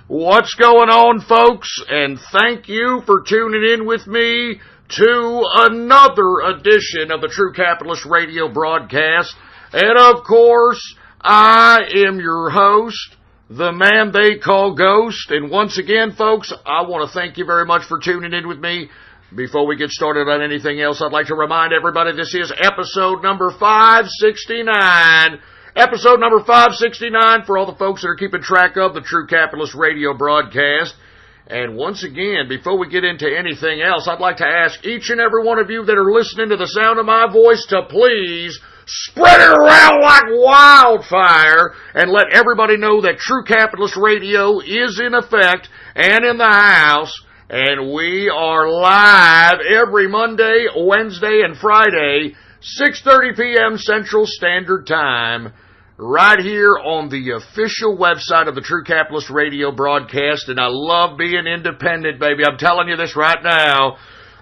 What's going on, folks? And thank you for tuning in with me to another edition of the True Capitalist Radio broadcast. And of course, I am your host, the man they call Ghost. And once again, folks, I want to thank you very much for tuning in with me. Before we get started on anything else, I'd like to remind everybody this is episode number 569. Episode number 569 for all the folks that are keeping track of the True Capitalist Radio broadcast. And once again, before we get into anything else, I'd like to ask each and every one of you that are listening to the sound of my voice to please spread it around like wildfire and let everybody know that True Capitalist Radio is in effect and in the house. And we are live every Monday, Wednesday, and Friday, 6:30 p.m. Central Standard Time, right here on the official website of the True Capitalist Radio broadcast. And I love being independent, baby. I'm telling you this right now.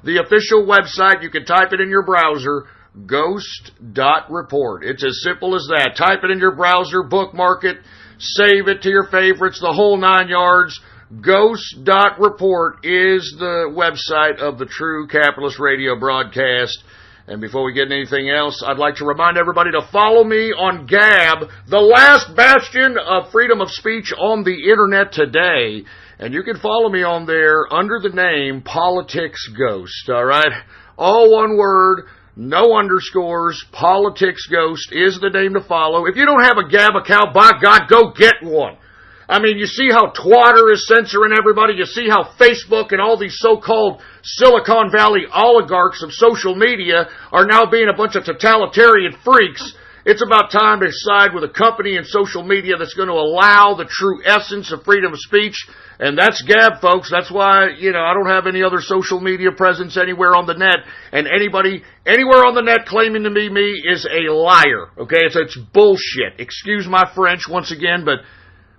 The official website, you can type it in your browser, ghost.report. It's as simple as that. Type it in your browser, bookmark it, save it to your favorites, the whole 9 yards. Ghost.report is the website of the True Capitalist Radio broadcast. And before we get into anything else, I'd like to remind everybody to follow me on Gab, the last bastion of freedom of speech on the internet today. And you can follow me on there under the name Politics Ghost, all right? All one word, no underscores. Politics Ghost is the name to follow. If you don't have a Gab account, by God, go get one. I mean, you see how Twitter is censoring everybody. You see how Facebook and all these so-called Silicon Valley oligarchs of social media are now being a bunch of totalitarian freaks. It's about time to side with a company in social media that's going to allow the true essence of freedom of speech. And that's Gab, folks. That's why, I don't have any other social media presence anywhere on the net. And anybody anywhere on the net claiming to be me is a liar. Okay? It's bullshit. Excuse my French once again, but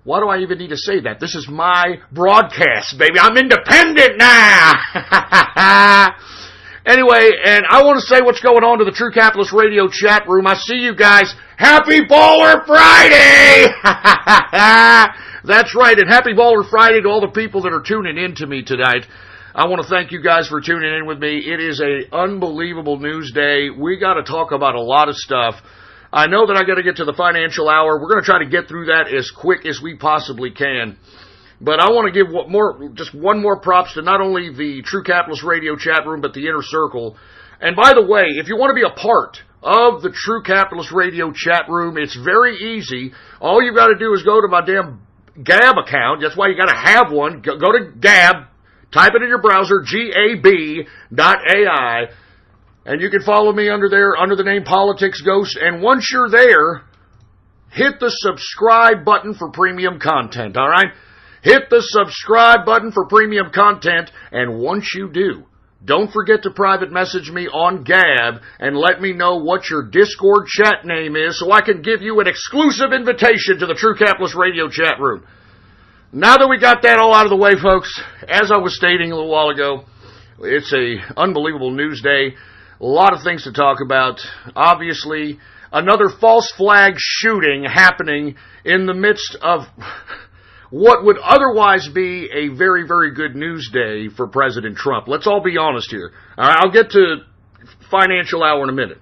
why do I even need to say that? This is my broadcast, baby. I'm independent now. Anyway, and I want to say what's going on to the True Capitalist Radio chat room. I see you guys. Happy Baller Friday! That's right, and happy Baller Friday to all the people that are tuning in to me tonight. I want to thank you guys for tuning in with me. It is an unbelievable news day. We got to talk about a lot of stuff. I know that I got to get to the financial hour. We're going to try to get through that as quick as we possibly can. But I want to give just one more props to not only the True Capitalist Radio chat room, but the Inner Circle. And by the way, if you want to be a part of the True Capitalist Radio chat room, it's very easy. All you got to do is go to my damn Gab account. That's why you got to have one. Go to Gab, type it in your browser, gab.ai. And you can follow me under there, under the name Politics Ghost. And once you're there, hit the subscribe button for premium content, all right? Hit the subscribe button for premium content. And once you do, don't forget to private message me on Gab and let me know what your Discord chat name is so I can give you an exclusive invitation to the True Capitalist Radio chat room. Now that we got that all out of the way, folks, as I was stating a little while ago, it's a unbelievable news day. A lot of things to talk about. Obviously, another false flag shooting happening in the midst of what would otherwise be a very, very good news day for President Trump. Let's all be honest here. All right, I'll get to financial hour in a minute.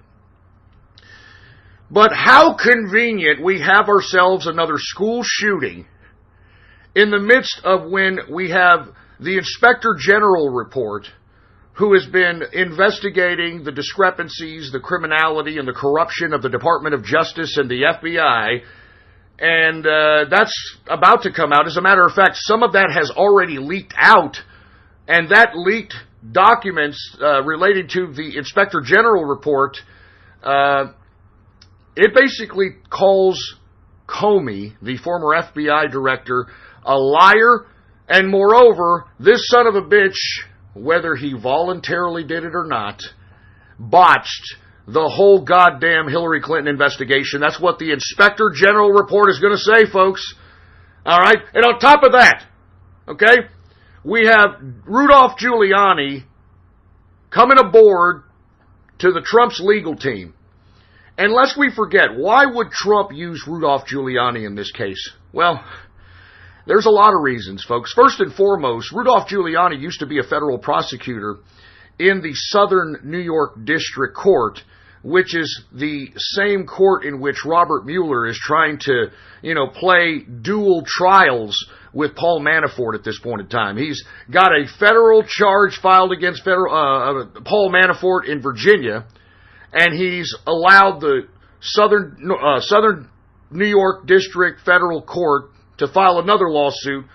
But how convenient we have ourselves another school shooting in the midst of when we have the Inspector General report, who has been investigating the discrepancies, the criminality, and the corruption of the Department of Justice and the FBI, and that's about to come out. As a matter of fact, some of that has already leaked out, and that leaked documents related to the Inspector General report, it basically calls Comey, the former FBI director, a liar, and moreover, this son of a bitch, whether he voluntarily did it or not, botched the whole goddamn Hillary Clinton investigation. That's what the Inspector General report is going to say, folks. All right? And on top of that, okay, we have Rudolph Giuliani coming aboard to the Trump's legal team. And lest we forget, why would Trump use Rudolph Giuliani in this case? Well, There's a lot of reasons, folks. First and foremost, Rudolph Giuliani used to be a federal prosecutor in the Southern New York District Court, which is the same court in which Robert Mueller is trying to, play dual trials with Paul Manafort at this point in time. He's got a federal charge filed against Paul Manafort in Virginia, and he's allowed the Southern New York District Federal Court to file another lawsuit.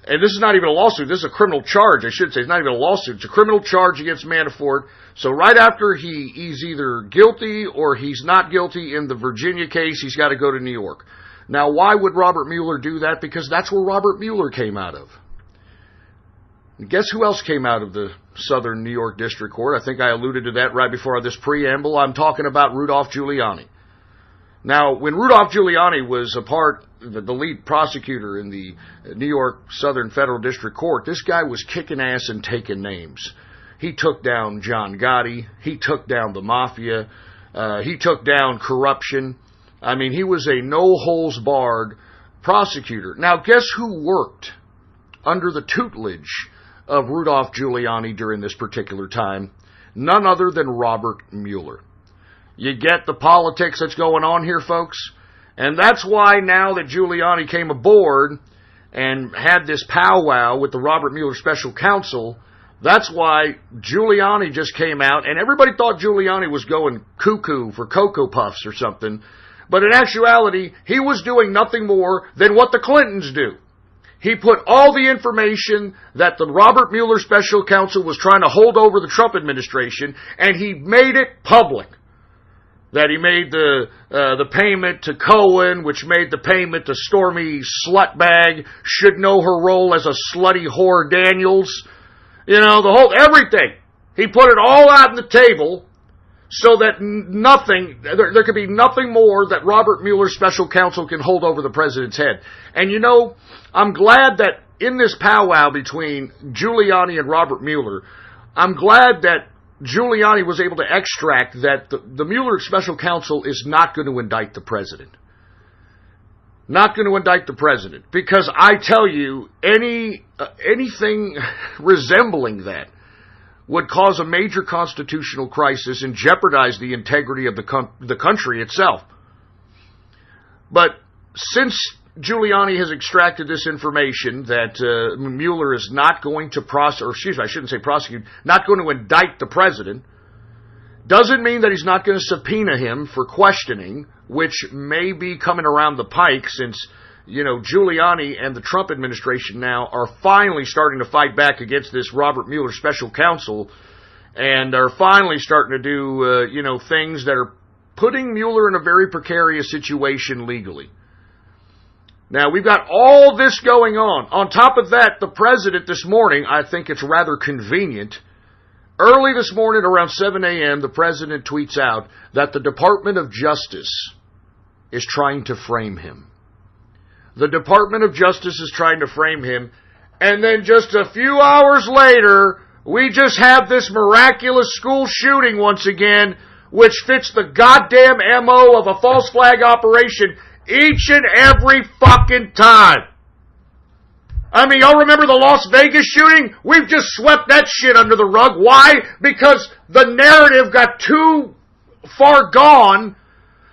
And this is not even a lawsuit. This is a criminal charge, I should say. It's not even a lawsuit. It's a criminal charge against Manafort. So right after he's either guilty or he's not guilty in the Virginia case, he's got to go to New York. Now, why would Robert Mueller do that? Because that's where Robert Mueller came out of. And guess who else came out of the Southern New York District Court? I think I alluded to that right before this preamble. I'm talking about Rudolph Giuliani. Now, when Rudolph Giuliani was the lead prosecutor in the New York Southern Federal District Court, this guy was kicking ass and taking names. He took down John Gotti. He took down the mafia. He took down corruption. I mean, he was a no-holds-barred prosecutor. Now, guess who worked under the tutelage of Rudolph Giuliani during this particular time? None other than Robert Mueller. You get the politics that's going on here, folks? And that's why now that Giuliani came aboard and had this powwow with the Robert Mueller special counsel, that's why Giuliani just came out, and everybody thought Giuliani was going cuckoo for Cocoa Puffs or something. But in actuality, he was doing nothing more than what the Clintons do. He put all the information that the Robert Mueller special counsel was trying to hold over the Trump administration, and he made it public. That he made the payment to Cohen, which made the payment to Stormy Slutbag, should know her role as a slutty whore Daniels. Everything. He put it all out on the table so that there could be nothing more that Robert Mueller's special counsel can hold over the president's head. And I'm glad that in this powwow between Giuliani and Robert Mueller, I'm glad that Giuliani was able to extract that the Mueller special counsel is not going to indict the president. Not going to indict the president. Because I tell you, anything resembling that would cause a major constitutional crisis and jeopardize the integrity of the country itself. But since Giuliani has extracted this information that Mueller is not going to not going to indict the president, doesn't mean that he's not going to subpoena him for questioning, which may be coming around the pike since, Giuliani and the Trump administration now are finally starting to fight back against this Robert Mueller special counsel and are finally starting to do, things that are putting Mueller in a very precarious situation legally. Now, we've got all this going on. On top of that, the president this morning, I think it's rather convenient. Early this morning, around 7 a.m., the president tweets out that the Department of Justice is trying to frame him. The Department of Justice is trying to frame him. And then just a few hours later, we just have this miraculous school shooting once again, which fits the goddamn MO of a false flag operation each and every fucking time. I mean, y'all remember the Las Vegas shooting? We've just swept that shit under the rug. Why? Because the narrative got too far gone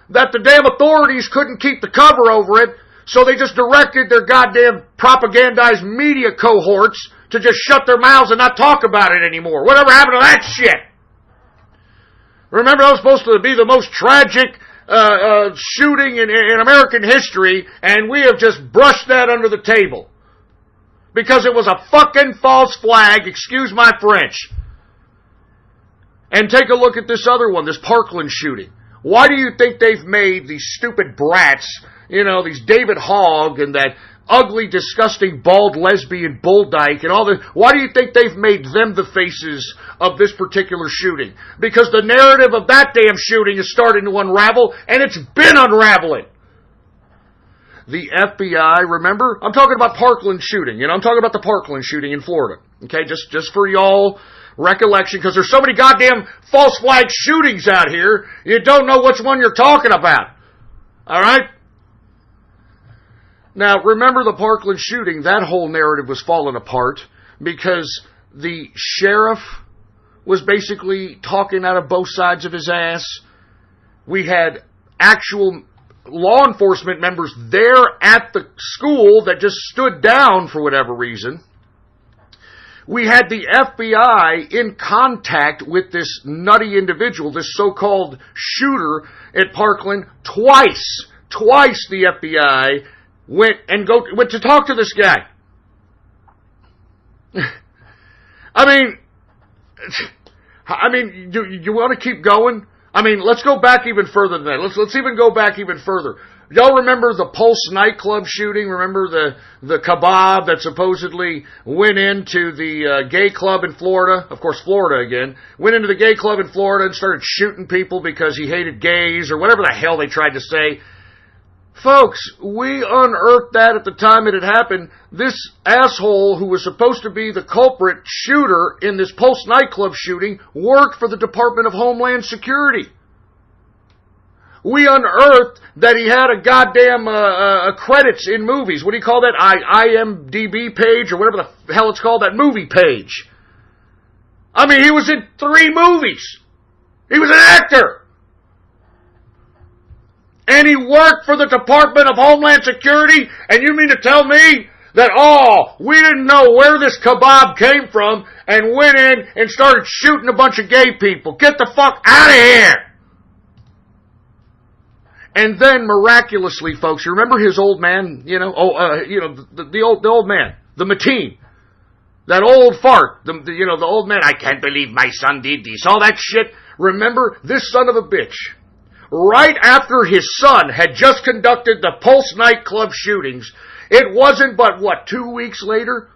that the damn authorities couldn't keep the cover over it, so they just directed their goddamn propagandized media cohorts to just shut their mouths and not talk about it anymore. Whatever happened to that shit? Remember, that was supposed to be the most tragic shooting in American history, and we have just brushed that under the table. Because it was a fucking false flag, excuse my French. And take a look at this other one, this Parkland shooting. Why do you think they've made these stupid brats, these David Hogg and that ugly, disgusting, bald lesbian Bulldyke and all this, why do you think they've made them the faces of this particular shooting? Because the narrative of that damn shooting is starting to unravel, and it's been unraveling. The FBI, remember? I'm talking about Parkland shooting. I'm talking about the Parkland shooting in Florida. Okay, just for y'all recollection, because there's so many goddamn false flag shootings out here, you don't know which one you're talking about. All right? Now, remember the Parkland shooting, that whole narrative was falling apart because the sheriff was basically talking out of both sides of his ass. We had actual law enforcement members there at the school that just stood down for whatever reason. We had the FBI in contact with this nutty individual, this so-called shooter at Parkland, twice. Twice the FBI went to talk to this guy. I mean, do you want to keep going? I mean, let's go back even further than that. Let's even go back even further. Y'all remember the Pulse nightclub shooting? Remember the kebab that supposedly went into the gay club in Florida? Of course, Florida again. Went into the gay club in Florida and started shooting people because he hated gays or whatever the hell they tried to say. Folks, we unearthed that at the time it had happened. This asshole who was supposed to be the culprit shooter in this Pulse nightclub shooting worked for the Department of Homeland Security. We unearthed that he had a goddamn credits in movies. What do you call that? IMDb page or whatever the hell it's called, that movie page. I mean, he was in 3 movies. He was an actor. And he worked for the Department of Homeland Security, and you mean to tell me that, we didn't know where this kebab came from and went in and started shooting a bunch of gay people. Get the fuck out of here! And then miraculously, folks, you remember his old man, the old man, the Mateen, that old fart, the old man, I can't believe my son did this, all that shit. Remember, this son of a bitch, right after his son had just conducted the Pulse nightclub shootings, it wasn't but, 2 weeks later,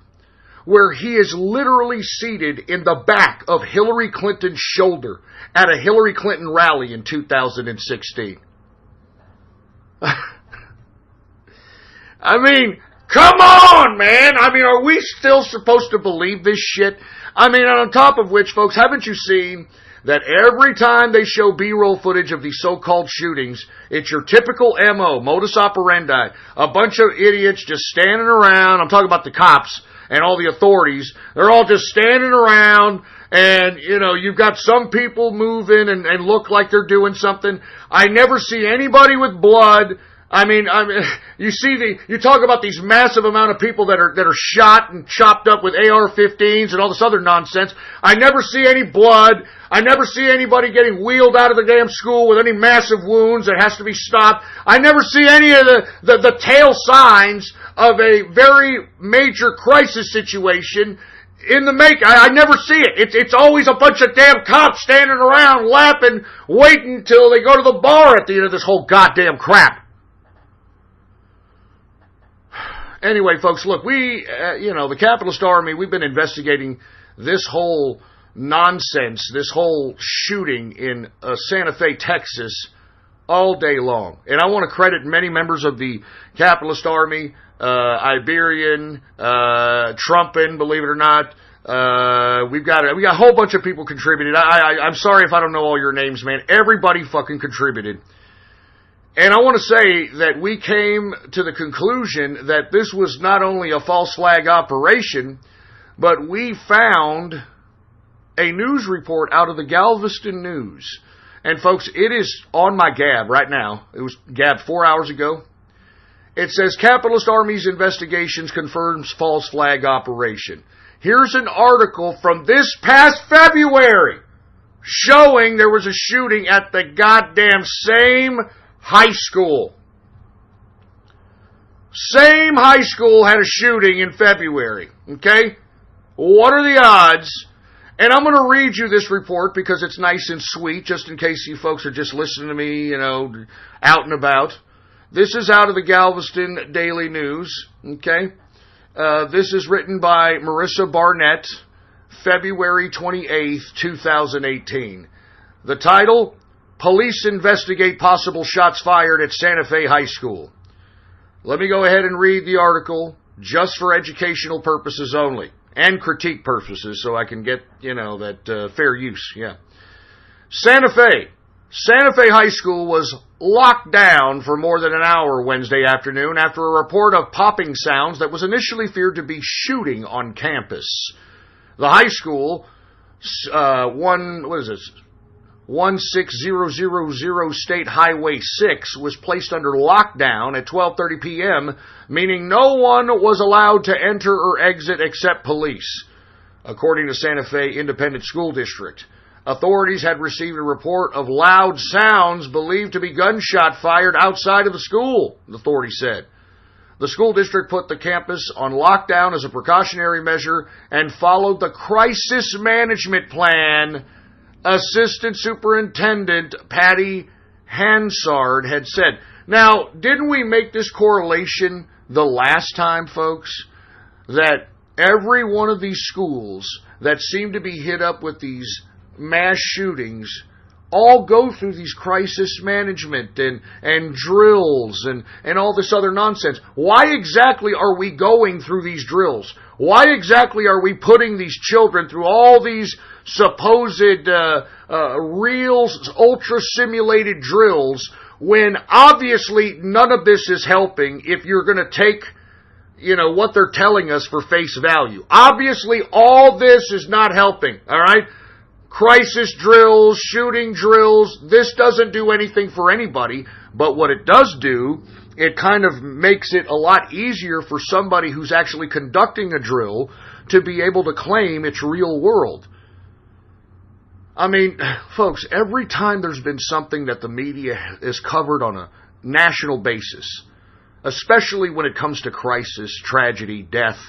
where he is literally seated in the back of Hillary Clinton's shoulder at a Hillary Clinton rally in 2016. I mean, come on, man! I mean, are we still supposed to believe this shit? I mean, on top of which, folks, haven't you seen that every time they show B-roll footage of these so-called shootings, it's your typical MO, modus operandi. A bunch of idiots just standing around. I'm talking about the cops and all the authorities. They're all just standing around, and, you've got some people moving and look like they're doing something. I never see anybody with blood. You talk about these massive amount of people that are shot and chopped up with AR-15s and all this other nonsense. I never see any blood. I never see anybody getting wheeled out of the damn school with any massive wounds that has to be stopped. I never see any of the tail signs of a very major crisis situation in the make. I never see it. It's always a bunch of damn cops standing around laughing, waiting till they go to the bar at the end of this whole goddamn crap. Anyway, folks, look, we, the Capitalist Army, we've been investigating this whole nonsense, this whole shooting in Santa Fe, Texas, all day long. And I want to credit many members of the Capitalist Army, Iberian, Trumpin, believe it or not. We got a whole bunch of people contributed. I'm sorry if I don't know all your names, man. Everybody fucking contributed. And I want to say that we came to the conclusion that this was not only a false flag operation, but we found a news report out of the Galveston News. And folks, it is on my Gab right now. It was Gab 4 hours ago. It says, Capitalist Army's investigations confirms false flag operation. Here's an article from this past February showing there was a shooting at the goddamn same high school. Same high school had a shooting in February. Okay? What are the odds? And I'm going to read you this report because it's nice and sweet, just in case you folks are just listening to me, out and about. This is out of the Galveston Daily News. Okay? This is written by Marissa Barnett, February 28th, 2018. The title, Police Investigate Possible Shots Fired at Santa Fe High School. Let me go ahead and read the article just for educational purposes only and critique purposes so I can get, that fair use. Yeah. Santa Fe. Santa Fe High School was locked down for more than an hour Wednesday afternoon after a report of popping sounds that was initially feared to be shooting on campus. The high school, 16000 State Highway 6, was placed under lockdown at 12:30 p.m., meaning no one was allowed to enter or exit except police, according to Santa Fe Independent School District. Authorities had received a report of loud sounds believed to be gunshot fired outside of the school, the authority said. The school district put the campus on lockdown as a precautionary measure and followed the crisis management plan, Assistant Superintendent Patty Hansard had said. Now, didn't we make this correlation the last time, folks? That every one of these schools that seem to be hit up with these mass shootings all go through these crisis management and drills and all this other nonsense. Why exactly are we going through these drills? Why exactly are we putting these children through all these supposed real ultra-simulated drills when obviously none of this is helping if you're going to take, what they're telling us for face value? Obviously all this is not helping, all right? Crisis drills, shooting drills, this doesn't do anything for anybody, but what it does do, it kind of makes it a lot easier for somebody who's actually conducting a drill to be able to claim it's real world. I mean, folks, every time there's been something that the media is covered on a national basis, especially when it comes to crisis, tragedy, death,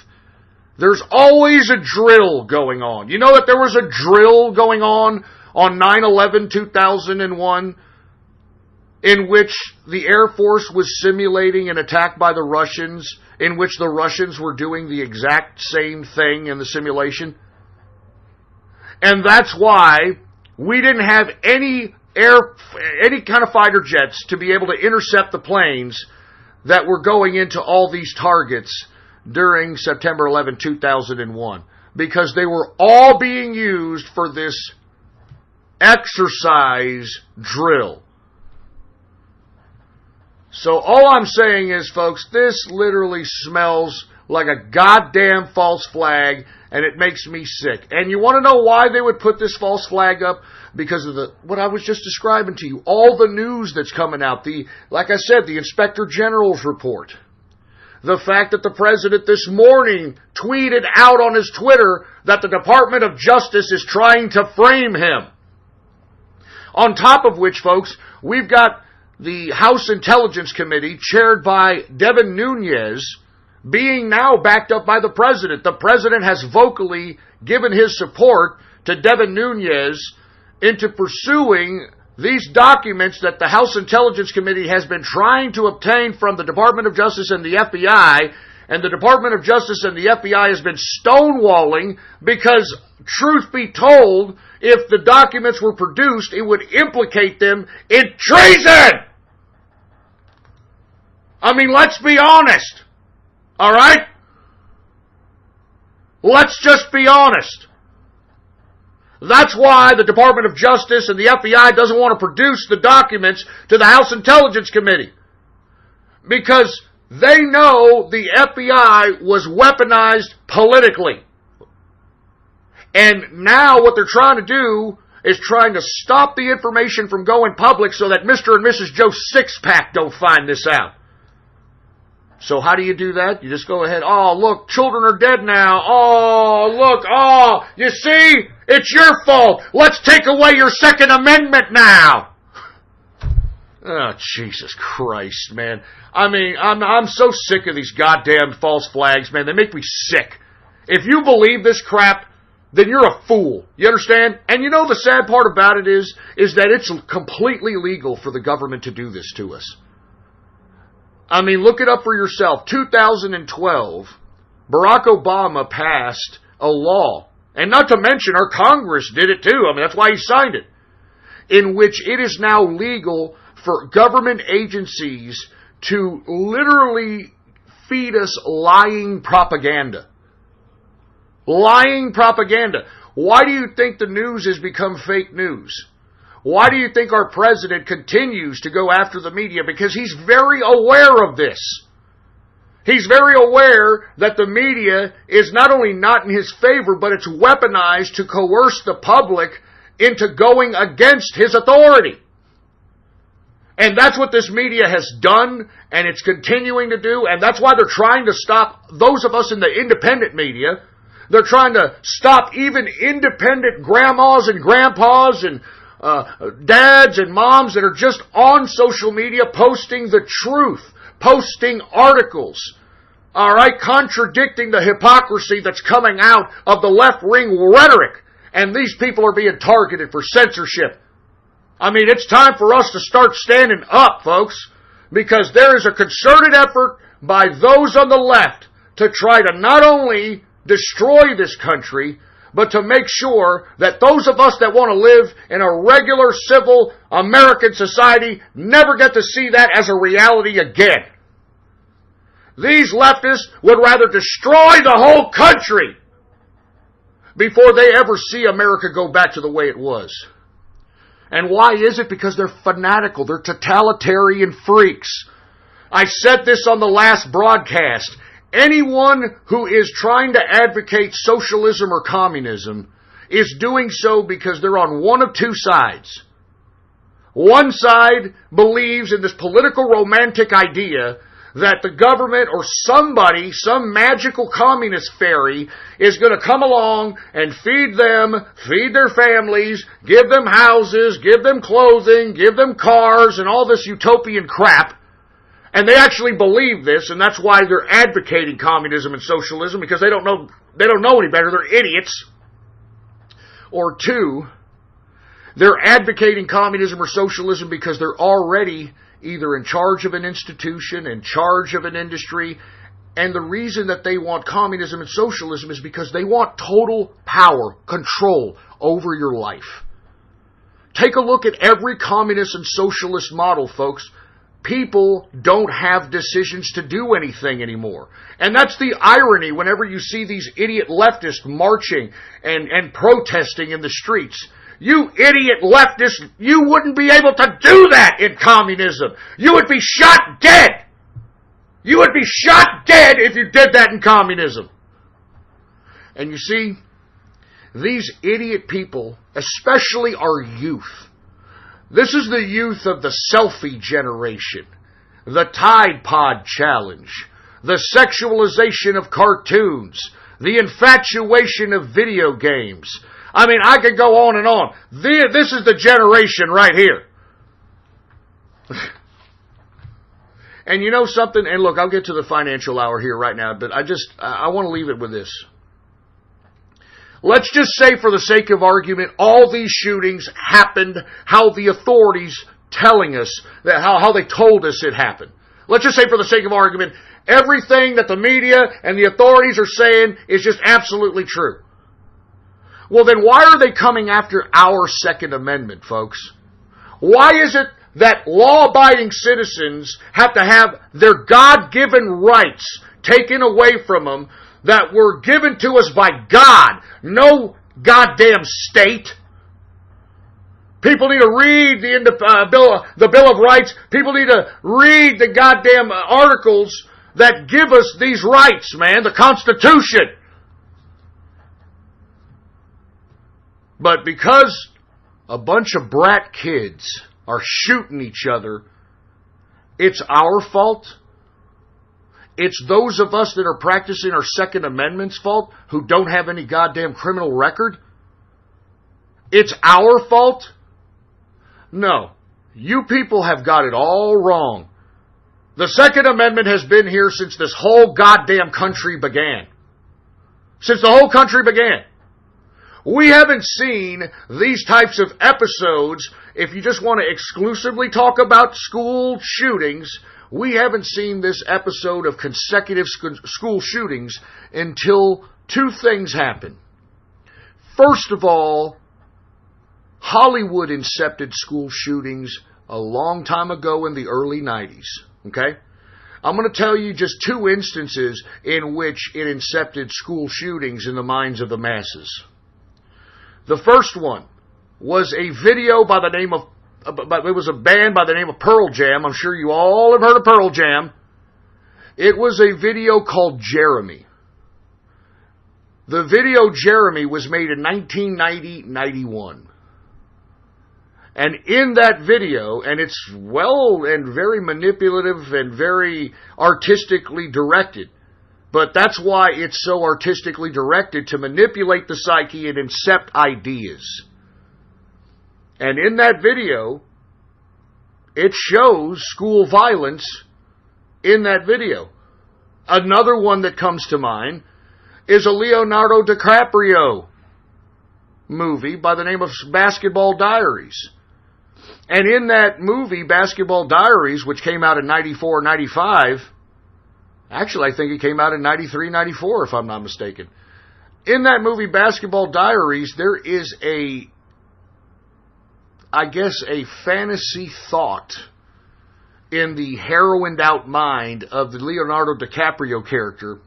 there's always a drill going on. You know that there was a drill going on 9/11/2001 in which the Air Force was simulating an attack by the Russians, in which the Russians were doing the exact same thing in the simulation? And that's why we didn't have any kind of fighter jets to be able to intercept the planes that were going into all these targets during September 11, 2001, because they were all being used for this exercise drill. So all I'm saying is, folks, this literally smells like a goddamn false flag, and it makes me sick. And you want to know why they would put this false flag up? Because of what I was just describing to you, all the news that's coming out, like I said, the Inspector General's report. The fact that the president this morning tweeted out on his Twitter that the Department of Justice is trying to frame him. On top of which, folks, we've got the House Intelligence Committee, chaired by Devin Nunes, being now backed up by the president. The president has vocally given his support to Devin Nunes into pursuing these documents that the House Intelligence Committee has been trying to obtain from the Department of Justice and the FBI, and the Department of Justice and the FBI has been stonewalling because, truth be told, if the documents were produced, it would implicate them in treason! I mean, let's be honest. All right? Let's just be honest. That's why the Department of Justice and the FBI doesn't want to produce the documents to the House Intelligence Committee. Because they know the FBI was weaponized politically. And now what they're trying to do is trying to stop the information from going public so that Mr. and Mrs. Joe Sixpack don't find this out. So how do you do that? You just go ahead, oh, look, children are dead now. Oh, look, oh, you see? It's your fault. Let's take away your Second Amendment now. Oh, Jesus Christ, man. I mean, I'm so sick of these goddamn false flags, man. They make me sick. If you believe this crap, then you're a fool. You understand? And you know the sad part about it is that it's completely legal for the government to do this to us. I mean, look it up for yourself. 2012, Barack Obama passed a law, and not to mention our Congress did it too. I mean, that's why he signed it, in which it is now legal for government agencies to literally feed us lying propaganda. Lying propaganda. Why do you think the news has become fake news? Why do you think our president continues to go after the media? Because he's very aware of this. He's very aware that the media is not only not in his favor, but it's weaponized to coerce the public into going against his authority. And that's what this media has done, and it's continuing to do, and that's why they're trying to stop those of us in the independent media. They're trying to stop even independent grandmas and grandpas and dads and moms that are just on social media posting the truth, posting articles, all right, contradicting the hypocrisy that's coming out of the left-wing rhetoric. And these people are being targeted for censorship. I mean, it's time for us to start standing up, folks, because there is a concerted effort by those on the left to try to not only destroy this country, but to make sure that those of us that want to live in a regular, civil American society never get to see that as a reality again. These leftists would rather destroy the whole country before they ever see America go back to the way it was. And why is it? Because they're fanatical. They're totalitarian freaks. I said this on the last broadcast. Anyone who is trying to advocate socialism or communism is doing so because they're on one of two sides. One side believes in this political romantic idea that the government or somebody, some magical communist fairy, is going to come along and feed them, feed their families, give them houses, give them clothing, give them cars, and all this utopian crap. And they actually believe this, and that's why they're advocating communism and socialism, because they don't know any better. They're idiots. Or two, they're advocating communism or socialism because they're already either in charge of an institution, in charge of an industry, and the reason that they want communism and socialism is because they want total power, control over your life. Take a look at every communist and socialist model, folks. People don't have decisions to do anything anymore. And that's the irony whenever you see these idiot leftists marching and protesting in the streets. You idiot leftists, you wouldn't be able to do that in communism. You would be shot dead. You would be shot dead if you did that in communism. And you see, these idiot people, especially our youth, this is the youth of the selfie generation, the Tide Pod Challenge, the sexualization of cartoons, the infatuation of video games. I mean, I could go on and on. This is the generation right here. And you know something? And look, I'll get to the financial hour here right now, but I want to leave it with this. Let's just say, for the sake of argument, all these shootings happened how the authorities telling us, that how they told us it happened. Let's just say, for the sake of argument, everything that the media and the authorities are saying is just absolutely true. Well, then why are they coming after our Second Amendment, folks? Why is it that law-abiding citizens have to have their God-given rights taken away from them that were given to us by God? No goddamn state. People need to read the Bill of Rights. People need to read the goddamn articles that give us these rights, man. The Constitution. But because a bunch of brat kids are shooting each other, it's our fault. It's those of us that are practicing our Second Amendment's fault who don't have any goddamn criminal record. It's our fault. No, you people have got it all wrong. The Second Amendment has been here since this whole goddamn country began. Since the whole country began. We haven't seen these types of episodes. If you just want to exclusively talk about school shootings, we haven't seen this episode of consecutive school shootings until two things happen. First of all, Hollywood incepted school shootings a long time ago in the early 90s. Okay? I'm going to tell you just two instances in which it incepted school shootings in the minds of the masses. The first one, was a video by the name of, it was a band by the name of Pearl Jam. I'm sure you all have heard of Pearl Jam. It was a video called Jeremy. The video Jeremy was made in 1990-91. And in that video, and it's well and very manipulative and very artistically directed, but that's why it's so artistically directed, to manipulate the psyche and incept ideas. And in that video, it shows school violence in that video. Another one that comes to mind is a Leonardo DiCaprio movie by the name of Basketball Diaries. And in that movie, Basketball Diaries, which came out in 94, 95, actually I think it came out in 93, 94, if I'm not mistaken. In that movie, Basketball Diaries, there is a fantasy thought in the heroined out mind of the Leonardo DiCaprio character,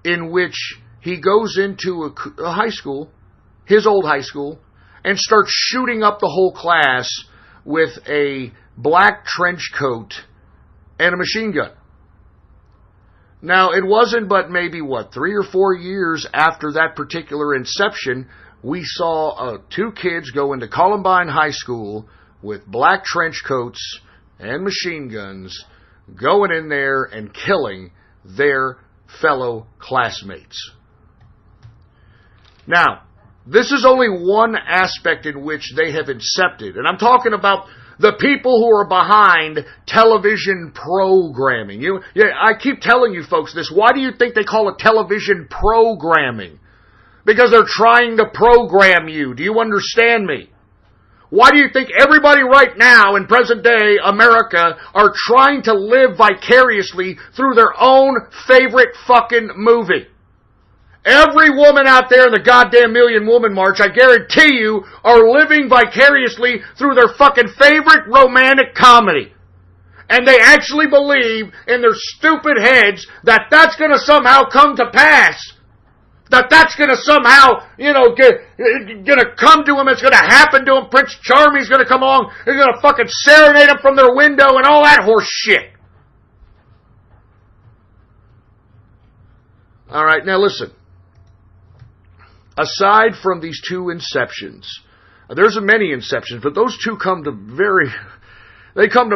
in which he goes into a high school, his old high school, and starts shooting up the whole class with a black trench coat and a machine gun. Now, it wasn't but maybe, 3 or 4 years after that particular inception, we saw 2 kids go into Columbine High School with black trench coats and machine guns, going in there and killing their fellow classmates. Now, this is only one aspect in which they have incepted, and I'm talking about the people who are behind television programming. I keep telling you folks this. Why do you think they call it television programming? Because they're trying to program you. Do you understand me? Why do you think everybody right now in present day America are trying to live vicariously through their own favorite fucking movie? Every woman out there in the goddamn Million Woman March, I guarantee you, are living vicariously through their fucking favorite romantic comedy. And they actually believe in their stupid heads that that's going to somehow come to pass. That's going to somehow, going to come to them. It's going to happen to them. Prince Charming's going to come along. They're going to fucking serenade them from their window and all that horse shit. All right, now listen. Aside from these 2 inceptions, there's many inceptions, but those 2 come to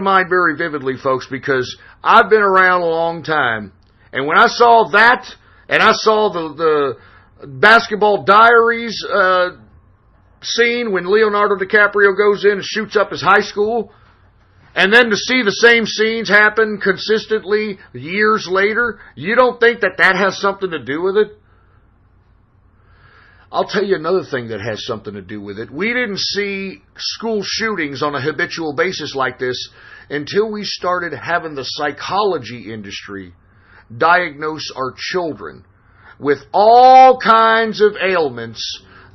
mind very vividly, folks, because I've been around a long time. And when I saw that, and I saw the Basketball Diaries scene when Leonardo DiCaprio goes in and shoots up his high school, and then to see the same scenes happen consistently years later, you don't think that has something to do with it? I'll tell you another thing that has something to do with it. We didn't see school shootings on a habitual basis like this until we started having the psychology industry diagnose our children with all kinds of ailments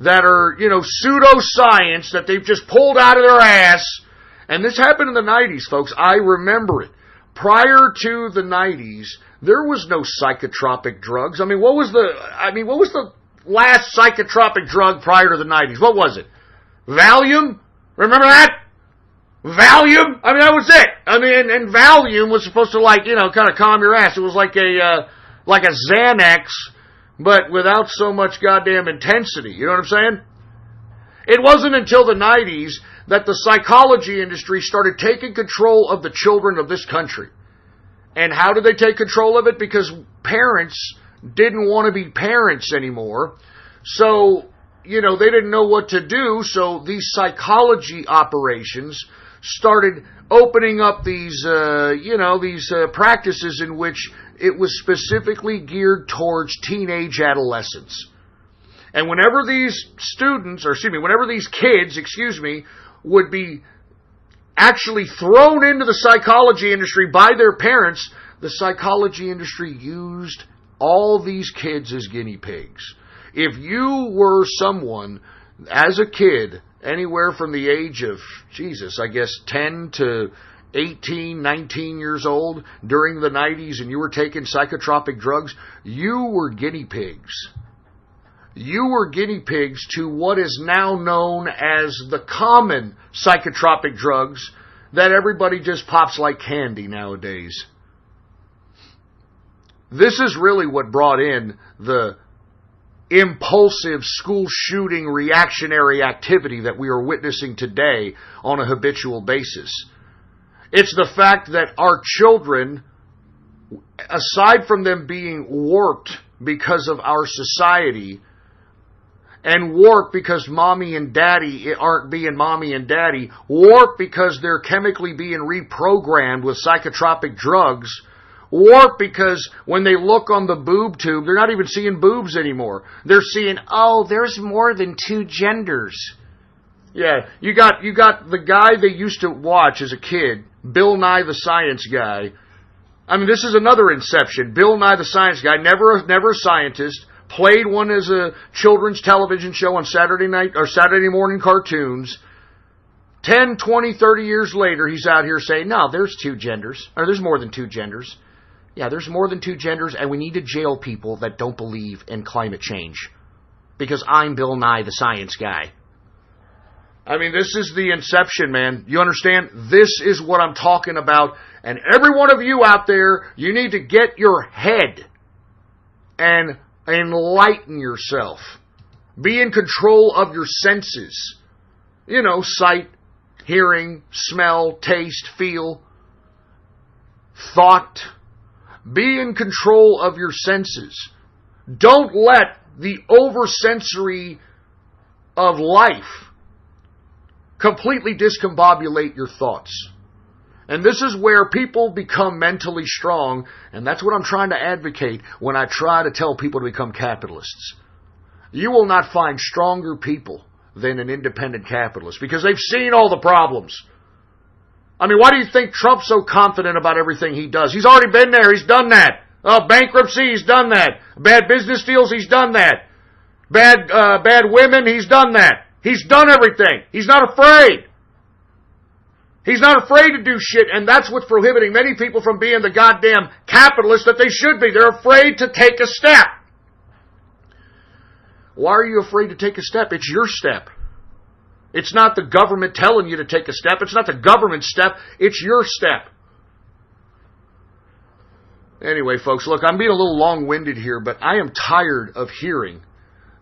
that are, pseudoscience that they've just pulled out of their ass. And this happened in the 90s, folks. I remember it. Prior to the 90s, there was no psychotropic drugs. What was the last psychotropic drug prior to the 90s? What was it? Valium? Remember that? Valium? That was it. And Valium was supposed to kind of calm your ass. It was like a Xanax, but without so much goddamn intensity. You know what I'm saying? It wasn't until the 90s that the psychology industry started taking control of the children of this country. And how did they take control of it? Because parents didn't want to be parents anymore. So, they didn't know what to do. So these psychology operations started opening up these practices in which it was specifically geared towards teenage adolescents. And whenever these kids, would be actually thrown into the psychology industry by their parents, the psychology industry used all these kids as guinea pigs. If you were someone, as a kid, anywhere from the age of, 10 to 18, 19 years old during the 90s, and you were taking psychotropic drugs, you were guinea pigs. you were guinea pigs to what is now known as the common psychotropic drugs that everybody just pops like candy nowadays. This is really what brought in the impulsive school shooting reactionary activity that we are witnessing today on a habitual basis. It's the fact that our children, aside from them being warped because of our society, and warped because mommy and daddy aren't being mommy and daddy, warped because they're chemically being reprogrammed with psychotropic drugs, warped because when they look on the boob tube, they're not even seeing boobs anymore. They're seeing, oh, there's more than two genders. Yeah, you got the guy they used to watch as a kid, Bill Nye the Science Guy. I mean, this is another inception. Bill Nye the Science Guy, never a scientist, played one as a children's television show on Saturday night or Saturday morning cartoons. 10, 20, 30 years later, he's out here saying, no, there's two genders, or there's more than two genders. Yeah, there's more than two genders, and we need to jail people that don't believe in climate change. Because I'm Bill Nye the Science Guy. I mean, this is the inception, man. You understand? This is what I'm talking about. And every one of you out there, you need to get your head and enlighten yourself. Be in control of your senses. You know, sight, hearing, smell, taste, feel, thought. Be in control of your senses. Don't let the oversensory of life completely discombobulate your thoughts. And this is where people become mentally strong, and that's what I'm trying to advocate when I try to tell people to become capitalists. You will not find stronger people than an independent capitalist because they've seen all the problems. I mean, why do you think Trump's so confident about everything he does? He's already been there. He's done that. Bankruptcy, he's done that. Bad business deals, he's done that. Bad women, he's done that. He's done everything. He's not afraid. He's not afraid to do shit, and that's what's prohibiting many people from being the goddamn capitalists that they should be. They're afraid to take a step. Why are you afraid to take a step? It's your step. It's not the government telling you to take a step. It's not the government's step. It's your step. Anyway, folks, look, I'm being a little long-winded here, but I am tired of hearing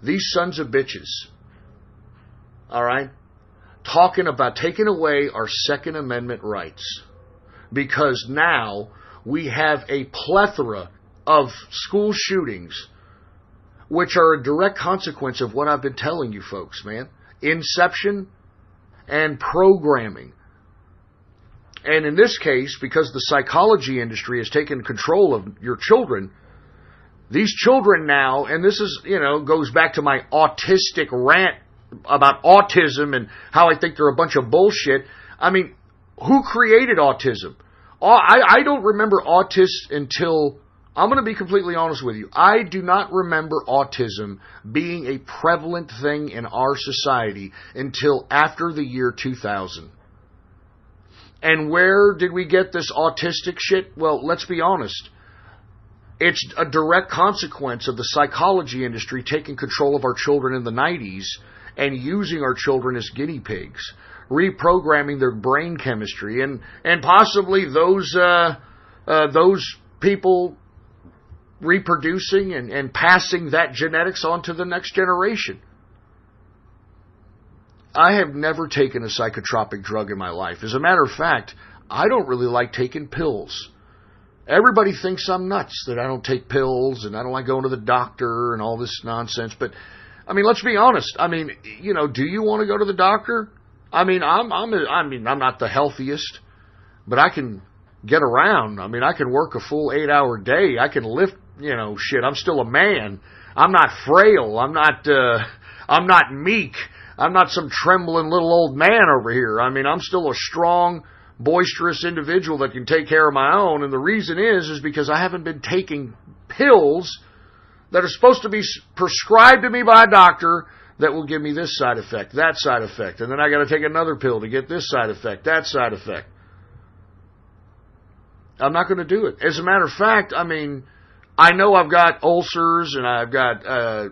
these sons of bitches, all right, talking about taking away our Second Amendment rights. Because now we have a plethora of school shootings which are a direct consequence of what I've been telling you folks, man. Inception and programming. And in this case, because the psychology industry has taken control of your children, these children now, and this is, goes back to my autistic rant about autism and how I think they're a bunch of bullshit. I mean, who created autism? I don't remember autists until, I'm going to be completely honest with you, I do not remember autism being a prevalent thing in our society until after the year 2000. And where did we get this autistic shit? Well, let's be honest. It's a direct consequence of the psychology industry taking control of our children in the 90s and using our children as guinea pigs, reprogramming their brain chemistry, and possibly those people reproducing and passing that genetics on to the next generation. I have never taken a psychotropic drug in my life. As a matter of fact, I don't really like taking pills. Everybody thinks I'm nuts that I don't take pills and I don't like going to the doctor and all this nonsense. But, I mean, let's be honest. I mean, do you want to go to the doctor? I mean, I'm not the healthiest, but I can get around. I mean, I can work a full 8-hour day. I can lift, shit. I'm still a man. I'm not frail. I'm not meek. I'm not some trembling little old man over here. I mean, I'm still a strong, boisterous individual that can take care of my own. And the reason is because I haven't been taking pills that are supposed to be prescribed to me by a doctor that will give me this side effect, that side effect. And then I got to take another pill to get this side effect, that side effect. I'm not going to do it. As a matter of fact, I mean, I know I've got ulcers and I've got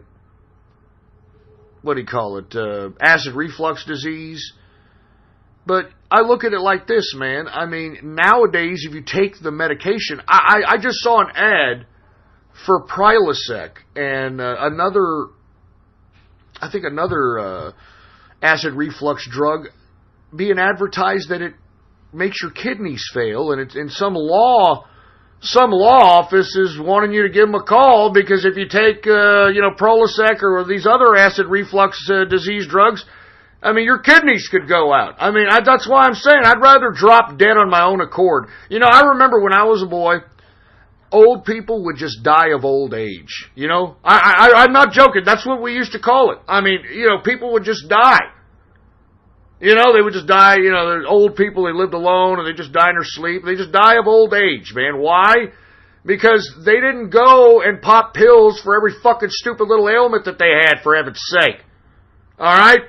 what do you call it, acid reflux disease. But I look at it like this, man. I mean, nowadays, if you take the medication, I just saw an ad for Prilosec and another acid reflux drug being advertised that it makes your kidneys fail, and it's in some law office is wanting you to give them a call because if you take Prilosec or these other acid reflux disease drugs, I mean, your kidneys could go out. I mean, that's why I'm saying I'd rather drop dead on my own accord. You know, I remember when I was a boy, old people would just die of old age. You know, I'm not joking. That's what we used to call it. I mean, you know, people would just die. You know, they would just die. You know, they're old people, they lived alone, and they just die in their sleep. They just die of old age, man. Why? Because they didn't go and pop pills for every fucking stupid little ailment that they had, for heaven's sake. All right?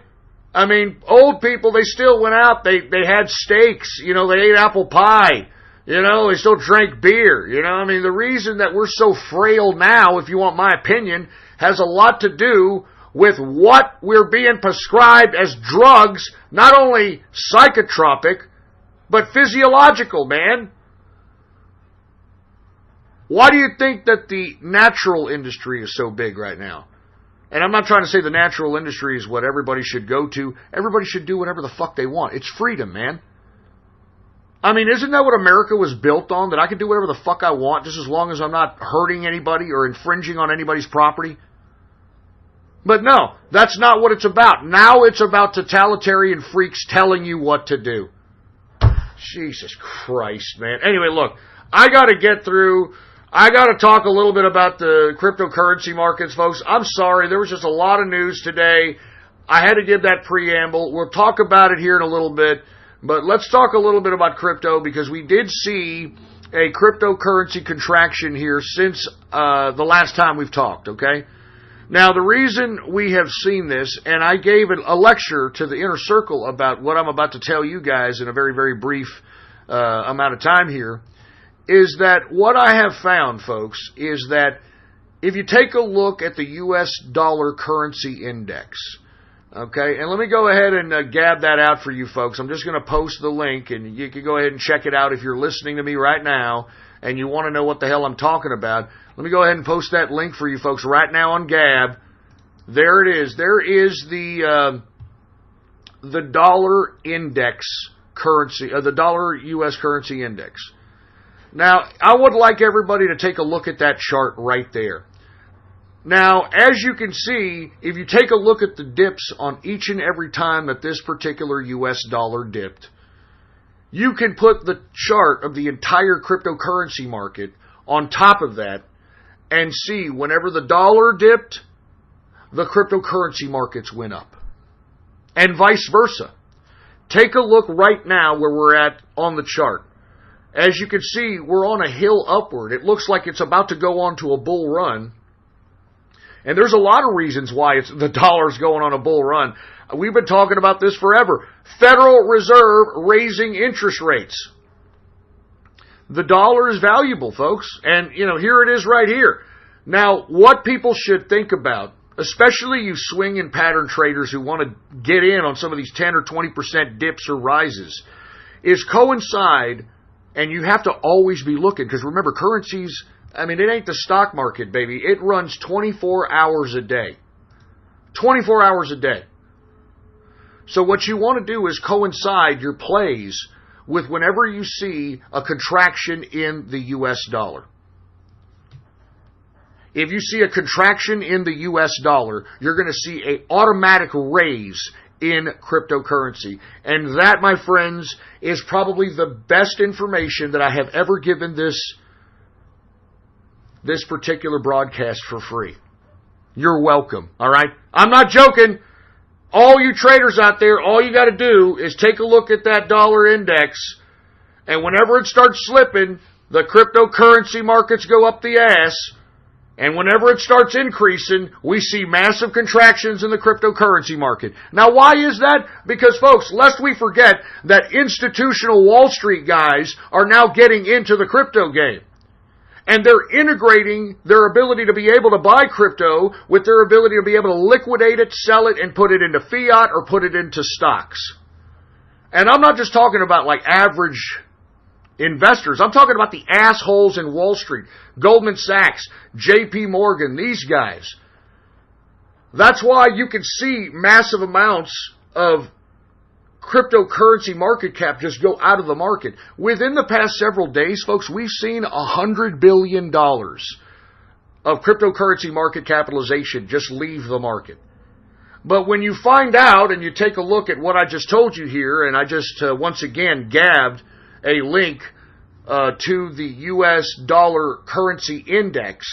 I mean, old people, they still went out, they had steaks, you know, they ate apple pie, you know, they still drank beer, you know. I mean, the reason that we're so frail now, if you want my opinion, has a lot to do with what we're being prescribed as drugs, not only psychotropic, but physiological, man. Why do you think that the natural industry is so big right now? And I'm not trying to say the natural industry is what everybody should go to. Everybody should do whatever the fuck they want. It's freedom, man. I mean, isn't that what America was built on? That I can do whatever the fuck I want just as long as I'm not hurting anybody or infringing on anybody's property? But no, that's not what it's about. Now it's about totalitarian freaks telling you what to do. Jesus Christ, man. Anyway, look, I got to talk a little bit about the cryptocurrency markets, folks. I'm sorry, there was just a lot of news today. I had to give that preamble. We'll talk about it here in a little bit, but let's talk a little bit about crypto because we did see a cryptocurrency contraction here since the last time we've talked, okay? Now, the reason we have seen this, and I gave a lecture to the Inner Circle about what I'm about to tell you guys in a very, very brief amount of time here, is that what I have found, folks, is that if you take a look at the U.S. dollar currency index, okay, and let me go ahead and gab that out for you folks. I'm just going to post the link, and you can go ahead and check it out if you're listening to me right now and you want to know what the hell I'm talking about. Let me go ahead and post that link for you folks right now on Gab. There it is. There is the dollar index currency, the dollar U.S. currency index. Now, I would like everybody to take a look at that chart right there. Now, as you can see, if you take a look at the dips on each and every time that this particular U.S. dollar dipped, you can put the chart of the entire cryptocurrency market on top of that and see whenever the dollar dipped, the cryptocurrency markets went up. And vice versa. Take a look right now where we're at on the chart. As you can see, we're on a hill upward. It looks like it's about to go on to a bull run. And there's a lot of reasons why the dollar's going on a bull run. We've been talking about this forever. Federal Reserve raising interest rates. The dollar is valuable, folks. And, you know, here it is right here. Now, what people should think about, especially you swing and pattern traders who want to get in on some of these 10 or 20% dips or rises, is coincide, and you have to always be looking, because remember, currencies, I mean, it ain't the stock market, baby. It runs 24 hours a day. 24 hours a day. So what you want to do is coincide your plays with whenever you see a contraction in the U.S. dollar. If you see a contraction in the U.S. dollar, you're going to see an automatic raise in cryptocurrency. And that, my friends, is probably the best information that I have ever given this particular broadcast for free. You're welcome, all right? I'm not joking. All you traders out there, all you got to do is take a look at that dollar index, and whenever it starts slipping, the cryptocurrency markets go up the ass, and whenever it starts increasing, we see massive contractions in the cryptocurrency market. Now, why is that? Because, folks, lest we forget that institutional Wall Street guys are now getting into the crypto game. And they're integrating their ability to be able to buy crypto with their ability to be able to liquidate it, sell it, and put it into fiat or put it into stocks. And I'm not just talking about like average investors. I'm talking about the assholes in Wall Street, Goldman Sachs, JP Morgan, these guys. That's why you can see massive amounts of cryptocurrency market cap just go out of the market. Within the past several days, folks, we've seen $100 billion of cryptocurrency market capitalization just leave the market. But when you find out and you take a look at what I just told you here, and I just once again gabbed a link to the U.S. dollar currency index,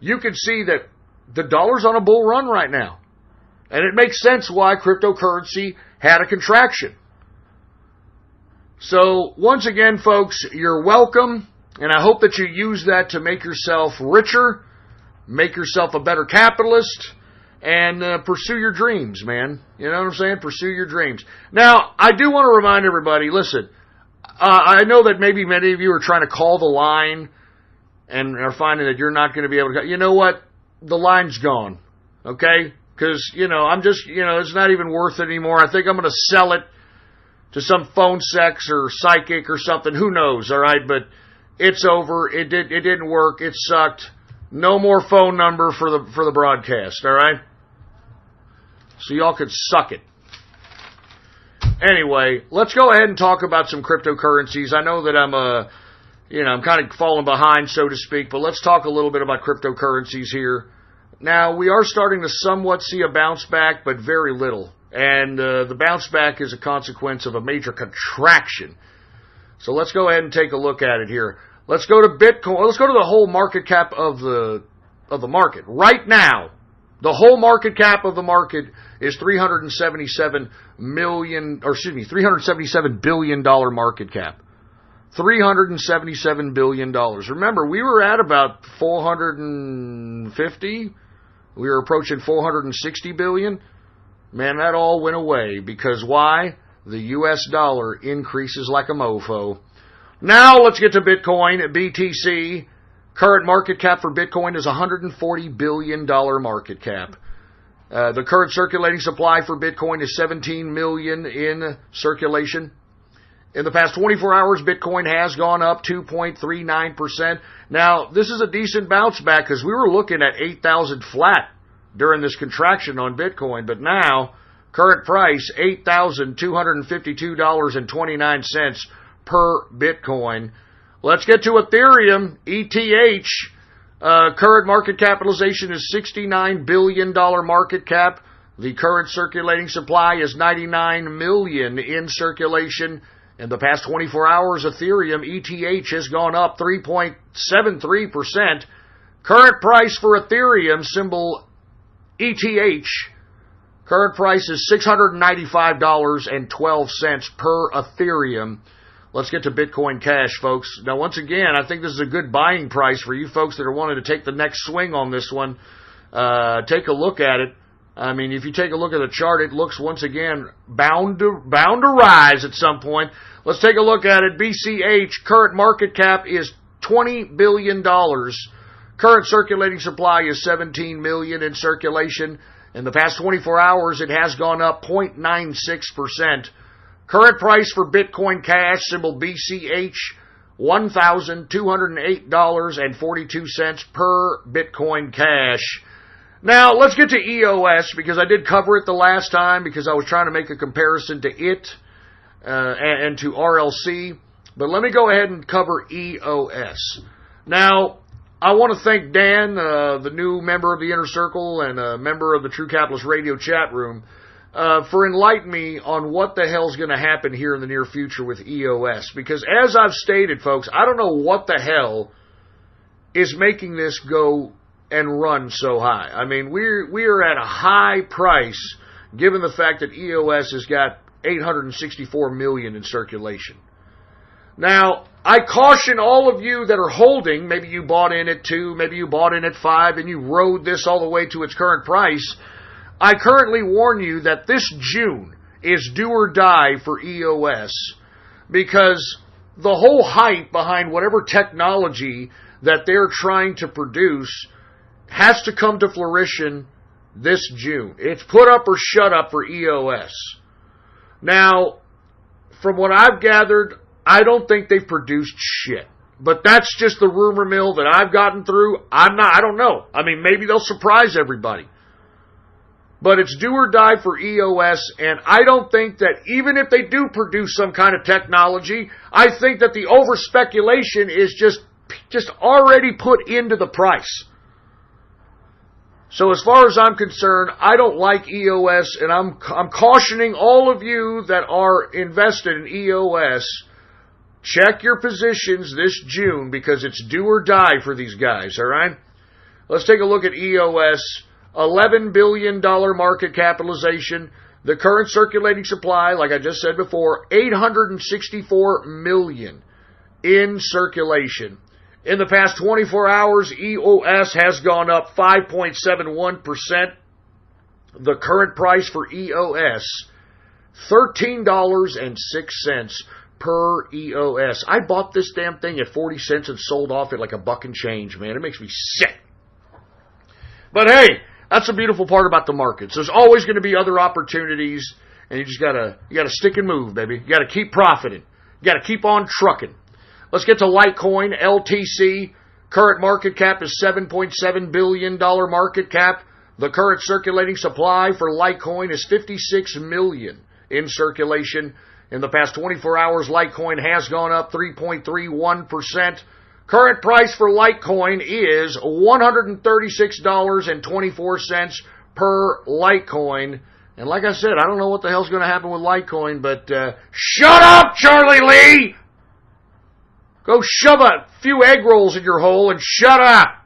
you can see that the dollar's on a bull run right now. And it makes sense why cryptocurrency had a contraction. So, once again, folks, you're welcome, and I hope that you use that to make yourself richer, make yourself a better capitalist, and pursue your dreams, man. You know what I'm saying? Pursue your dreams. Now, I do want to remind everybody, listen, I know that maybe many of you are trying to call the line and are finding that you're not going to be able to. You know what? The line's gone, okay? Because, I'm just, it's not even worth it anymore. I think I'm going to sell it to some phone sex or psychic or something. Who knows, all right? But it's over. It didn't work. It sucked. No more phone number for the broadcast, all right? So y'all could suck it. Anyway, let's go ahead and talk about some cryptocurrencies. I know that I'm kind of falling behind, so to speak, but let's talk a little bit about cryptocurrencies here. Now, we are starting to somewhat see a bounce back, but very little. And the bounce back is a consequence of a major contraction. So let's go ahead and take a look at it here. Let's go to Bitcoin. Let's go to the whole market cap of the market. Right now, the whole market cap of the market is $377 billion market cap. $377 billion. Remember, we were at about 450. We were approaching 460 billion. Man, that all went away because why? The U.S. dollar increases like a mofo. Now let's get to Bitcoin. BTC. Current market cap for Bitcoin is $140 billion market cap. The current circulating supply for Bitcoin is 17 million in circulation. In the past 24 hours, Bitcoin has gone up 2.39%. Now, this is a decent bounce back because we were looking at 8,000 flat during this contraction on Bitcoin. But now, current price, $8,252.29 per Bitcoin. Let's get to Ethereum, ETH. Current market capitalization is $69 billion market cap. The current circulating supply is 99 million in circulation. In the past 24 hours, Ethereum, ETH, has gone up 3.73%. Current price for Ethereum, symbol ETH, current price is $695.12 per Ethereum. Let's get to Bitcoin Cash, folks. Now, once again, I think this is a good buying price for you folks that are wanting to take the next swing on this one. Take a look at it. I mean, if you take a look at the chart, it looks, once again, bound to rise at some point. Let's take a look at it. BCH, current market cap is $20 billion. Current circulating supply is 17 million in circulation. In the past 24 hours, it has gone up 0.96%. Current price for Bitcoin Cash, symbol BCH, $1,208.42 per Bitcoin Cash. Now, let's get to EOS, because I did cover it the last time, because I was trying to make a comparison to it and to RLC. But let me go ahead and cover EOS. Now, I want to thank Dan, the new member of the Inner Circle and a member of the True Capitalist Radio chat room, for enlightening me on what the hell's going to happen here in the near future with EOS. Because as I've stated, folks, I don't know what the hell is making this go and run so high. I mean, we're at a high price, given the fact that EOS has got 864 million in circulation. Now, I caution all of you that are holding, maybe you bought in at 2, maybe you bought in at 5, and you rode this all the way to its current price. I currently warn you that this June is do or die for EOS, because the whole hype behind whatever technology that they're trying to produce has to come to fruition this June. It's put up or shut up for EOS. Now, from what I've gathered, I don't think they've produced shit. But that's just the rumor mill that I've gotten through. I don't know. I mean, maybe they'll surprise everybody. But it's do or die for EOS, and I don't think that even if they do produce some kind of technology, I think that the over-speculation is just already put into the price. So as far as I'm concerned, I don't like EOS, and I'm cautioning all of you that are invested in EOS, check your positions this June because it's do or die for these guys, all right? Let's take a look at EOS. $11 billion market capitalization. The current circulating supply, like I just said before, 864 million in circulation. In the past 24 hours, EOS has gone up 5.71%. The current price for EOS, $13.06 per EOS. I bought this damn thing at 40 cents and sold off at like $1 and change, man. It makes me sick. But hey, that's the beautiful part about the markets. There's always going to be other opportunities, and you just gotta stick and move, baby. You gotta keep profiting. You gotta keep on trucking. Let's get to Litecoin, LTC. Current market cap is $7.7 billion market cap. The current circulating supply for Litecoin is 56 million in circulation. In the past 24 hours, Litecoin has gone up 3.31%. Current price for Litecoin is $136.24 per Litecoin. And like I said, I don't know what the hell's going to happen with Litecoin, but shut up, Charlie Lee! Go shove a few egg rolls in your hole and shut up!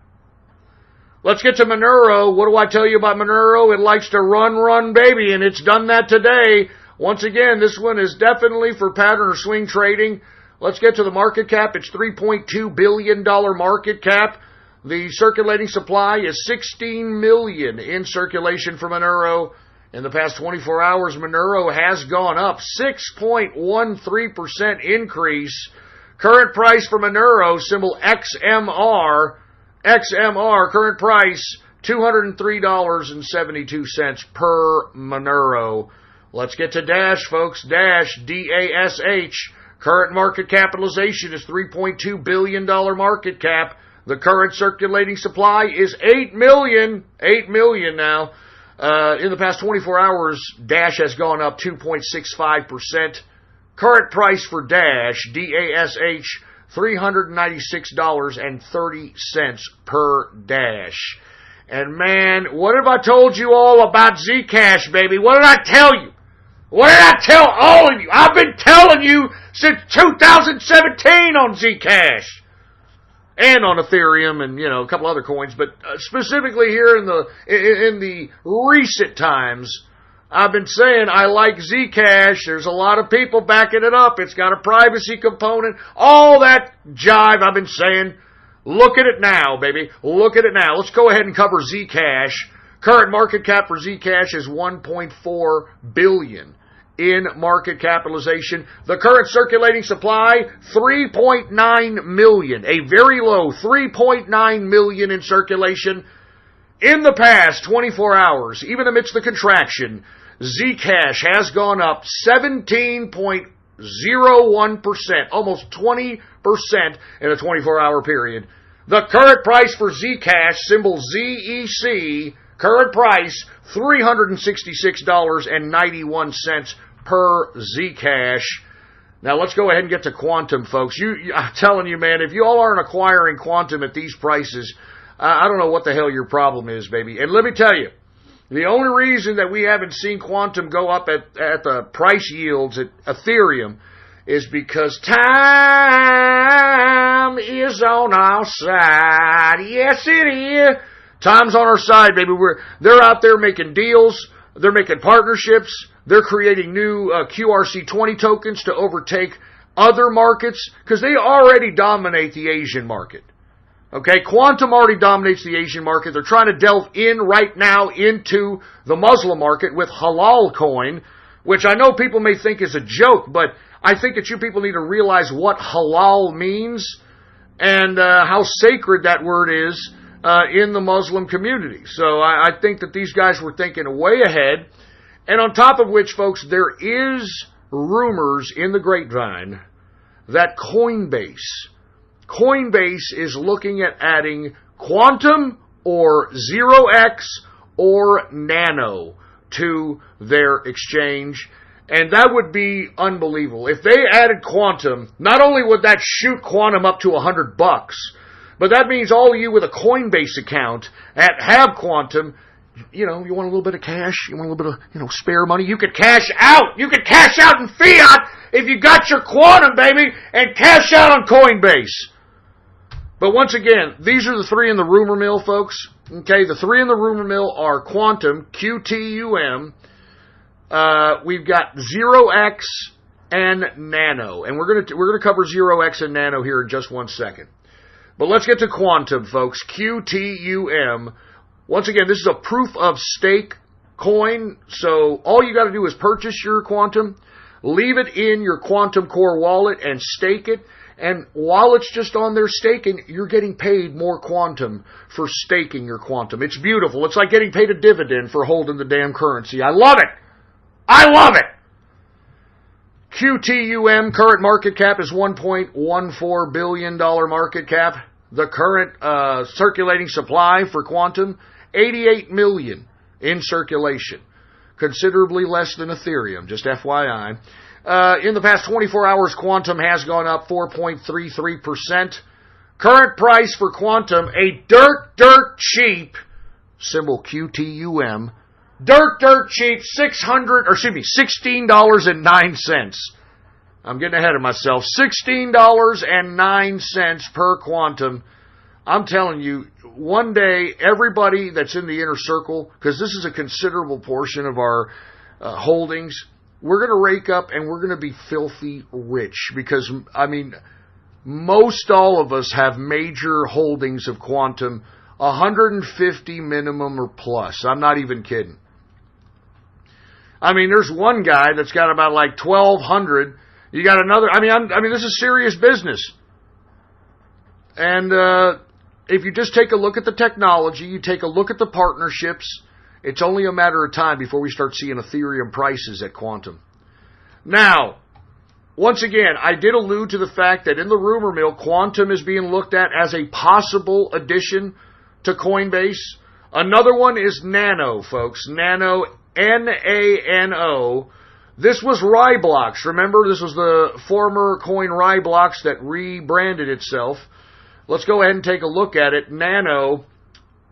Let's get to Monero. What do I tell you about Monero? It likes to run, baby, and it's done that today. Once again, this one is definitely for pattern or swing trading. Let's get to the market cap. It's $3.2 billion market cap. The circulating supply is 16 million in circulation for Monero. In the past 24 hours, Monero has gone up 6.13% increase. Current price for Monero, symbol XMR. XMR, current price, $203.72 per Monero. Let's get to Dash, folks. Dash, D-A-S-H. Current market capitalization is $3.2 billion market cap. The current circulating supply is 8 million. 8 million now. In the past 24 hours, Dash has gone up 2.65%. Current price for Dash, D-A-S-H, $396.30 per Dash. And man, what have I told you all about Zcash, baby? What did I tell you? What did I tell all of you? I've been telling you since 2017 on Zcash. And on Ethereum and, a couple other coins. But specifically here in the recent times, I've been saying I like Zcash. There's a lot of people backing it up. It's got a privacy component. All that jive I've been saying. Look at it now, baby. Look at it now. Let's go ahead and cover Zcash. Current market cap for Zcash is $1.4 billion in market capitalization. The current circulating supply, 3.9 million. A very low 3.9 million in circulation. In the past 24 hours, even amidst the contraction, Zcash has gone up 17.01%, almost 20% in a 24-hour period. The current price for Zcash, symbol ZEC, current price $366.91 per Zcash. Now let's go ahead and get to Quantum, folks. I'm telling you, man, if you all aren't acquiring Quantum at these prices, I don't know what the hell your problem is, baby. And let me tell you, the only reason that we haven't seen Quantum go up at the price yields at Ethereum is because time is on our side. Yes, it is. Time's on our side, baby. They're out there making deals. They're making partnerships. They're creating new QRC20 tokens to overtake other markets because they already dominate the Asian market. Okay, Quantum already dominates the Asian market. They're trying to delve in right now into the Muslim market with Halal Coin, which I know people may think is a joke, but I think that you people need to realize what halal means. and how sacred that word is in the Muslim community. So I think that these guys were thinking way ahead. And on top of which, folks, there is rumors in the grapevine that Coinbase is looking at adding Quantum or 0x or Nano to their exchange. And that would be unbelievable. If they added Quantum, not only would that shoot Quantum up to $100, but that means all of you with a Coinbase account have Quantum. You know, you want a little bit of cash, you want a little bit of, spare money, you could cash out. You could cash out in fiat if you got your Quantum, baby, and cash out on Coinbase. But once again, these are the three in the rumor mill, folks. Okay, the three in the rumor mill are Quantum, QTUM. We've got 0x and Nano, and we're gonna cover 0x and Nano here in just 1 second. But let's get to Quantum, folks. QTUM. Once again, this is a proof of stake coin. So all you got to do is purchase your Quantum, leave it in your Quantum Core wallet, and stake it. And while it's just on there staking, you're getting paid more Quantum for staking your Quantum. It's beautiful. It's like getting paid a dividend for holding the damn currency. I love it. I love it. QTUM current market cap is $1.14 billion market cap. The current circulating supply for Quantum, 88 million in circulation. Considerably less than Ethereum, just FYI. In the past 24 hours, Quantum has gone up 4.33%. Current price for Quantum, a dirt cheap, symbol QTUM, dirt cheap, $16.09. I'm getting ahead of myself. $16.09 per Quantum. I'm telling you, one day, everybody that's in the inner circle, because this is a considerable portion of our holdings, we're going to rake up and we're going to be filthy rich. Because, most all of us have major holdings of Quantum, 150 minimum or plus. I'm not even kidding. There's one guy that's got about 1,200. You got another. This is serious business. And if you just take a look at the technology, you take a look at the partnerships, it's only a matter of time before we start seeing Ethereum prices at Quantum. Now, once again, I did allude to the fact that in the rumor mill, Quantum is being looked at as a possible addition to Coinbase. Another one is Nano, folks. Nano, Nano. This was Ryblox. Remember, this was the former coin Ryblox that rebranded itself. Let's go ahead and take a look at it. Nano,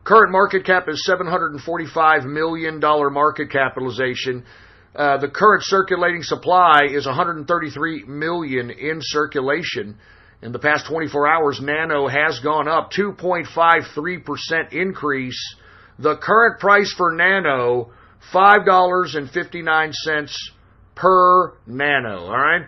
current market cap is $745 million market capitalization. The current circulating supply is 133 million in circulation. In the past 24 hours, Nano has gone up 2.53% increase. The current price for Nano, $5.59 per Nano, all right?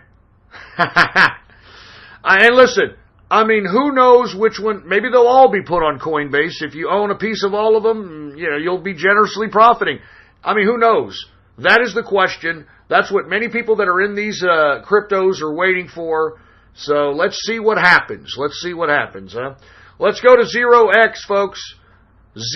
And listen, who knows which one? Maybe they'll all be put on Coinbase. If you own a piece of all of them, you'll be generously profiting. Who knows? That is the question. That's what many people that are in these cryptos are waiting for. So let's see what happens. Let's see what happens, huh? Let's go to 0x, folks.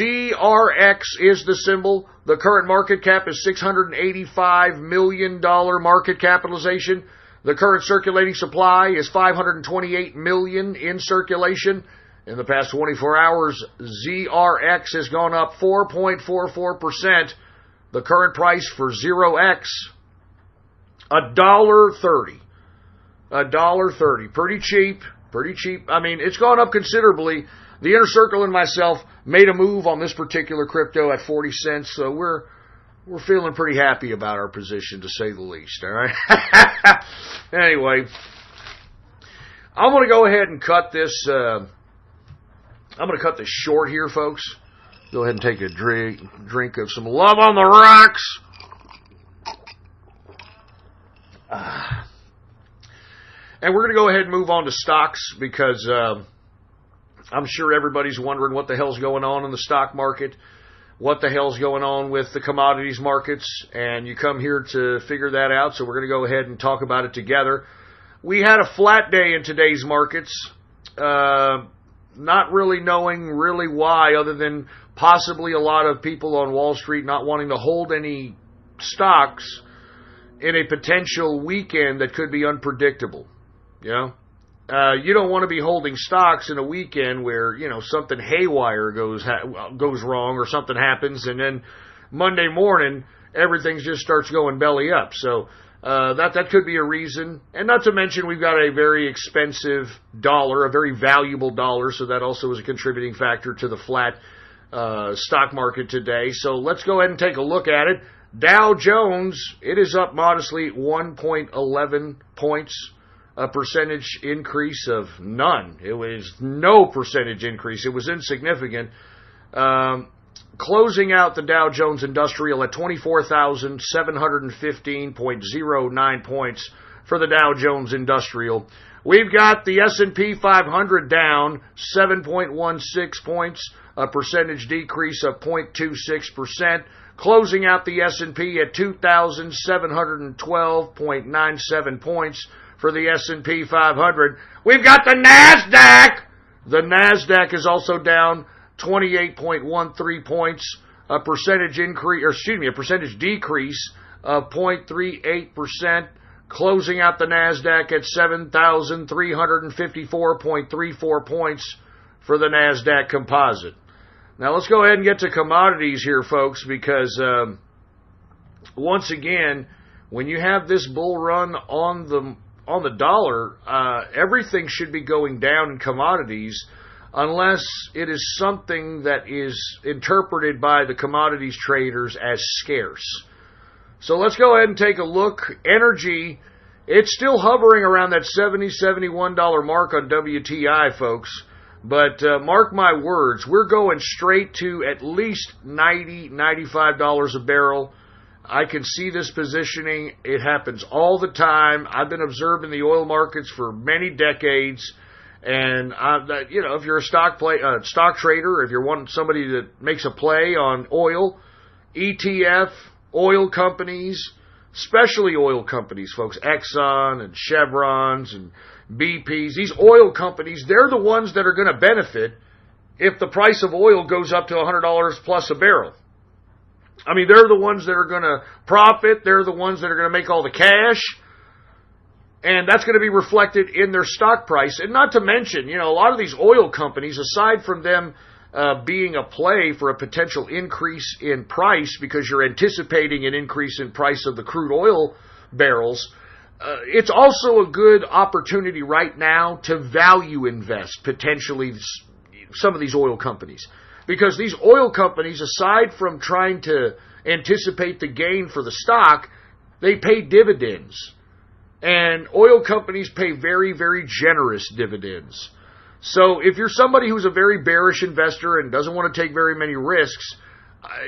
ZRX is the symbol. The current market cap is $685 million market capitalization. The current circulating supply is 528 million in circulation. In the past 24 hours, ZRX has gone up 4.44%. The current price for 0x, $1.30. $1.30. Pretty cheap. It's gone up considerably. The Inner Circle and myself made a move on this particular crypto at 40 cents, so we're feeling pretty happy about our position, to say the least, all right? Anyway, I'm going to go ahead and cut this, I'm going to cut this short here, folks. Go ahead and take a drink of some Love on the Rocks. And we're going to go ahead and move on to stocks because I'm sure everybody's wondering what the hell's going on in the stock market, what the hell's going on with the commodities markets, and you come here to figure that out, so we're going to go ahead and talk about it together. We had a flat day in today's markets. Not really knowing really why, other than possibly a lot of people on Wall Street not wanting to hold any stocks in a potential weekend that could be unpredictable. You know? You don't want to be holding stocks in a weekend where, you know, something haywire goes wrong or something happens, and then Monday morning everything just starts going belly up. So that could be a reason. And not to mention we've got a very expensive dollar, a very valuable dollar, so that also is a contributing factor to the flat stock market today. So let's go ahead and take a look at it. Dow Jones, it is up modestly 1.11 points. A percentage increase of none. It was no percentage increase. It was insignificant. Closing out the Dow Jones Industrial at 24,715.09 points for the Dow Jones Industrial. We've got the S&P 500 down 7.16 points, a percentage decrease of 0.26%. Closing out the S&P at 2,712.97 points. For the S&P 500. We've got the NASDAQ. The NASDAQ is also down 28.13 points, a percentage decrease of 0.38%, closing out the NASDAQ at 7,354.34 points for the NASDAQ composite. Now let's go ahead and get to commodities here, folks, because once again, when you have this bull run on the dollar, everything should be going down in commodities unless it is something that is interpreted by the commodities traders as scarce. So let's go ahead and take a look. Energy, it's still hovering around that $70, $71 mark on WTI, folks. But mark my words, we're going straight to at least $90, $95 a barrel. I can see this positioning. It happens all the time. I've been observing the oil markets for many decades, and if you're a stock trader, if you're somebody that makes a play on oil, ETF, oil companies, especially oil companies, folks, Exxon and Chevrons and BPs, these oil companies, they're the ones that are going to benefit if the price of oil goes up to $100 plus a barrel. I mean, they're the ones that are going to profit. They're the ones that are going to make all the cash. And that's going to be reflected in their stock price. And not to mention, a lot of these oil companies, aside from them being a play for a potential increase in price because you're anticipating an increase in price of the crude oil barrels, it's also a good opportunity right now to value invest potentially some of these oil companies. Because these oil companies, aside from trying to anticipate the gain for the stock, they pay dividends. And oil companies pay very, very generous dividends. So if you're somebody who's a very bearish investor and doesn't want to take very many risks,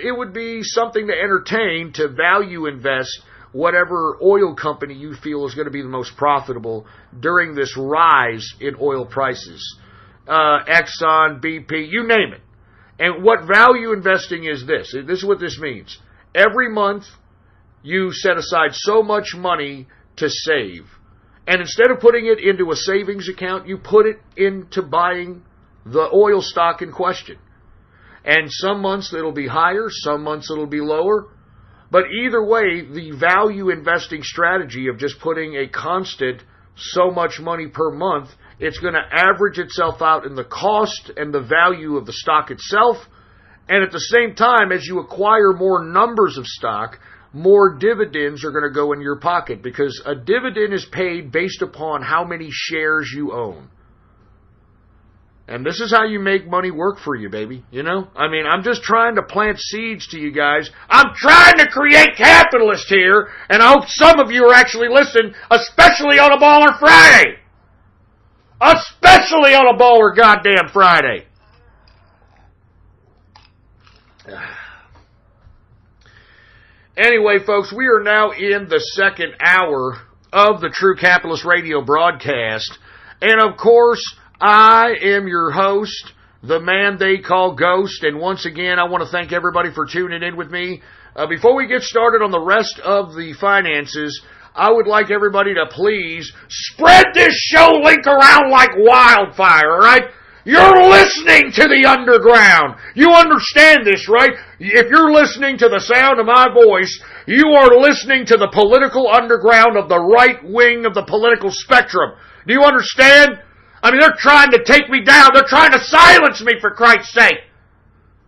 it would be something to entertain to value invest whatever oil company you feel is going to be the most profitable during this rise in oil prices. Exxon, BP, you name it. And what value investing is this? This is what this means. Every month, you set aside so much money to save. And instead of putting it into a savings account, you put it into buying the oil stock in question. And some months it'll be higher, some months it'll be lower. But either way, the value investing strategy of just putting a constant so much money per month, it's going to average itself out in the cost and the value of the stock itself. And at the same time, as you acquire more numbers of stock, more dividends are going to go in your pocket, because a dividend is paid based upon how many shares you own. And this is how you make money work for you, baby. I'm just trying to plant seeds to you guys. I'm trying to create capitalists here, and I hope some of you are actually listening, especially on a Baller Friday. Especially on a Baller goddamn Friday. Anyway, folks, we are now in the second hour of the True Capitalist Radio broadcast. And of course, I am your host, the man they call Ghost. And once again, I want to thank everybody for tuning in with me. Before we get started on the rest of the finances, I would like everybody to please spread this show link around like wildfire, all right? You're listening to the underground. You understand this, right? If you're listening to the sound of my voice, you are listening to the political underground of the right wing of the political spectrum. Do you understand? I mean, they're trying to take me down. They're trying to silence me, for Christ's sake.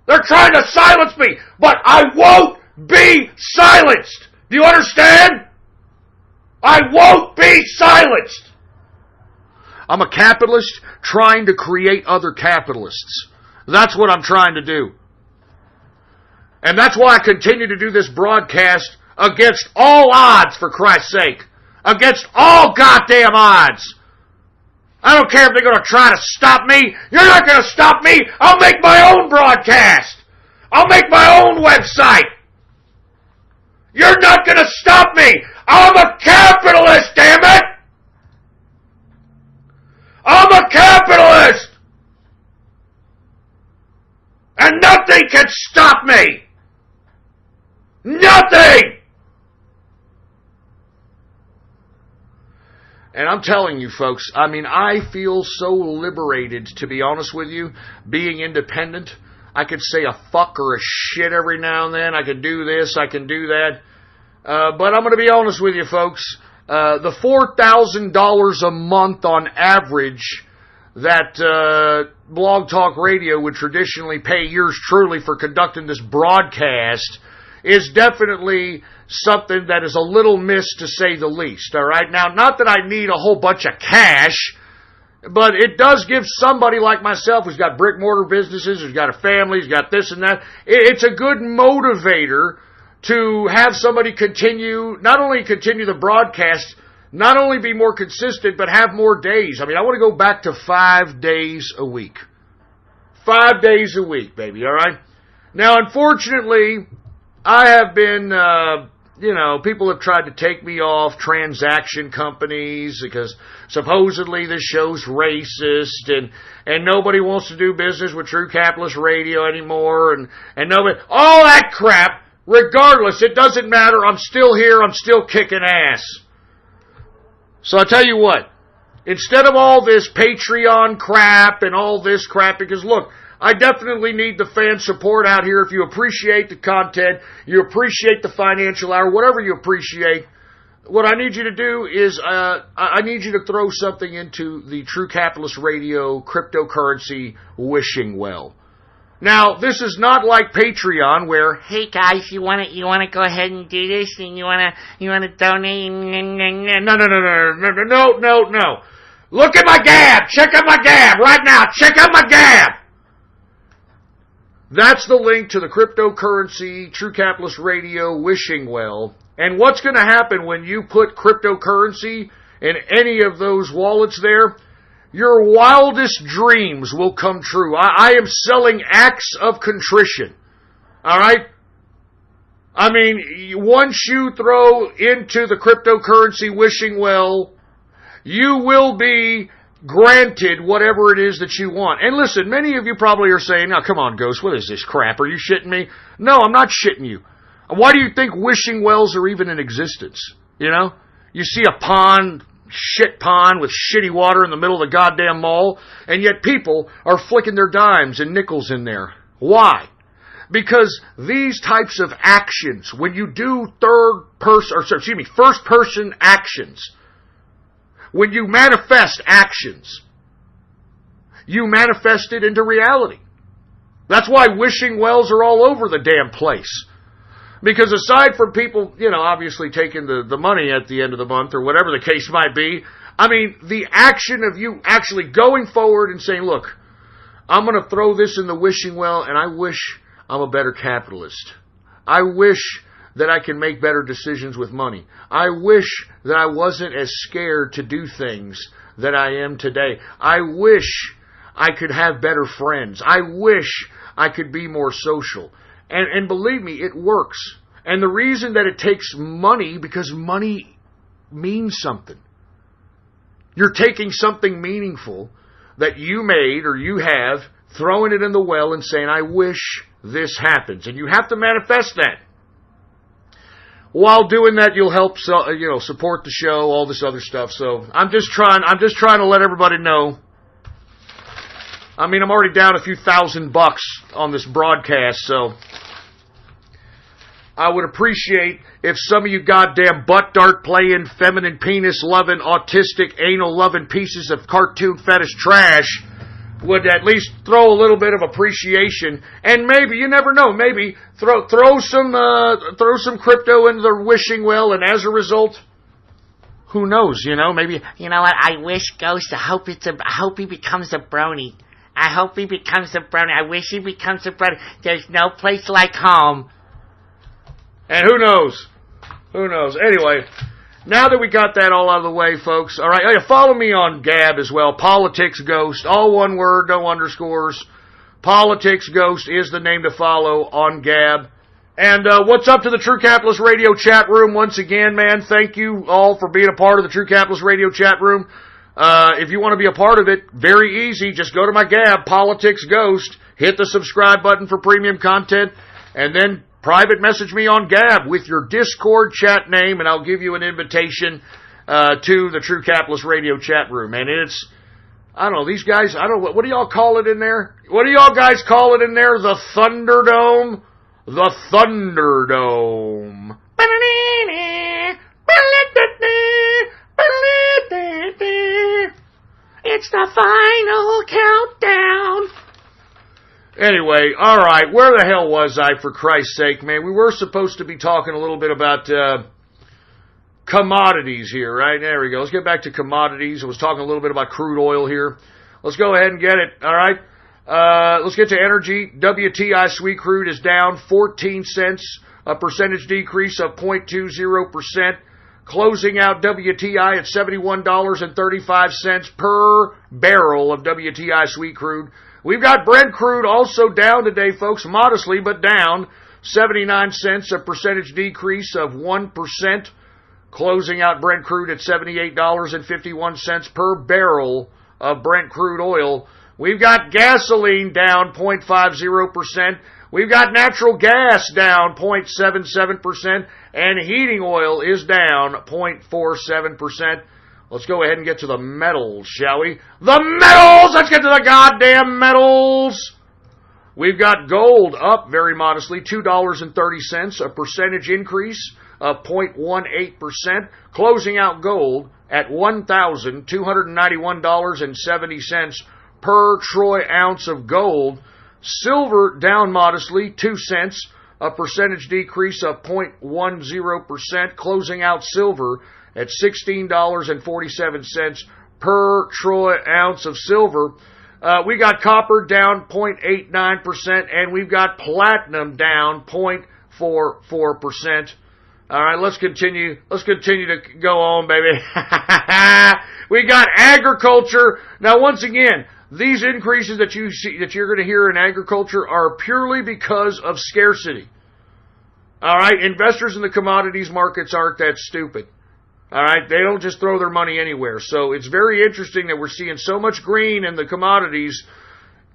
They're trying to silence me, but I won't be silenced. Do you understand? I won't be silenced. I'm a capitalist trying to create other capitalists. That's what I'm trying to do. And that's why I continue to do this broadcast against all odds, for Christ's sake. Against all goddamn odds. I don't care if they're going to try to stop me. You're not going to stop me. I'll make my own broadcast. I'll make my own website. You're not going to stop me. I'm a capitalist, damn it. I'm a capitalist. And nothing can stop me. Nothing. And I'm telling you, folks, I mean, I feel so liberated, to be honest with you, being independent. I could say a fuck or a shit every now and then. I could do this, I can do that. But I'm going to be honest with you, folks. The $4,000 a month on average that Blog Talk Radio would traditionally pay yours truly for conducting this broadcast is definitely something that is a little missed, to say the least, all right? Now, not that I need a whole bunch of cash, but it does give somebody like myself who's got brick-mortar businesses, who's got a family, who's got this and that, it's a good motivator to have somebody not only continue the broadcast, not only be more consistent, but have more days. I mean, I want to go back to 5 days a week. 5 days a week, baby, all right? Now, unfortunately, I have been, people have tried to take me off transaction companies because supposedly this show's racist and nobody wants to do business with True Capitalist Radio anymore and nobody, all that crap. Regardless, it doesn't matter. I'm still here. I'm still kicking ass. So I tell you what, instead of all this Patreon crap and all this crap, because look, I definitely need the fan support out here. If you appreciate the content, you appreciate the financial hour, whatever you appreciate, what I need you to do is I need you to throw something into the True Capitalist Radio cryptocurrency wishing well. Now, this is not like Patreon where, hey guys, you wanna go ahead and do this, and you wanna donate? No. Look at my Gab. Check out my Gab right now. Check out my Gab. That's the link to the cryptocurrency True Capitalist Radio wishing well. And what's going to happen when you put cryptocurrency in any of those wallets there? Your wildest dreams will come true. I am selling acts of contrition. All right? I mean, once you throw into the cryptocurrency wishing well, you will be granted whatever it is that you want. And listen, many of you probably are saying, now come on, Ghost, what is this crap? Are you shitting me? No, I'm not shitting you. Why do you think wishing wells are even in existence? You know? You see a pond, shit pond with shitty water in the middle of the goddamn mall, and yet people are flicking their dimes and nickels in there. Why? Because these types of actions, when you do first person actions, when you manifest actions, you manifest it into reality. That's why wishing wells are all over the damn place. Because aside from people, obviously taking the money at the end of the month or whatever the case might be, I mean, the action of you actually going forward and saying, look, I'm going to throw this in the wishing well and I wish I'm a better capitalist. I wish that I can make better decisions with money. I wish that I wasn't as scared to do things that I am today. I wish I could have better friends. I wish I could be more social. And believe me, it works. And the reason that it takes money, because money means something. You're taking something meaningful that you made or you have, throwing it in the well and saying, I wish this happens. And you have to manifest that. while doing that, you'll help, support the show, all this other stuff. So I'm just trying to let everybody know. I mean, I'm already down a few $1,000 on this broadcast, so I would appreciate if some of you goddamn butt dart playing, feminine penis loving, autistic, anal loving pieces of cartoon fetish trash would at least throw a little bit of appreciation, and maybe, you never know, maybe throw some crypto into the wishing well, and as a result, who knows, maybe. You know what? I wish Ghost. I hope he becomes a brony. I hope he becomes a brony. I wish he becomes a brony. There's no place like home. And who knows? Who knows? Anyway, now that we got that all out of the way, folks, all right, follow me on Gab as well. Politics Ghost, all one word, no underscores. Politics Ghost is the name to follow on Gab. And what's up to the True Capitalist Radio chat room once again, man? Thank you all for being a part of the True Capitalist Radio chat room. If you want to be a part of it, very easy. Just go to my Gab, Politics Ghost, hit the subscribe button for premium content, and then private message me on Gab with your Discord chat name, and I'll give you an invitation to the True Capitalist Radio chat room. And it's, I don't know, these guys, what do y'all call it in there? What do y'all guys call it in there? The Thunderdome? The Thunderdome. It's the final countdown. Anyway, all right, where the hell was I, for Christ's sake, man? We were supposed to be talking a little bit about commodities here, right? There we go. Let's get back to commodities. I was talking a little bit about crude oil here. Let's go ahead and get it, all right? Let's get to energy. WTI sweet crude is down 14 cents, a percentage decrease of 0.20%. Closing out WTI at $71.35 per barrel of WTI sweet crude. We've got Brent crude also down today, folks, modestly, but down 79 cents, a percentage decrease of 1%. Closing out Brent crude at $78.51 per barrel of Brent crude oil. We've got gasoline down 0.50%. We've got natural gas down 0.77%, and heating oil is down 0.47%. Let's go ahead and get to the metals, shall we? The metals! Let's get to the goddamn metals! We've got gold up very modestly, $2.30, a percentage increase of 0.18%, closing out gold at $1,291.70 per troy ounce of gold. Silver down modestly, 2 cents, a percentage decrease of 0.10%, closing out silver at $16.47 per troy ounce of silver. We got copper down 0.89%, and we've got platinum down 0.44%. All right, let's continue to go on, baby. We got agriculture. Now, once again, these increases that you're going to hear in agriculture are purely because of scarcity. All right, investors in the commodities markets aren't that stupid. All right, they don't just throw their money anywhere. So it's very interesting that we're seeing so much green in the commodities,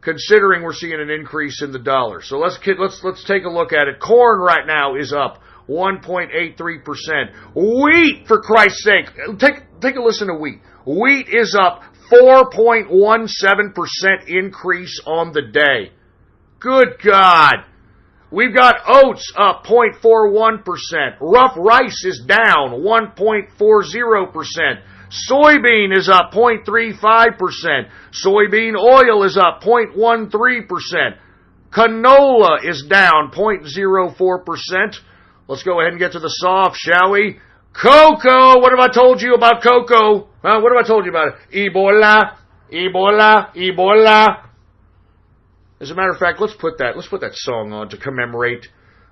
considering we're seeing an increase in the dollar. So let's take a look at it. Corn right now is up 1.83%. Wheat, for Christ's sake, take a listen to wheat. Wheat is up 4.17% increase on the day. Good God. We've got oats up 0.41%. Rough rice is down 1.40%. Soybean is up 0.35%. Soybean oil is up 0.13%. Canola is down 0.04%. Let's go ahead and get to the soft, shall we? Cocoa! What have I told you about cocoa? What have I told you about it? Ebola, Ebola, Ebola. As a matter of fact, let's put that song on to commemorate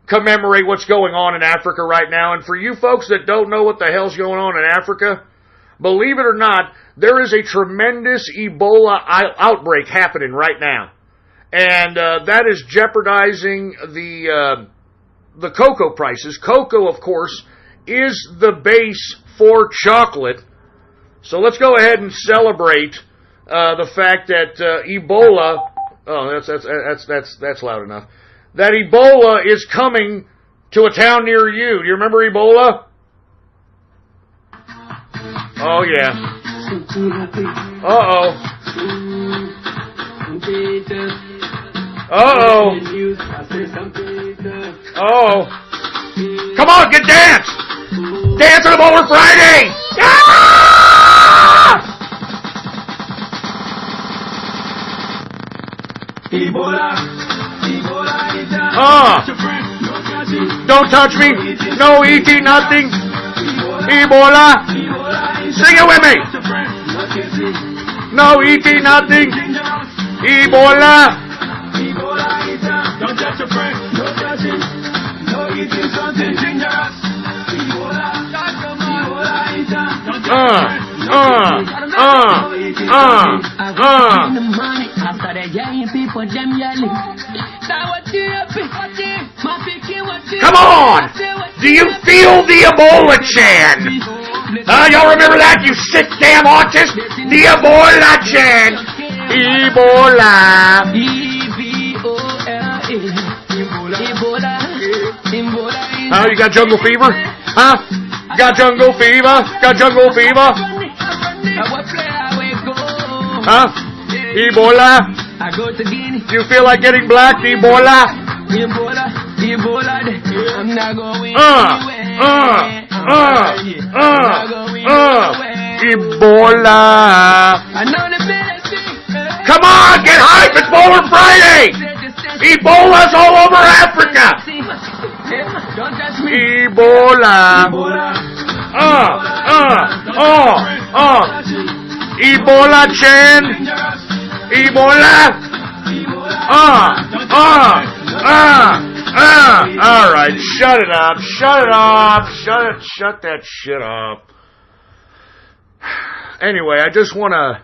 what's going on in Africa right now. And for you folks that don't know what the hell's going on in Africa, believe it or not, there is a tremendous Ebola outbreak happening right now. And that is jeopardizing the cocoa prices. Cocoa, of course, is the base for chocolate. So let's go ahead and celebrate the fact that Ebola... Oh, that's loud enough. That Ebola is coming to a town near you. Do you remember Ebola? Oh, yeah. Uh-oh. Uh-oh. Oh. Come on, get dance! Dance on the Bowler Friday! Ah! Don't touch me. No eating nothing. Ebola. Sing it with me. No eating nothing. Ebola. Don't touch your friend. No touching. No eating something dangerous. Come on! Do you feel the Ebola chant? Y'all remember that, you sick damn autist? The Ebola chant! Ebola! You got jungle fever? Huh? Got jungle fever? Got jungle fever? Huh? Ebola? You feel like getting black? Ebola? I'm not going Ebola. Come on, get hype! It's Bowler Friday! Ebola's all over Africa! Ebola. Ebola Chan. Ebola. All right, shut it up. Shut it up. Shut that shit up. Anyway, I just want to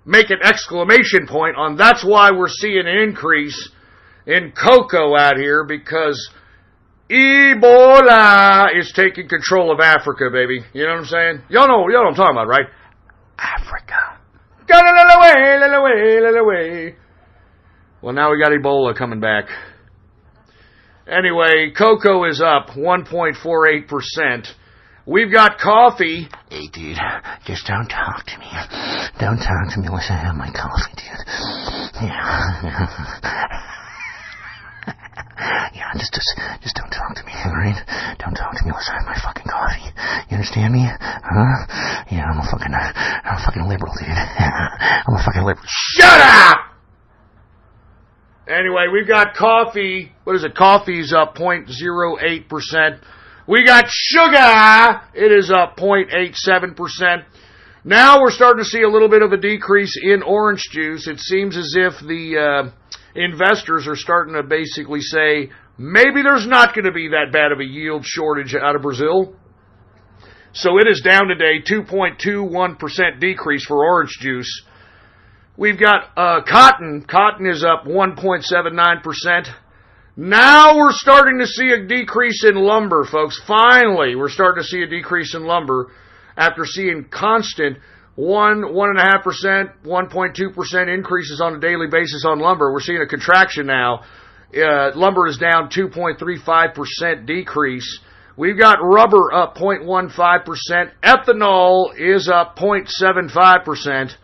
make an exclamation point on that's why we're seeing an increase in cocoa out here, because Ebola is taking control of Africa, baby. You know what I'm saying? Y'all know what I'm talking about, right? Africa. Away. Well, now we got Ebola coming back. Anyway, cocoa is up 1.48%. We've got coffee. Hey, dude, just don't talk to me. Don't talk to me unless I have my coffee, dude. Yeah, just don't talk to me, alright? Don't talk to me unless I have my fucking coffee. You understand me? Huh? Yeah, I'm a fucking liberal, dude. I'm a fucking liberal. Shut up! Anyway, we've got coffee. What is it? Coffee's up 0.08%. We got sugar. It is up 0.87%. Now we're starting to see a little bit of a decrease in orange juice. It seems as if the investors are starting to basically say, maybe there's not going to be that bad of a yield shortage out of Brazil. So it is down today, 2.21% decrease for orange juice. We've got cotton. Cotton is up 1.79%. Now we're starting to see a decrease in lumber, folks. Finally, we're starting to see a decrease in lumber after seeing constant 1.5%, 1.2% increases on a daily basis on lumber. We're seeing a contraction now. Lumber is down 2.35% decrease. We've got rubber up 0.15%. Ethanol is up 0.75%.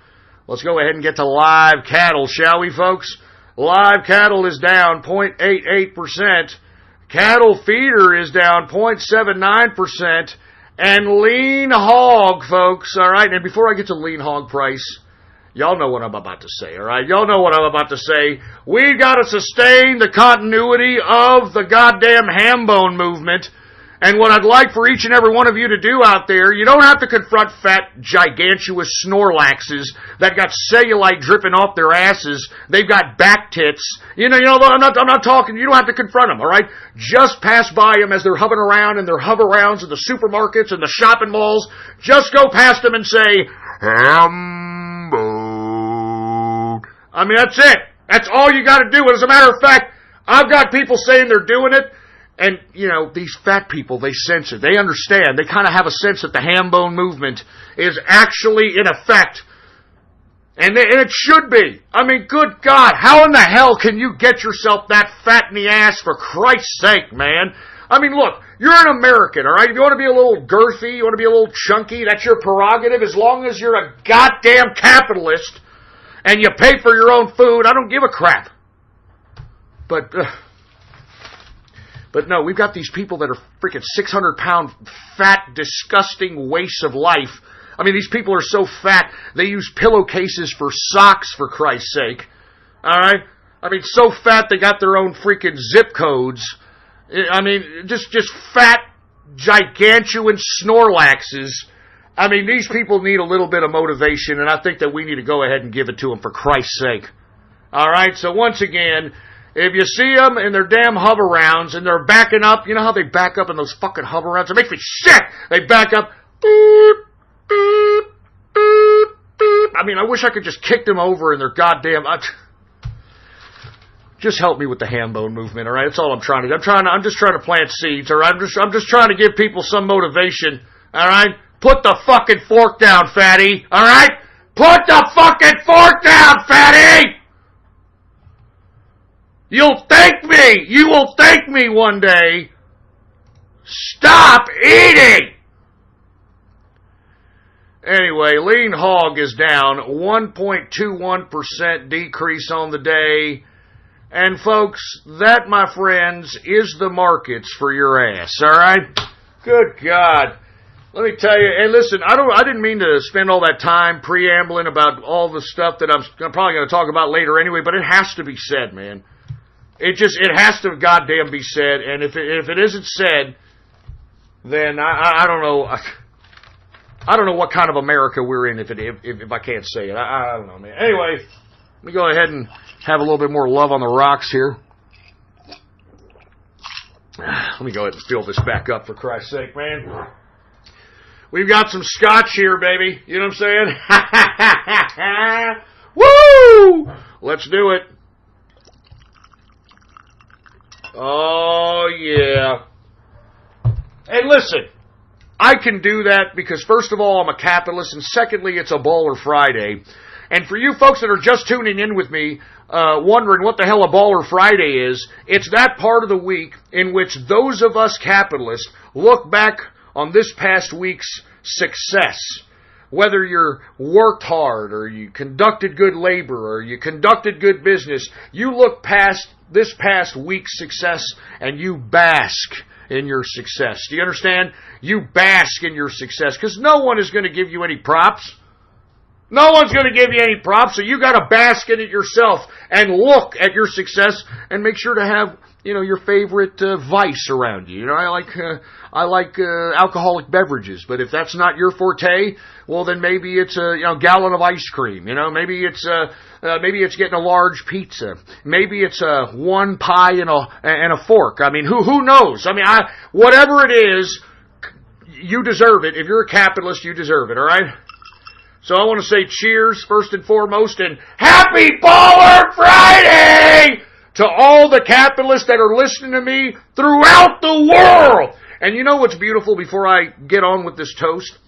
Let's go ahead and get to live cattle, shall we, folks? Live cattle is down 0.88%. Cattle feeder is down 0.79%. And lean hog, folks, all right? And before I get to lean hog price, y'all know what I'm about to say, all right? Y'all know what I'm about to say. We got to sustain the continuity of the goddamn ham bone movement. And what I'd like for each and every one of you to do out there, you don't have to confront fat, gigantuous Snorlaxes that got cellulite dripping off their asses. They've got back tits. You know, I'm not talking, you don't have to confront them, all right? Just pass by them as they're hovering around in their hover-rounds in the supermarkets and the shopping malls. Just go past them and say, ham bone. I mean, that's it. That's all you got to do. As a matter of fact, I've got people saying they're doing it. And, you know, these fat people, they sense it. They understand. They kind of have a sense that the ham bone movement is actually in effect. And it should be. I mean, good God, how in the hell can you get yourself that fat in the ass, for Christ's sake, man? I mean, look, you're an American, all right? If you want to be a little girthy, you want to be a little chunky, that's your prerogative. As long as you're a goddamn capitalist and you pay for your own food, I don't give a crap. But no, we've got these people that are freaking 600-pound, fat, disgusting wastes of life. I mean, these people are so fat, they use pillowcases for socks, for Christ's sake. All right? I mean, so fat they got their own freaking zip codes. I mean, just fat, gigantuan Snorlaxes. I mean, these people need a little bit of motivation, and I think that we need to go ahead and give it to them, for Christ's sake. All right? So once again, if you see them in their damn hover-rounds and they're backing up, you know how they back up in those fucking hover-rounds? It makes me sick. They back up. Beep, beep, beep, beep. I mean, I wish I could just kick them over in their goddamn... Just help me with the ham bone movement, all right? That's all I'm trying to do. I'm just trying to plant seeds, all right? I'm just trying to give people some motivation, all right? Put the fucking fork down, fatty, all right? Put the fucking fork down, fatty! You'll thank me! You will thank me one day. Stop eating! Anyway, lean hog is down 1.21% decrease on the day. And folks, that, my friends, is the markets for your ass, all right? Good God. Let me tell you, hey, listen, I didn't mean to spend all that time preambling about all the stuff that I'm probably going to talk about later anyway, but it has to be said, man. It has to goddamn be said, and if it isn't said, then I don't know. I don't know what kind of America we're in if I can't say it. I don't know, man. Anyway, let me go ahead and have a little bit more love on the rocks here. Let me go ahead and fill this back up, for Christ's sake, man. We've got some scotch here, baby. You know what I'm saying? Woo! Let's do it. Oh, yeah. And listen, I can do that because, first of all, I'm a capitalist, and secondly, it's a Baller Friday. And for you folks that are just tuning in with me, wondering what the hell a Baller Friday is, it's that part of the week in which those of us capitalists look back on this past week's success. Whether you worked hard, or you conducted good labor, or you conducted good business, you look past this past week's success and you bask in your success. Do you understand? You bask in your success, because no one is going to give you any props. No one's going to give you any props, so you got to bask in it yourself and look at your success and make sure to have, your favorite vice around you. I like alcoholic beverages, but if that's not your forte, well, then maybe it's a gallon of ice cream. Maybe it's getting a large pizza. Maybe it's one pie and a fork. I mean, who knows? I mean, whatever it is, you deserve it. If you're a capitalist, you deserve it. All right. So I want to say cheers first and foremost, and Happy Baller Friday to all the capitalists that are listening to me throughout the world. And you know what's beautiful, before I get on with this toast,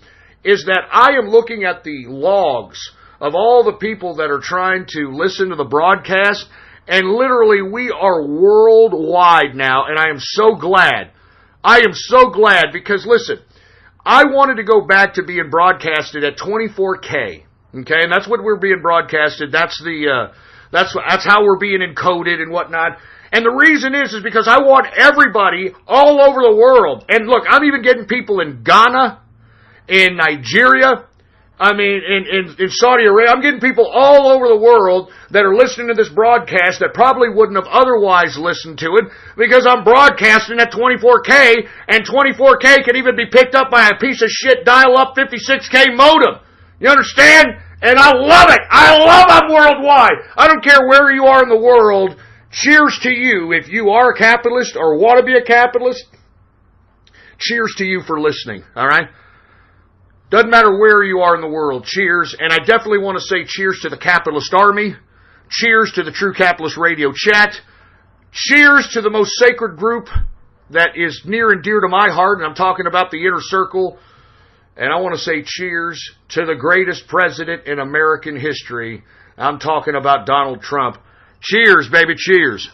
is that I am looking at the logs of all the people that are trying to listen to the broadcast, and literally we are worldwide now, and I am so glad. I am so glad because, listen, I wanted to go back to being broadcasted at 24K, okay, and that's what we're being broadcasted. That's how we're being encoded and whatnot. And the reason is because I want everybody all over the world. And look, I'm even getting people in Ghana, in Nigeria, in Saudi Arabia. I'm getting people all over the world that are listening to this broadcast that probably wouldn't have otherwise listened to it, because I'm broadcasting at 24K, and 24K can even be picked up by a piece of shit dial-up 56K modem. You understand? And I love it. I love I'm worldwide. I don't care where you are in the world. Cheers to you if you are a capitalist or want to be a capitalist. Cheers to you for listening, all right? Doesn't matter where you are in the world. Cheers. And I definitely want to say cheers to the Capitalist Army. Cheers to the True Capitalist Radio Chat. Cheers to the most sacred group that is near and dear to my heart, and I'm talking about the Inner Circle. And I want to say cheers to the greatest president in American history. I'm talking about Donald Trump. Cheers, baby, cheers.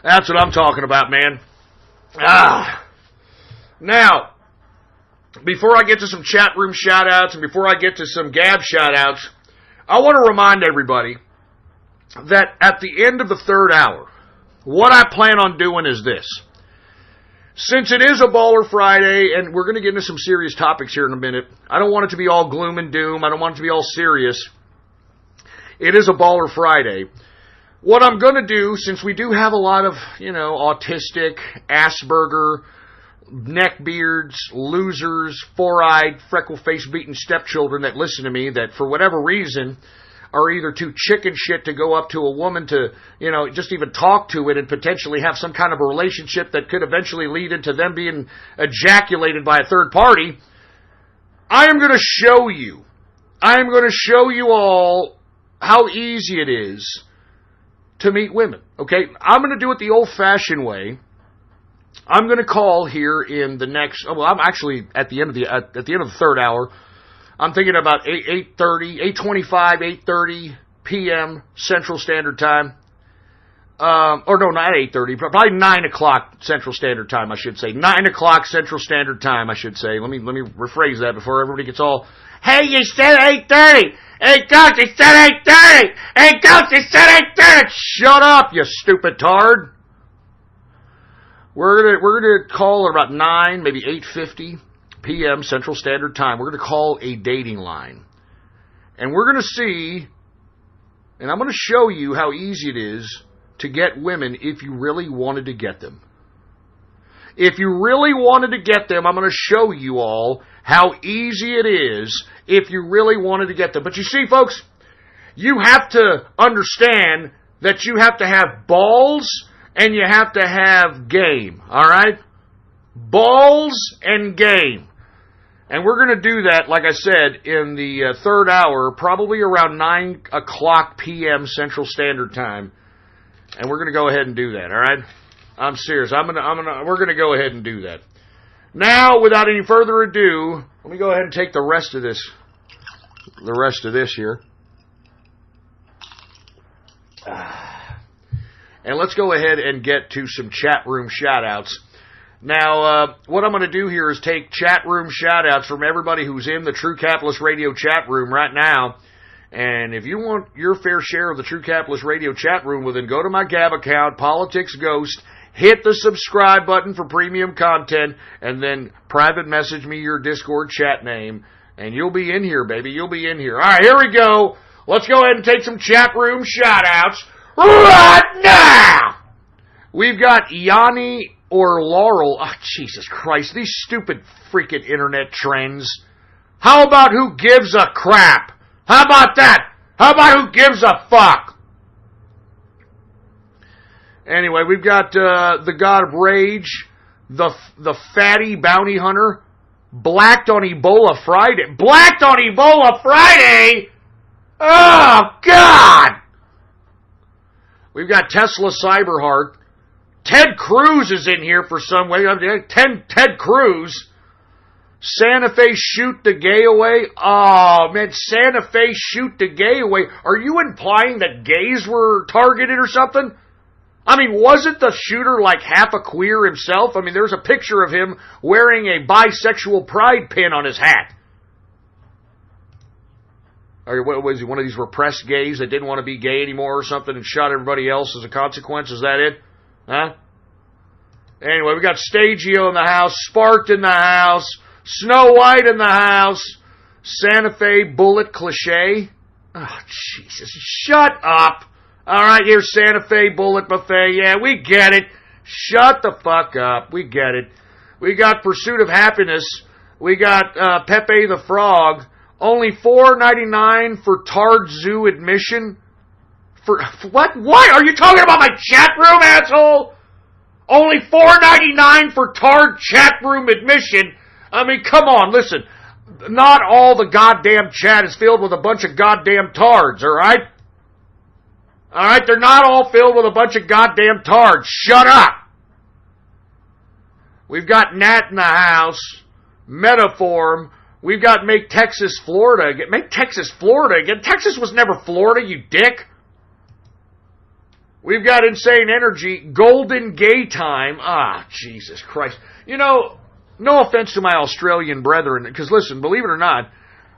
That's what I'm talking about, man. Now, before I get to some chat room shout-outs and before I get to some Gab shout-outs, I want to remind everybody that at the end of the third hour, what I plan on doing is this. Since it is a Baller Friday, and we're going to get into some serious topics here in a minute, I don't want it to be all gloom and doom. I don't want it to be all serious. It is a Baller Friday. What I'm going to do, since we do have a lot of, autistic, Asperger, neckbeards, losers, four-eyed, freckle-faced, beaten stepchildren that listen to me that, for whatever reason, are either too chicken shit to go up to a woman to, just even talk to it and potentially have some kind of a relationship that could eventually lead into them being ejaculated by a third party, I am going to show you all how easy it is to meet women, okay? I'm going to do it the old-fashioned way. I'm going to call here in the next, I'm actually at the end of the third hour. I'm thinking about 8:25, 8:30 p.m. Central Standard Time. Or no, not 8:30, probably 9 o'clock Central Standard Time, I should say. 9 o'clock Central Standard Time, I should say. Let me rephrase that before everybody gets all, hey, you said 8:30. Hey, Coach, you said 8:30. Hey, Coach, you said 8:30. Shut up, you stupid tard. We're gonna call at about 9, maybe 8:50 p.m. Central Standard Time. We're going to call a dating line. And we're going to see, and I'm going to show you how easy it is to get women if you really wanted to get them. If you really wanted to get them, I'm going to show you all how easy it is if you really wanted to get them. But you see, folks, you have to understand that you have to have balls and you have to have game, all right? Balls and game. And we're going to do that, like I said, in the third hour, probably around 9 o'clock p.m. Central Standard Time. And we're going to go ahead and do that, all right? I'm serious. We're going to go ahead and do that. Now, without any further ado, let me go ahead and take the rest of this here. And let's go ahead and get to some chat room shout-outs. Now, what I'm going to do here is take chat room shout-outs from everybody who's in the True Capitalist Radio chat room right now. And if you want your fair share of the True Capitalist Radio chat room, well, then go to my Gab account, Politics Ghost, hit the subscribe button for premium content, and then private message me your Discord chat name, and you'll be in here, baby. You'll be in here. All right, here we go. Let's go ahead and take some chat room shout-outs right now. We've got Yanni or Laurel. Oh, Jesus Christ, these stupid freaking internet trends. How about who gives a crap? How about that? How about who gives a fuck? Anyway, we've got the God of Rage, the Fatty Bounty Hunter, Blacked on Ebola Friday. Blacked on Ebola Friday? Oh, God! We've got Tesla Cyberheart. Ted Cruz is in here for some way. Ted Cruz. Santa Fe shoot the gay away. Oh, man, Santa Fe shoot the gay away. Are you implying that gays were targeted or something? I mean, wasn't the shooter like half a queer himself? I mean, there's a picture of him wearing a bisexual pride pin on his hat. Or what was he, one of these repressed gays that didn't want to be gay anymore or something and shot everybody else as a consequence? Is that it? Huh? Anyway, we got Stagio in the house, Sparked in the house, Snow White in the house, Santa Fe Bullet Cliche. Oh, Jesus. Shut up. All right, here's Santa Fe Bullet Buffet. Yeah, we get it. Shut the fuck up. We get it. We got Pursuit of Happiness. We got Pepe the Frog. Only $4.99 for Tard Zoo admission. For what? What? Are you talking about my chat room, asshole? Only $4.99 for Tard chat room admission. I mean, come on, listen. Not all the goddamn chat is filled with a bunch of goddamn tards, all right? All right, they're not all filled with a bunch of goddamn tards. Shut up. We've got Nat in the house, Metaform. We've got Make Texas Florida again. Make Texas Florida again. Texas was never Florida, you dick. We've got Insane Energy, Golden Gay Time. Ah, Jesus Christ. You know, no offense to my Australian brethren, because listen, believe it or not,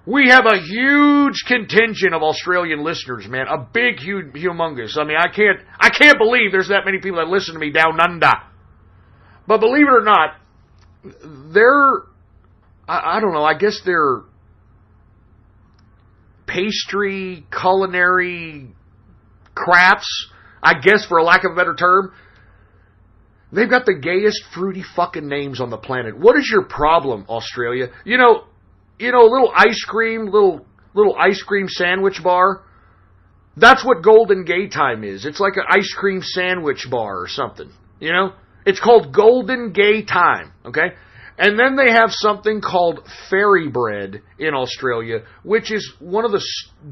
we have a huge contingent of Australian listeners, man. A big, huge, humongous. I mean, I can't believe there's that many people that listen to me down under. But believe it or not, I don't know, I guess they're pastry, culinary crafts, I guess for a lack of a better term. They've got the gayest, fruity fucking names on the planet. What is your problem, Australia? You know, little ice cream sandwich bar. That's what Golden Gay Time is. It's like an ice cream sandwich bar or something. You know? It's called Golden Gay Time, okay? And then they have something called fairy bread in Australia, which is one of the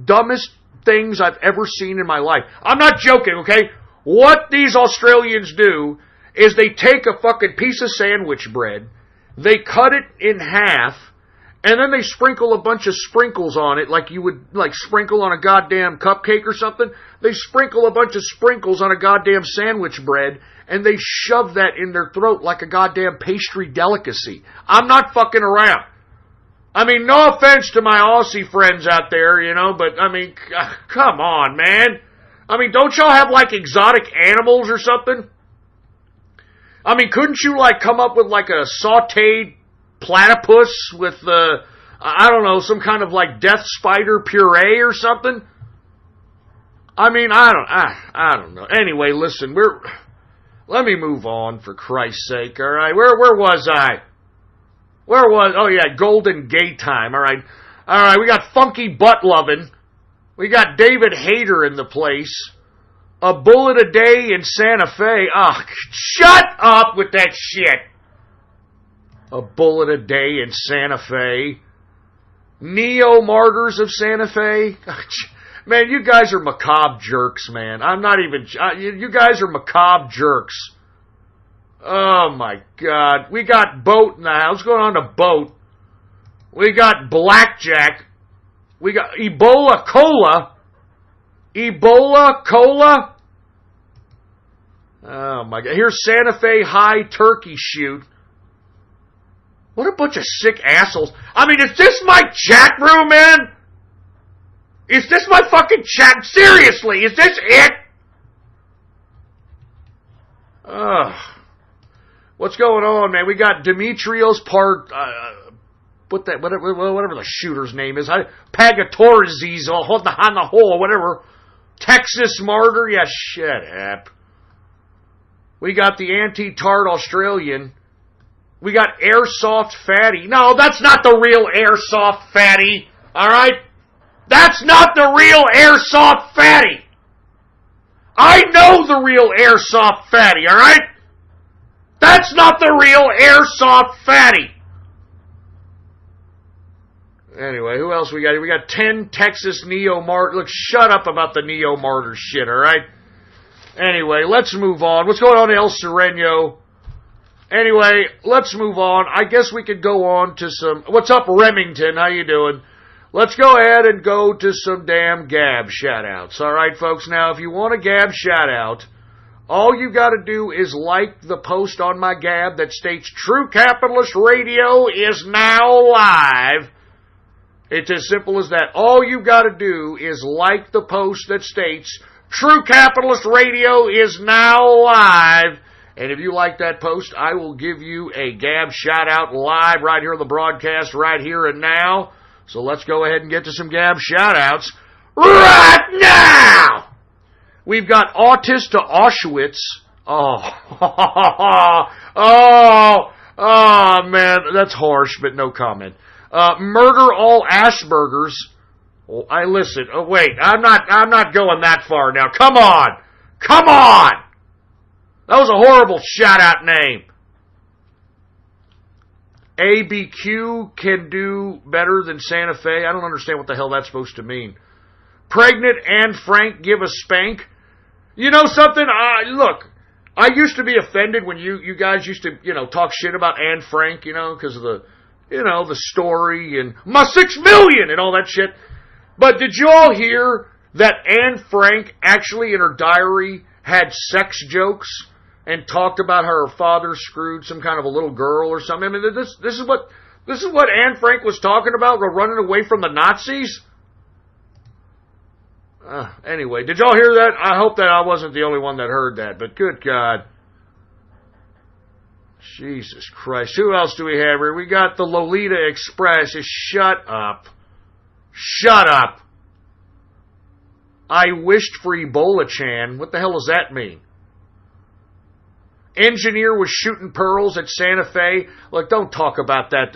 dumbest things I've ever seen in my life. I'm not joking, okay? What these Australians do is they take a fucking piece of sandwich bread, they cut it in half, and then they sprinkle a bunch of sprinkles on it like you would sprinkle on a goddamn cupcake or something. They sprinkle a bunch of sprinkles on a goddamn sandwich bread, and they shove that in their throat like a goddamn pastry delicacy. I'm not fucking around. I mean, no offense to my Aussie friends out there, you know, but I mean, come on, man. I mean, don't y'all have like exotic animals or something? I mean, couldn't you like come up with like a sauteed platypus with, I don't know, some kind of like death spider puree or something? I mean, I don't know. Anyway, listen, let me move on for Christ's sake, all right? Where was I? Oh yeah, Golden Gay Time, all right. All right, we got Funky Butt Lovin'. We got David Hayter in the place. A bullet a day in Santa Fe. Shut up with that shit. A bullet a day in Santa Fe. Neo Martyrs of Santa Fe. Man, you guys are macabre jerks, man. I'm not even... you guys are macabre jerks. Oh, my God. We got Boat in the house. What's going on to Boat? We got Blackjack. We got Ebola Cola. Ebola Cola. Oh, my God. Here's Santa Fe High Turkey Shoot. What a bunch of sick assholes. I mean, is this my chat room, man? Is this my fucking chat? Seriously, is this it? What's going on, man? We got Demetrios whatever the shooter's name is. Pagatorzes on the hole, whatever. Texas Martyr. Yeah, shut up. We got the anti-tart Australian. We got Airsoft Fatty. No, that's not the real Airsoft Fatty. All right? That's not the real Airsoft Fatty. I know the real Airsoft Fatty, all right? That's not the real Airsoft Fatty. Anyway, who else we got? We got 10 Texas Neo Martyrs. Look, shut up about the Neo Martyrs shit, all right? Anyway, let's move on. What's going on in El Sereno? Anyway, let's move on. I guess we could go on to some... What's up, Remington? How you doing? Let's go ahead and go to some damn Gab shout-outs. All right, folks? Now, if you want a Gab shout-out, all you got to do is like the post on my Gab that states, True Capitalist Radio is now live. It's as simple as that. All you got to do is like the post that states, True Capitalist Radio is now live. And if you like that post, I will give you a Gab shout-out live right here on the broadcast, right here and now. So let's go ahead and get to some Gab shout-outs right now! We've got Autist to Auschwitz. Oh, man, that's harsh, but no comment. Murder all Aspergers. Oh, listen. Oh, wait, I'm not going that far now. Come on! That was a horrible shout-out name. ABQ can do better than Santa Fe. I don't understand what the hell that's supposed to mean. Pregnant Anne Frank give a spank. You know something? Look, I used to be offended when you guys used to, talk shit about Anne Frank, because of the story and my 6 million and all that shit. But did you all hear that Anne Frank actually in her diary had sex jokes and talked about how her father screwed some kind of a little girl or something. I mean, this is what Anne Frank was talking about, running away from the Nazis. Anyway, did y'all hear that? I hope that I wasn't the only one that heard that, but good God. Jesus Christ. Who else do we have here? We got the Lolita Express. Shut up. Shut up. I wished for Ebola-chan. What the hell does that mean? Engineer was shooting pearls at Santa Fe. Look, don't talk about that.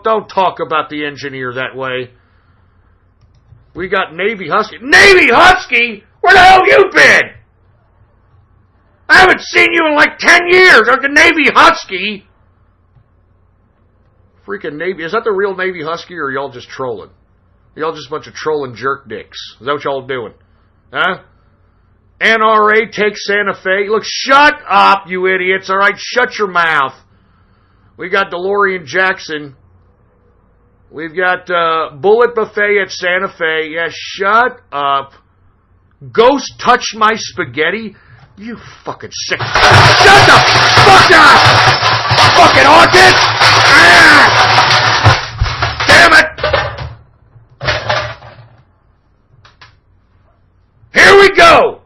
Don't talk about the engineer that way. We got Navy Husky. Navy Husky? Where the hell you been? I haven't seen you in like 10 years. Like the Navy Husky. Freaking Navy. Is that the real Navy Husky, or are y'all just trolling? Y'all just a bunch of trolling jerk dicks. Is that what y'all doing? Huh? NRA takes Santa Fe. Look, shut up, you idiots. All right, shut your mouth. We got DeLorean Jackson. We've got Bullet Buffet at Santa Fe. Yeah, shut up. Ghost touch my spaghetti. You fucking sick. Shut the fuck up! Fucking orchid! Ah! Damn it! Here we go!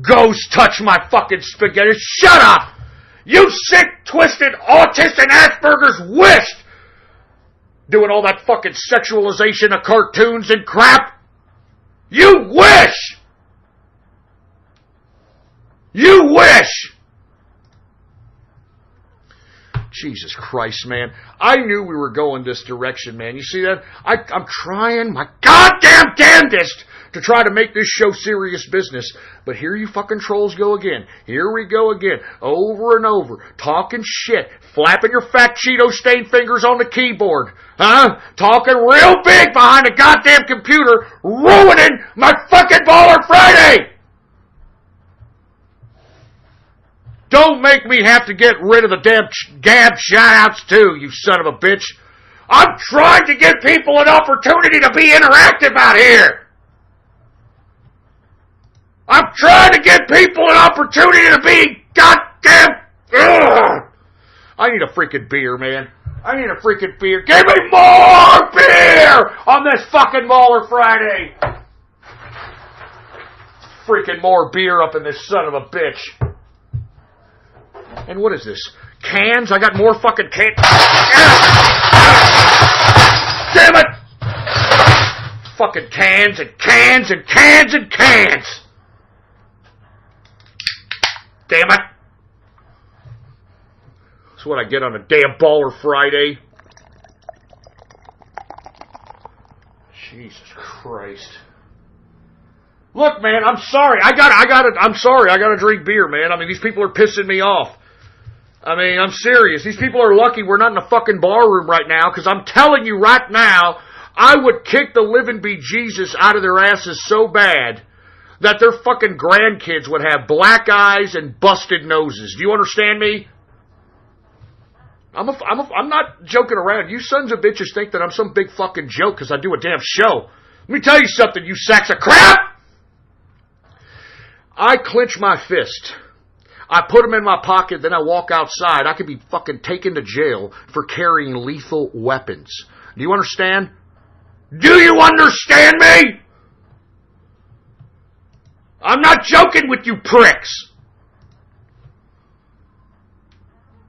Ghost touch my fucking spaghetti. Shut up! You sick, twisted, autistic Asperger's wished! Doing all that fucking sexualization of cartoons and crap. You wish! You wish! Jesus Christ, man. I knew we were going this direction, man. You see that? I'm trying my goddamn damnedest to try to make this show serious business. But here you fucking trolls go again. Here we go again. Over and over. Talking shit. Flapping your fat Cheeto-stained fingers on the keyboard. Huh? Talking real big behind the goddamn computer. Ruining my fucking Baller Friday! Don't make me have to get rid of the damn gab shoutouts too, you son of a bitch. I'm trying to give people an opportunity to be interactive out here. I'm trying to give people an opportunity to be goddamn... Ugh. I need a freaking beer, man. I need a freaking beer. Give me more beer on this fucking Baller Friday. Freaking more beer up in this son of a bitch. And what is this? Cans? I got more fucking cans. Damn it! Fucking cans and cans and cans and cans. Damn it. That's what I get on a damn Baller Friday. Jesus Christ. Look, man, I'm sorry. I'm sorry. I gotta drink beer, man. I mean, these people are pissing me off. I mean, I'm serious. These people are lucky we're not in a fucking bar room right now, because I'm telling you right now, I would kick the living bejesus out of their asses so bad that their fucking grandkids would have black eyes and busted noses. Do you understand me? I'm not joking around. You sons of bitches think that I'm some big fucking joke because I do a damn show. Let me tell you something, you sacks of crap! I clench my fist. I put them in my pocket, then I walk outside. I could be fucking taken to jail for carrying lethal weapons. Do you understand? Do you understand me? I'm not joking with you pricks.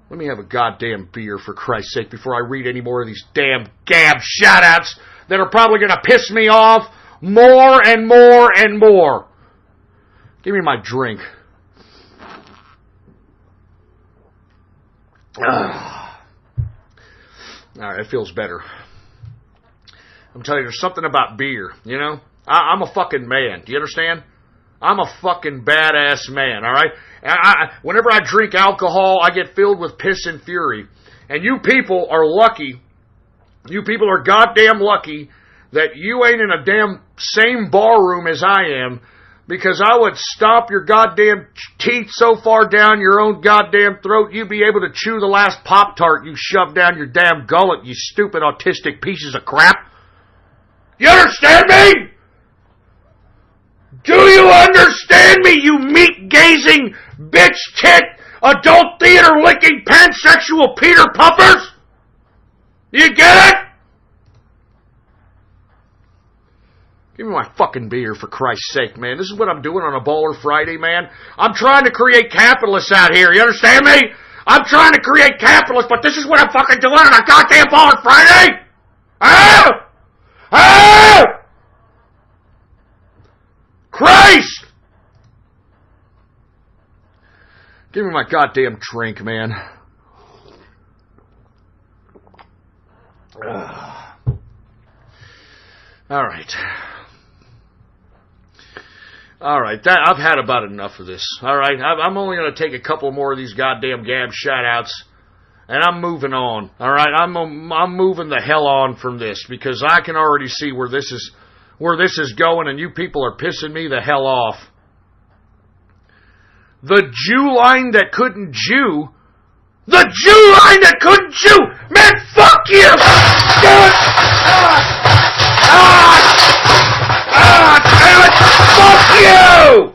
Let me have a goddamn beer, for Christ's sake, before I read any more of these damn gab shoutouts that are probably going to piss me off more and more and more. Give me my drink. All right, it feels better. I'm telling you, there's something about beer, you know? I'm a fucking man. Do you understand? I'm a fucking badass man, all right? Whenever I drink alcohol, I get filled with piss and fury. And you people are lucky. You people are goddamn lucky that you ain't in a damn same bar room as I am, because I would stomp your goddamn teeth so far down your own goddamn throat, you'd be able to chew the last Pop-Tart you shoved down your damn gullet, you stupid autistic pieces of crap. You understand me? Do you understand me, you meat-gazing, bitch-tit, adult theater-licking, pansexual Peter Puppers? You get it? Give me my fucking beer, for Christ's sake, man. This is what I'm doing on a Baller Friday, man. I'm trying to create capitalists out here. You understand me? I'm trying to create capitalists, but this is what I'm fucking doing on a goddamn Baller Friday? Ah! Ah! Christ! Give me my goddamn drink, man. All right. All right, I've had about enough of this. All right, I'm only going to take a couple more of these goddamn Gab shout-outs, and I'm moving on. All right, I'm moving the hell on from this, because I can already see where this is going, and you people are pissing me the hell off. The Jew line that couldn't Jew. The Jew line that couldn't Jew. Man, fuck you. Damn it. Fuck you.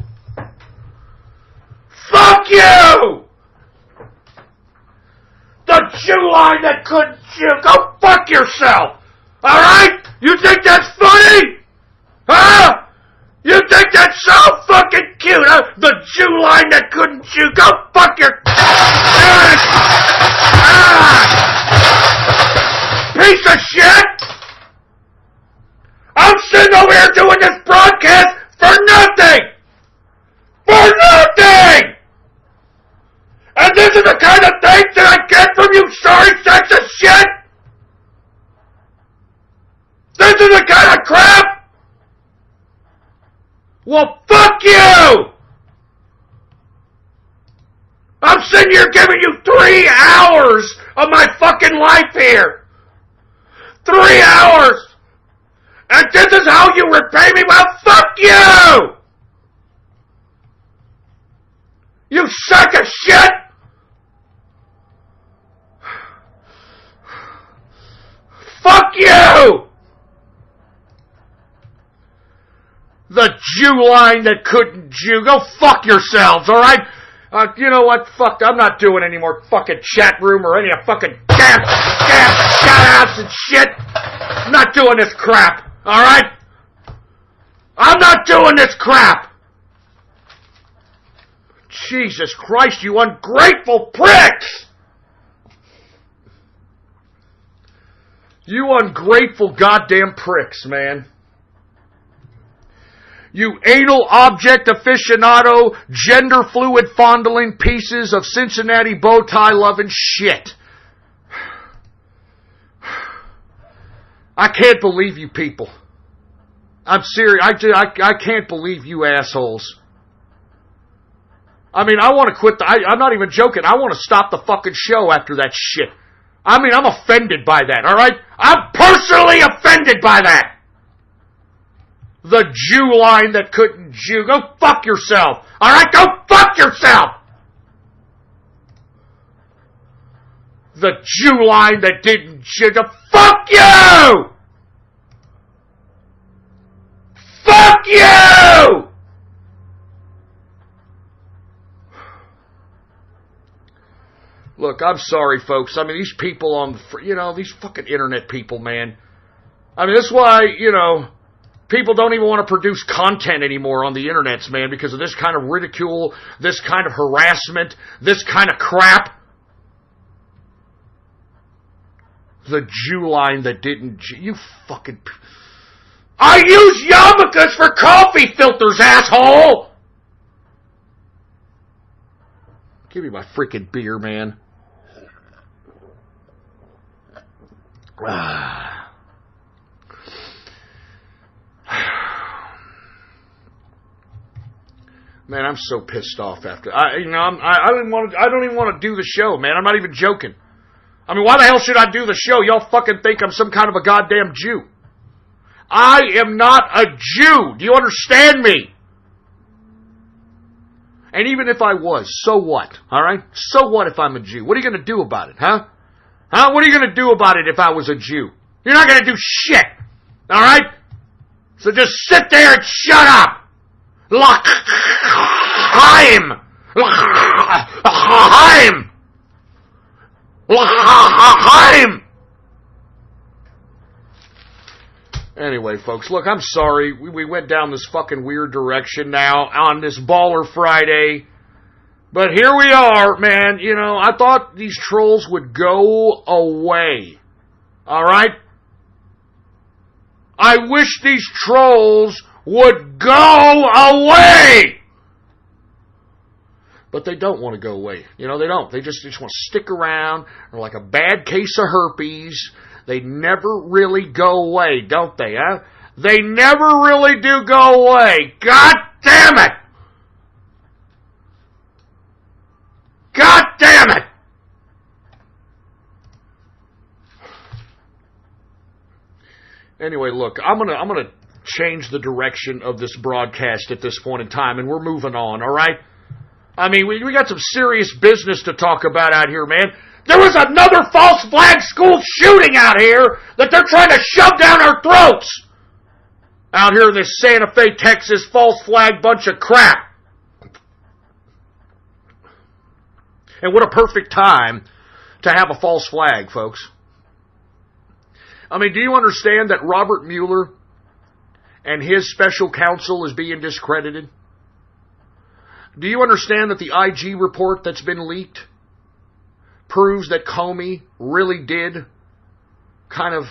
Fuck you. The Jew line that couldn't Jew. Go fuck yourself. All right? You think that's funny? Huh? You think that's so fucking cute, huh? The Jew line that couldn't Jew. Go fuck your... Piece of shit! I'm sitting over here doing this broadcast for nothing! For nothing! And this is the kind of thing that I get from you sorry sexist shit? This is the kind of crap? Well, fuck you! I'm sitting here giving you 3 hours of my fucking life here. 3 hours! And this is how you repay me? Well, fuck you! You sack of shit! Fuck you! The Jew line that couldn't Jew. Go fuck yourselves, alright? You know what? Fuck, I'm not doing any more fucking chat room or any fucking damn shout-outs and shit. I'm not doing this crap, alright? I'm not doing this crap. Jesus Christ, you ungrateful pricks! You ungrateful goddamn pricks, man. You anal object aficionado, gender fluid fondling pieces of Cincinnati bow tie loving shit. I can't believe you people. I'm serious. I can't believe you assholes. I mean, I want to quit I'm not even joking. I want to stop the fucking show after that shit. I mean, I'm offended by that, alright? I'm personally offended by that. The Jew line that couldn't Jew. Go fuck yourself. Alright, go fuck yourself. The Jew line that didn't Jew. Fuck you! Fuck you! Look, I'm sorry, folks. I mean, these people on, these fucking internet people, man. I mean, that's why, people don't even want to produce content anymore on the internets, man, because of this kind of ridicule, this kind of harassment, this kind of crap. The Jew line that didn't... You fucking... I use yarmulkes for coffee filters, asshole! Give me my freaking beer, man. Man, I'm so pissed off after I don't even want to do the show, man. I'm not even joking. I mean, why the hell should I do the show? Y'all fucking think I'm some kind of a goddamn Jew. I am not a Jew. Do you understand me? And even if I was, so what? All right? So what if I'm a Jew? What are you going to do about it, huh? Huh? What are you going to do about it if I was a Jew? You're not going to do shit. All right? So just sit there and shut up. L'chaim! L'chaim! L'chaim! Anyway, folks, look, I'm sorry. We went down this fucking weird direction now on this Baller Friday. But here we are, man. You know, I thought these trolls would go away. All right? I wish these trolls would go away! But they don't want to go away. You know, they don't. They just want to stick around. They're like a bad case of herpes. They never really go away, don't they, huh? They never really do go away. God damn it! God damn it! Anyway, look, I'm gonna change the direction of this broadcast at this point in time, and we're moving on, all right? I mean, we got some serious business to talk about out here, man. There was another false flag school shooting out here that they're trying to shove down our throats. Out here in this Santa Fe, Texas false flag bunch of crap. And what a perfect time to have a false flag, folks. I mean, do you understand that Robert Mueller and his special counsel is being discredited? Do you understand that the IG report that's been leaked proves that Comey really did kind of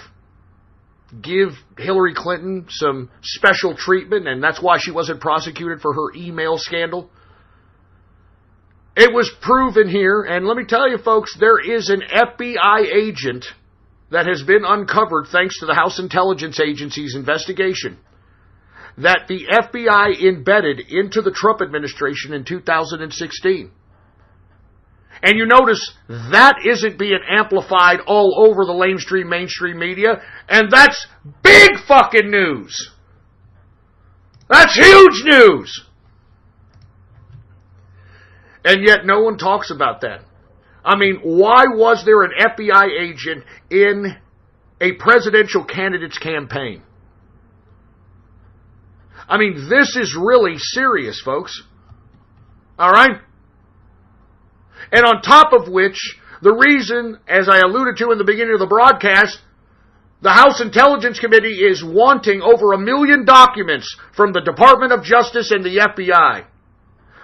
give Hillary Clinton some special treatment, and that's why she wasn't prosecuted for her email scandal? It was proven here, and let me tell you, folks, there is an FBI agent that has been uncovered thanks to the House Intelligence Agency's investigation that the FBI embedded into the Trump administration in 2016. And you notice that isn't being amplified all over the mainstream media, and that's big fucking news. That's huge news. And yet no one talks about that. I mean, why was there an FBI agent in a presidential candidate's campaign? I mean, this is really serious, folks. All right? And on top of which, the reason, as I alluded to in the beginning of the broadcast, the House Intelligence Committee is wanting over 1 million documents from the Department of Justice and the FBI.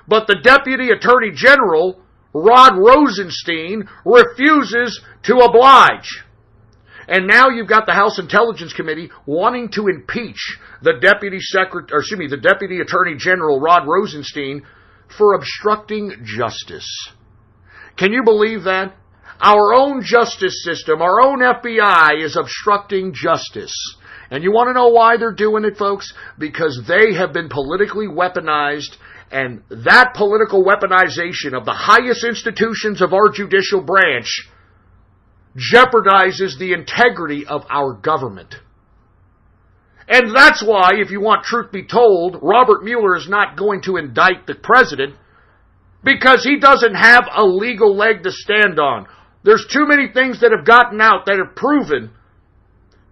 But the Deputy Attorney General, Rod Rosenstein, refuses to oblige. And now you've got the House Intelligence Committee wanting to impeach the the Deputy Attorney General, Rod Rosenstein, for obstructing justice. Can you believe that? Our own justice system, our own FBI is obstructing justice. And you want to know why they're doing it, folks? Because they have been politically weaponized, and that political weaponization of the highest institutions of our judicial branch jeopardizes the integrity of our government. And that's why, if you want truth be told, Robert Mueller is not going to indict the president, because he doesn't have a legal leg to stand on. There's too many things that have gotten out that have proven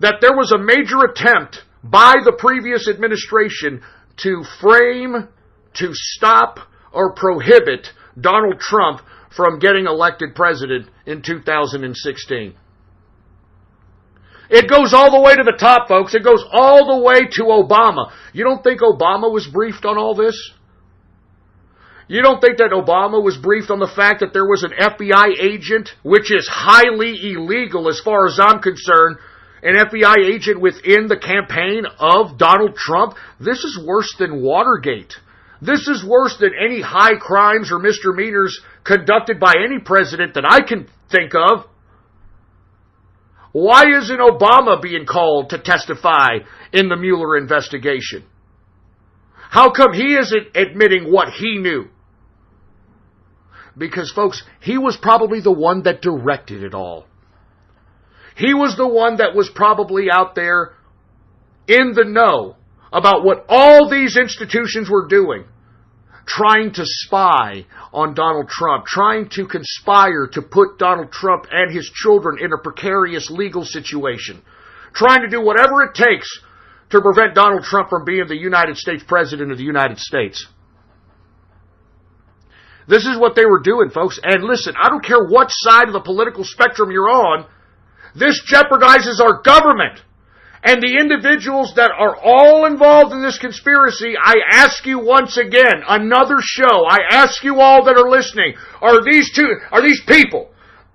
that there was a major attempt by the previous administration to frame, to stop, or prohibit Donald Trump from getting elected president in 2016. It goes all the way to the top, folks. It goes all the way to Obama. You don't think Obama was briefed on all this? You don't think that Obama was briefed on the fact that there was an FBI agent, which is highly illegal as far as I'm concerned, an FBI agent within the campaign of Donald Trump? This is worse than Watergate. This is worse than any high crimes or misdemeanors conducted by any president that I can think of. Why isn't Obama being called to testify in the Mueller investigation? How come he isn't admitting what he knew? Because, folks, he was probably the one that directed it all. He was the one that was probably out there in the know about what all these institutions were doing, trying to spy on Donald Trump, trying to conspire to put Donald Trump and his children in a precarious legal situation, trying to do whatever it takes to prevent Donald Trump from being the United States President of the United States. This is what they were doing, folks. And listen, I don't care what side of the political spectrum you're on, this jeopardizes our government. And the individuals that are all involved in this conspiracy, I ask you once again, another show, I ask you all that are listening, are these people,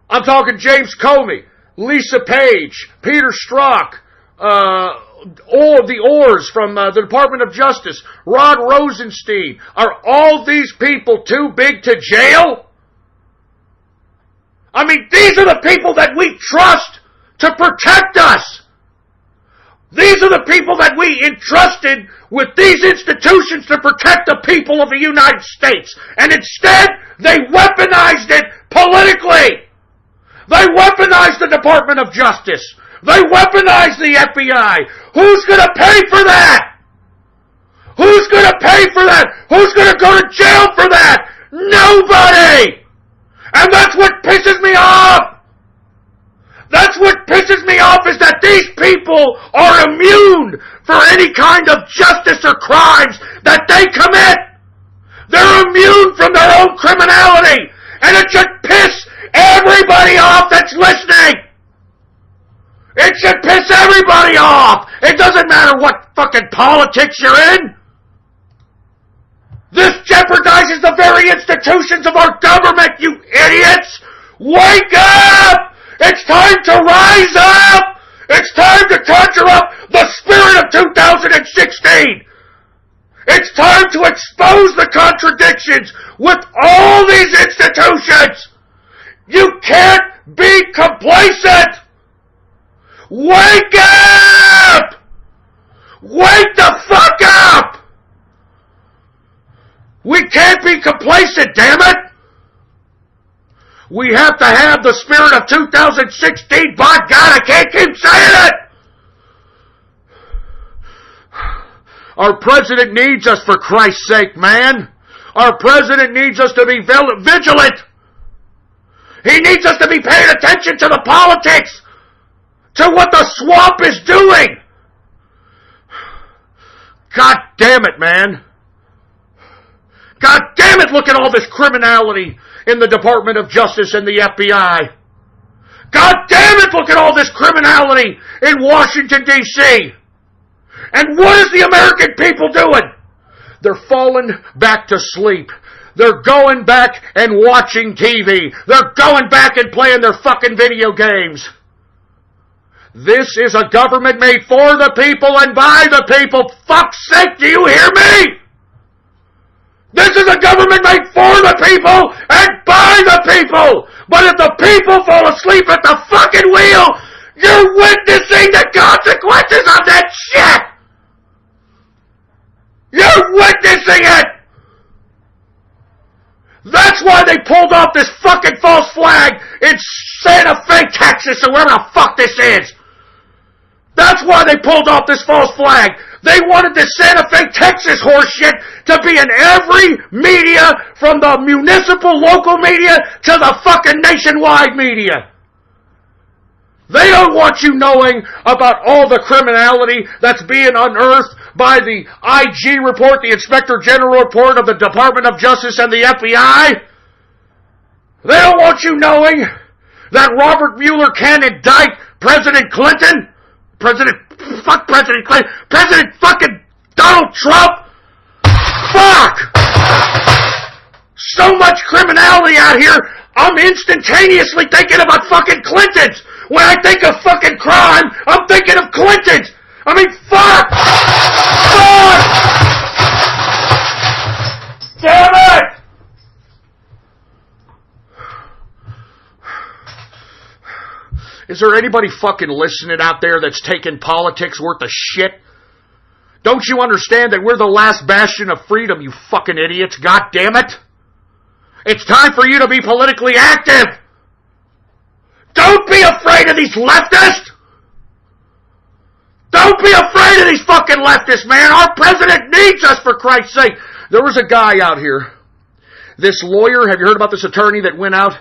I'm talking James Comey, Lisa Page, Peter Strzok, all of the Orrs from the Department of Justice, Rod Rosenstein, are all these people too big to jail? I mean, these are the people that we trust to protect us. These are the people that we entrusted with these institutions to protect the people of the United States. And instead, they weaponized it politically. They weaponized the Department of Justice. They weaponized the FBI. Who's going to pay for that? Who's going to pay for that? Who's going to go to jail for that? Nobody! And that's what pisses me off! That's what pisses me off, is that these people are immune for any kind of justice or crimes that they commit. They're immune from their own criminality. And it should piss everybody off that's listening. It should piss everybody off. It doesn't matter what fucking politics you're in. This jeopardizes the very institutions of our government, you idiots. Wake up! It's time to rise up! It's time to conjure up the spirit of 2016! It's time to expose the contradictions with all these institutions! You can't be complacent! Wake up! Wake the fuck up! We can't be complacent, damn it! We have to have the spirit of 2016. By God, I can't keep saying it. Our president needs us, for Christ's sake, man. Our president needs us to be vigilant. He needs us to be paying attention to the politics, to what the swamp is doing. God damn it, man. God damn it, look at all this criminality in the Department of Justice and the FBI. God damn it, look at all this criminality in Washington, D.C. And what is the American people doing? They're falling back to sleep. They're going back and watching TV. They're going back and playing their fucking video games. This is a government made for the people and by the people. Fuck's sake, do you hear me? This is a government made for the people and by the people. But if the people fall asleep at the fucking wheel, you're witnessing the consequences of that shit. You're witnessing it. That's why they pulled off this fucking false flag in Santa Fe, Texas, or wherever the fuck this is. That's why they pulled off this false flag. They wanted the Santa Fe, Texas horseshit to be in every media, from the municipal, local media, to the fucking nationwide media. They don't want you knowing about all the criminality that's being unearthed by the IG report, the Inspector General report of the Department of Justice and the FBI. They don't want you knowing that Robert Mueller can indict President Clinton. President Clinton. President fucking Donald Trump. Fuck! So much criminality out here, I'm instantaneously thinking about fucking Clintons. When I think of fucking crime, I'm thinking of Clintons. I mean, fuck! Fuck! Damn it! Is there anybody fucking listening out there that's taking politics worth of shit? Don't you understand that we're the last bastion of freedom, you fucking idiots? God damn it! It's time for you to be politically active! Don't be afraid of these leftists! Don't be afraid of these fucking leftists, man! Our president needs us, for Christ's sake! There was a guy out here, this lawyer, have you heard about this attorney that went out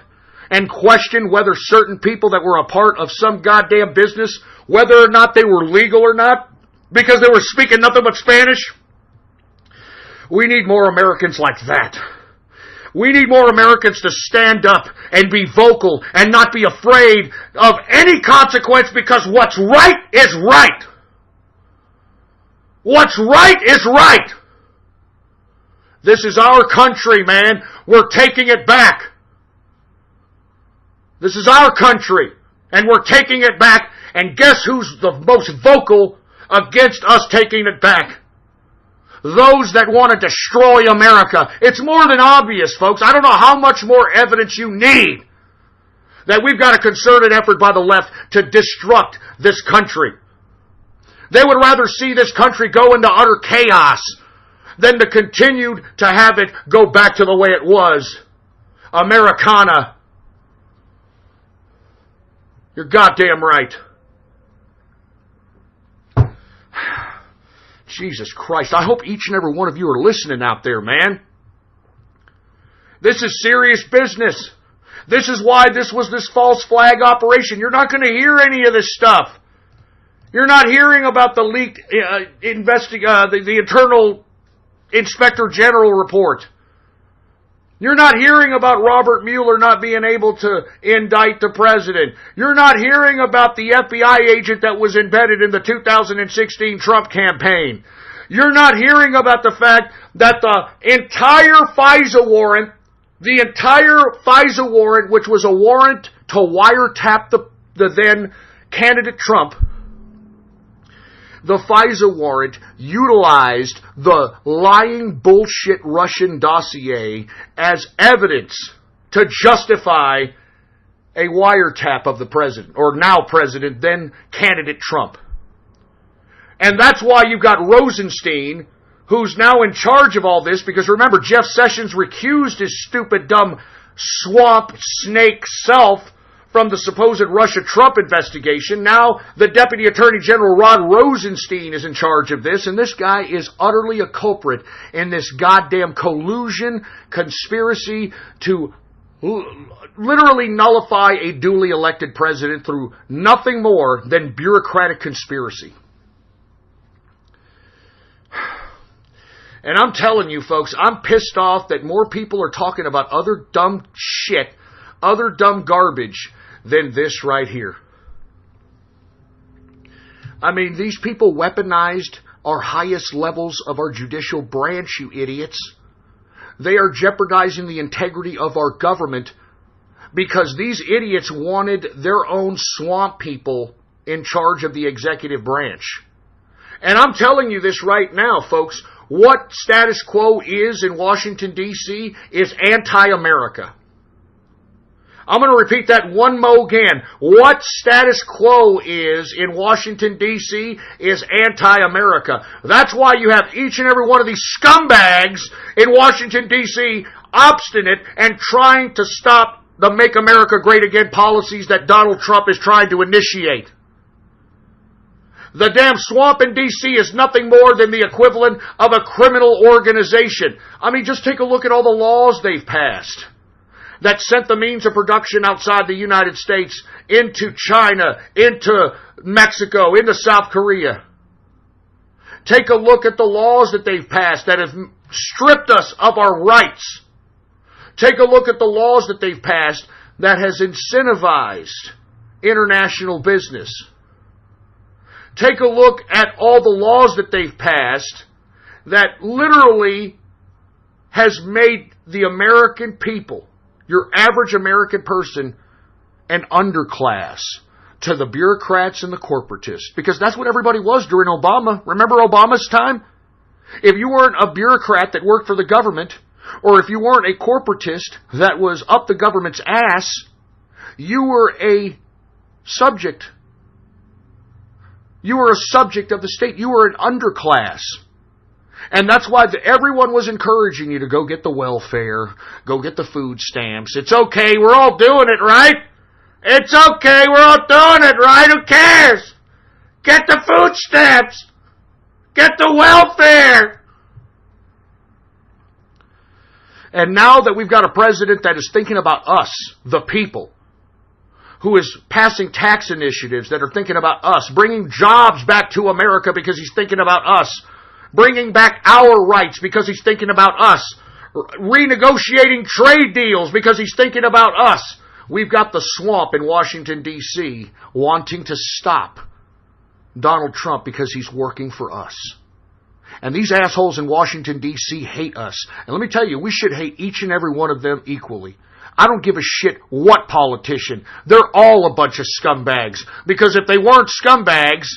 and questioned whether certain people that were a part of some goddamn business, whether or not they were legal or not? because they were speaking nothing but Spanish? We need more Americans like that. We need more Americans to stand up and be vocal and not be afraid of any consequence, because what's right is right. What's right is right. This is our country, man. We're taking it back. This is our country, and we're taking it back. And guess who's the most vocal against us taking it back? Those that want to destroy America. It's more than obvious, folks. I don't know how much more evidence you need that we've got a concerted effort by the left to destruct this country. They would rather see this country go into utter chaos than to continue to have it go back to the way it was. Americana. You're goddamn right. Jesus Christ, I hope each and every one of you are listening out there, man. This is serious business. This is why this was this false flag operation. You're not going to hear any of this stuff. You're not hearing about the leaked the internal Inspector General report. You're not hearing about Robert Mueller not being able to indict the president. You're not hearing about the FBI agent that was embedded in the 2016 Trump campaign. You're not hearing about the fact that the entire FISA warrant, which was a warrant to wiretap the then candidate Trump, the FISA warrant utilized the lying bullshit Russian dossier as evidence to justify a wiretap of the president, or now president, then candidate Trump. And that's why you've got Rosenstein, who's now in charge of all this, because remember, Jeff Sessions recused his stupid, dumb, swamp snake self from the supposed Russia-Trump investigation. Now the Deputy Attorney General Rod Rosenstein is in charge of this, and this guy is utterly a culprit in this goddamn collusion, conspiracy to literally nullify a duly elected president through nothing more than bureaucratic conspiracy. And I'm telling you, folks, I'm pissed off that more people are talking about other dumb shit, other dumb garbage, than this right here. I mean, these people weaponized our highest levels of our judicial branch, you idiots. They are jeopardizing the integrity of our government because these idiots wanted their own swamp people in charge of the executive branch. And I'm telling you this right now, folks. What status quo is in Washington, D.C. is anti-America. I'm going to repeat that one more again. What status quo is in Washington, D.C. is anti-America. That's why you have each and every one of these scumbags in Washington, D.C. obstinate and trying to stop the Make America Great Again policies that Donald Trump is trying to initiate. The damn swamp in D.C. is nothing more than the equivalent of a criminal organization. I mean, just take a look at all the laws they've passed that sent the means of production outside the United States into China, into Mexico, into South Korea. Take a look at the laws that they've passed that have stripped us of our rights. Take a look at the laws that they've passed that has incentivized international business. Take a look at all the laws that they've passed that literally has made the American people, your average American person, an underclass to the bureaucrats and the corporatists. Because that's what everybody was during Obama. Remember Obama's time? If you weren't a bureaucrat that worked for the government, or if you weren't a corporatist that was up the government's ass, you were a subject. You were a subject of the state. You were an underclass. And that's why everyone was encouraging you to go get the welfare, go get the food stamps. It's okay, we're all doing it, right? It's okay, we're all doing it, right? Who cares? Get the food stamps. Get the welfare. And now that we've got a president that is thinking about us, the people, who is passing tax initiatives that are thinking about us, bringing jobs back to America because he's thinking about us, bringing back our rights because he's thinking about us, renegotiating trade deals because he's thinking about us. We've got the swamp in Washington, D.C. wanting to stop Donald Trump because he's working for us. And these assholes in Washington, D.C. hate us. And let me tell you, we should hate each and every one of them equally. I don't give a shit what politician. They're all a bunch of scumbags. Because if they weren't scumbags,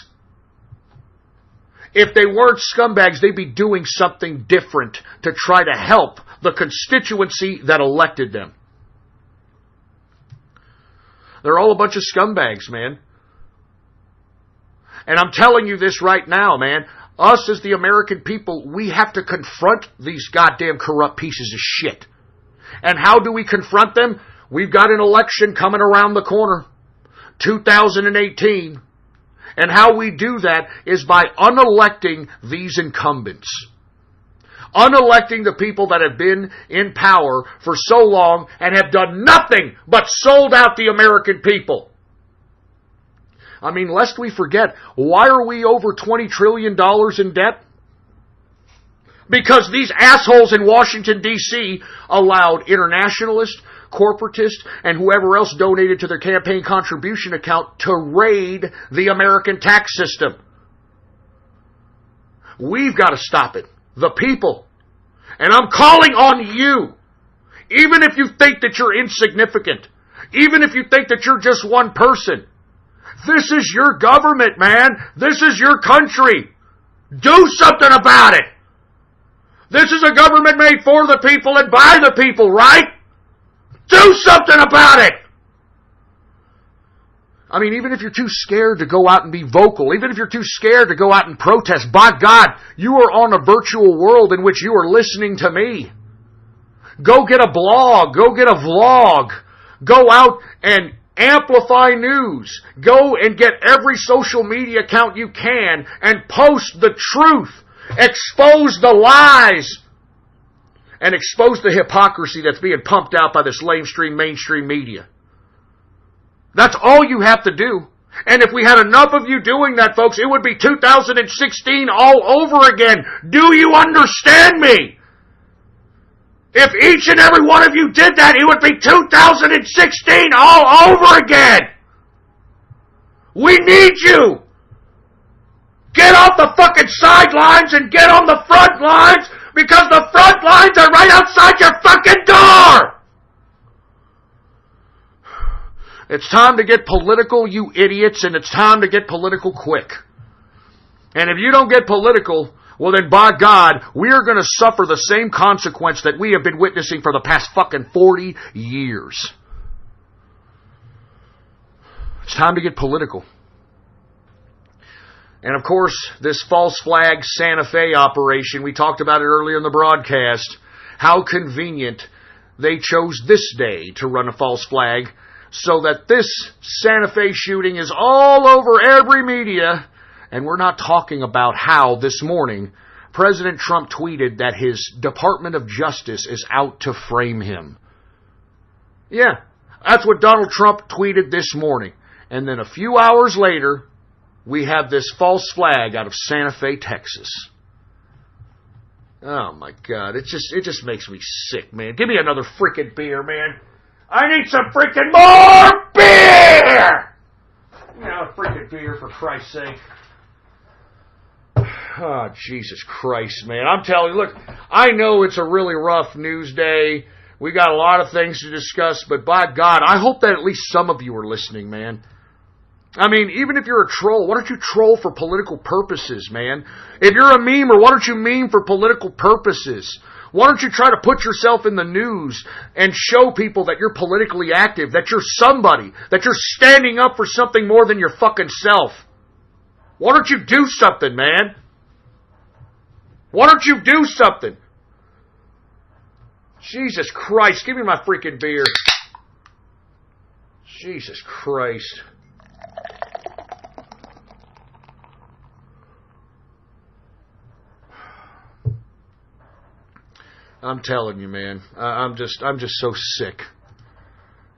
they'd be doing something different to try to help the constituency that elected them. They're all a bunch of scumbags, man. And I'm telling you this right now, man. Us as the American people, we have to confront these goddamn corrupt pieces of shit. And how do we confront them? We've got an election coming around the corner. 2018. And how we do that is by unelecting these incumbents. Unelecting the people that have been in power for so long and have done nothing but sold out the American people. I mean, lest we forget, why are we over $20 trillion in debt? Because these assholes in Washington, D.C. allowed internationalists, corporatists, and whoever else donated to their campaign contribution account to raid the American tax system. We've got to stop it. The people. And I'm calling on you. Even if you think that you're insignificant. Even if you think that you're just one person. This is your government, man. This is your country. Do something about it. This is a government made for the people and by the people, right? Do something about it. I mean, even if you're too scared to go out and be vocal, even if you're too scared to go out and protest, by God, you are on a virtual world in which you are listening to me. Go get a blog. Go get a vlog. Go out and amplify news. Go and get every social media account you can and post the truth. Expose the lies. And expose the hypocrisy that's being pumped out by this lamestream mainstream media. That's all you have to do. And if we had enough of you doing that, folks, it would be 2016 all over again. Do you understand me? If each and every one of you did that, it would be 2016 all over again. We need you. Get off the fucking sidelines and get on the front lines, because the front lines are right outside your fucking door. It's time to get political, you idiots, and it's time to get political quick. And if you don't get political, well then, by God, we are going to suffer the same consequence that we have been witnessing for the past fucking 40 years. It's time to get political. And of course, this false flag Santa Fe operation, we talked about it earlier in the broadcast, how convenient they chose this day to run a false flag so that this Santa Fe shooting is all over every media. And we're not talking about how this morning President Trump tweeted that his Department of Justice is out to frame him. Yeah, that's what Donald Trump tweeted this morning. And then a few hours later, we have this false flag out of Santa Fe, Texas. Oh my God, it just makes me sick, man. Give me another freaking beer, man. I need some freaking more beer! You know, freaking beer, for Christ's sake. Oh, Jesus Christ, man. I'm telling you, look, I know it's a really rough news day. We got a lot of things to discuss, but by God, I hope that at least some of you are listening, man. I mean, even if you're a troll, why don't you troll for political purposes, man? If you're a memer, why don't you meme for political purposes? Why don't you try to put yourself in the news and show people that you're politically active, that you're somebody, that you're standing up for something more than your fucking self? Why don't you do something, man? Why don't you do something? Jesus Christ, give me my freaking beer. Jesus Christ. I'm telling you, man. I'm just so sick.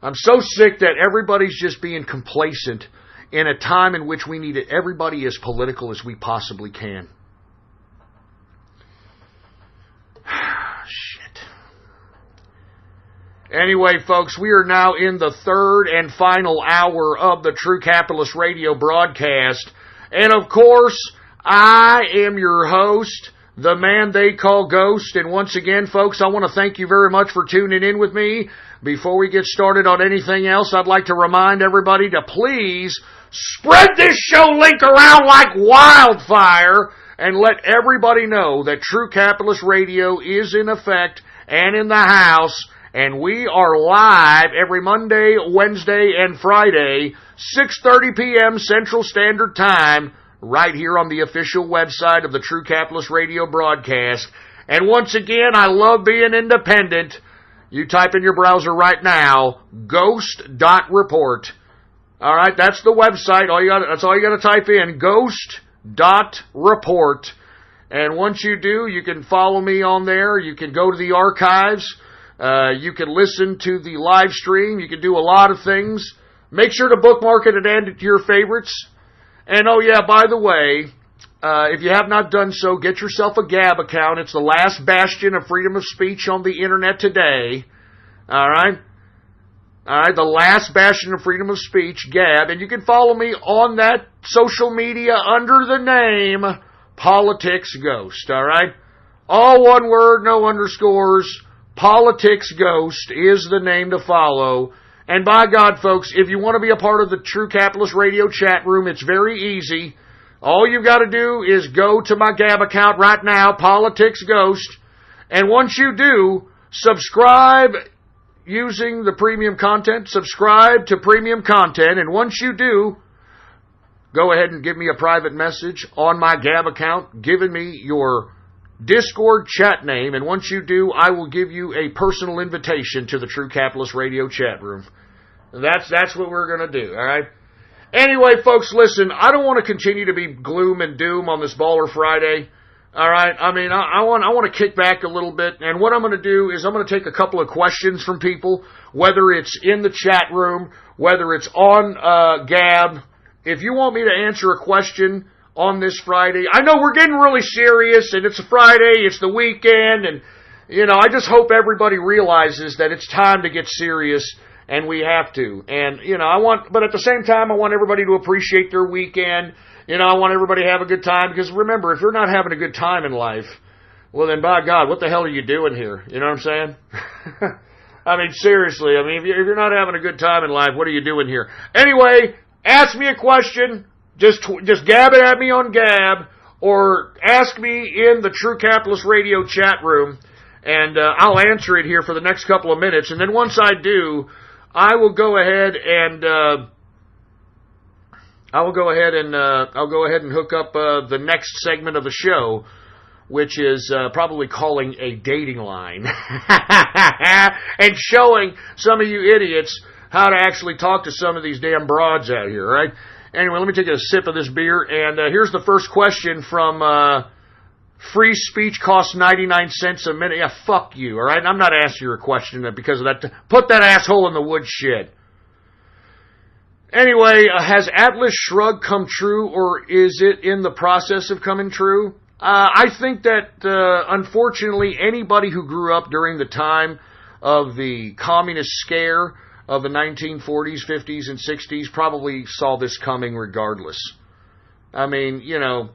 I'm so sick that everybody's just being complacent in a time in which we need everybody as political as we possibly can. Shit. Anyway, folks, we are now in the third and final hour of the True Capitalist Radio broadcast. And of course, I am your host, the man they call Ghost. And once again, folks, I want to thank you very much for tuning in with me. Before we get started on anything else, I'd like to remind everybody to please spread this show link around like wildfire and let everybody know that True Capitalist Radio is in effect and in the house, and we are live every Monday, Wednesday, and Friday, 6:30 p.m. Central Standard Time, right here on the official website of the True Capitalist Radio broadcast. And once again, I love being independent. You type in your browser right now, ghost.report. All right, that's the website. That's all you got to type in, ghost.report. And once you do, you can follow me on there. You can go to the archives. You can listen to the live stream. You can do a lot of things. Make sure to bookmark it and add it to your favorites. And oh yeah, by the way, if you have not done so, get yourself a Gab account. It's the last bastion of freedom of speech on the internet today. All right? All right, the last bastion of freedom of speech, Gab. And you can follow me on that social media under the name Politics Ghost. All right? All one word, no underscores. Politics Ghost is the name to follow. And by God, folks, if you want to be a part of the True Capitalist Radio chat room, it's very easy. All you've got to do is go to my Gab account right now, Politics Ghost, and once you do, subscribe using the premium content, subscribe to premium content, and once you do, go ahead and give me a private message on my Gab account, giving me your Discord chat name, and once you do, I will give you a personal invitation to the True Capitalist Radio chat room. That's what we're going to do, all right? Anyway, folks, listen, I don't want to continue to be gloom and doom on this Baller Friday. All right? I mean, I want to kick back a little bit, and what I'm going to do is I'm going to take a couple of questions from people, whether it's in the chat room, whether it's on Gab. If you want me to answer a question on this Friday, I know we're getting really serious, and it's a Friday, it's the weekend, and, you know, I just hope everybody realizes that it's time to get serious. And we have to. And, you know, but at the same time, I want everybody to appreciate their weekend. You know, I want everybody to have a good time. Because remember, if you're not having a good time in life, well then, by God, what the hell are you doing here? You know what I'm saying? I mean, seriously. I mean, if you're not having a good time in life, what are you doing here? Anyway, ask me a question. Just gab it at me on Gab. Or ask me in the True Capitalist Radio chat room. And I'll answer it here for the next couple of minutes. And then once I do, I will go ahead and I'll go ahead and hook up the next segment of the show, which is probably calling a dating line and showing some of you idiots how to actually talk to some of these damn broads out here. Right? Anyway, let me take a sip of this beer, and here's the first question from Free speech costs 99 cents a minute. Yeah, fuck you, all right? I'm not asking you a question because of that. Put that asshole in the woodshed. Anyway, has Atlas Shrugged come true, or is it in the process of coming true? I think that, unfortunately, anybody who grew up during the time of the communist scare of the 1940s, 50s, and 60s probably saw this coming regardless. I mean, you know,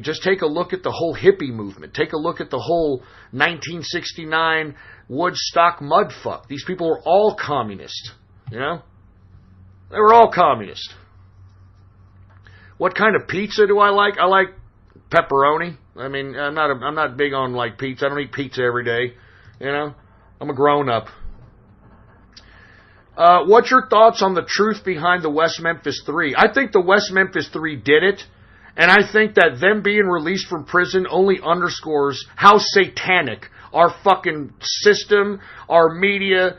just take a look at the whole hippie movement. Take a look at the whole 1969 Woodstock mudfuck. These people were all communist, you know? They were all communist. What kind of pizza do I like? I like pepperoni. I mean, I'm not big on like pizza. I don't eat pizza every day, you know? I'm a grown-up. What's your thoughts on the truth behind the West Memphis 3? I think the West Memphis 3 did it. And I think that them being released from prison only underscores how satanic our fucking system, our media,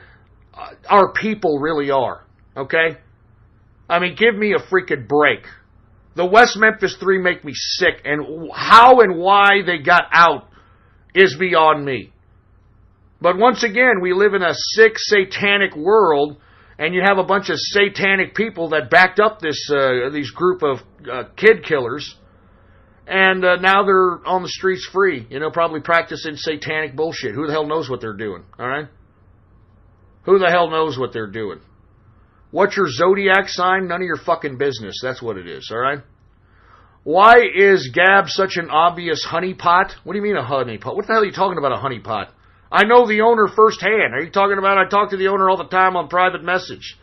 our people really are. Okay? I mean, give me a freaking break. The West Memphis 3 make me sick, and how and why they got out is beyond me. But once again, we live in a sick, satanic world, and you have a bunch of satanic people that backed up these group of kid killers, and now they're on the streets free, probably practicing satanic bullshit. Who the hell knows what they're doing, all right? Who the hell knows what they're doing? What's your zodiac sign? None of your fucking business. That's what it is, all right? Why is Gab such an obvious honeypot? What do you mean a honeypot? What the hell are you talking about, a honeypot? I know the owner firsthand. Are you talking about, I talk to the owner all the time on private message.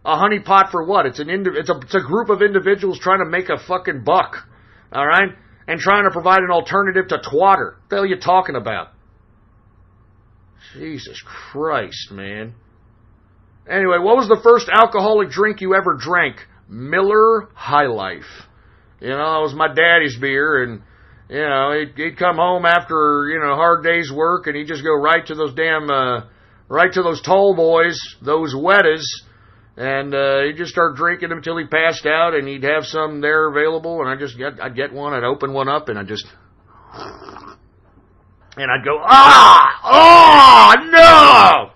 A honeypot for what? It's a group of individuals trying to make a fucking buck, all right? And trying to provide an alternative to twatter. What the hell are you talking about? Jesus Christ, man. Anyway, what was the first alcoholic drink you ever drank? Miller High Life. It was my daddy's beer, and, he'd come home after, a hard day's work, and he'd just go right to those right to those tall boys, those Wettas, and he'd just start drinking them until he passed out, and he'd have some there available, and I'd get one, I'd open one up, and I'd go, no!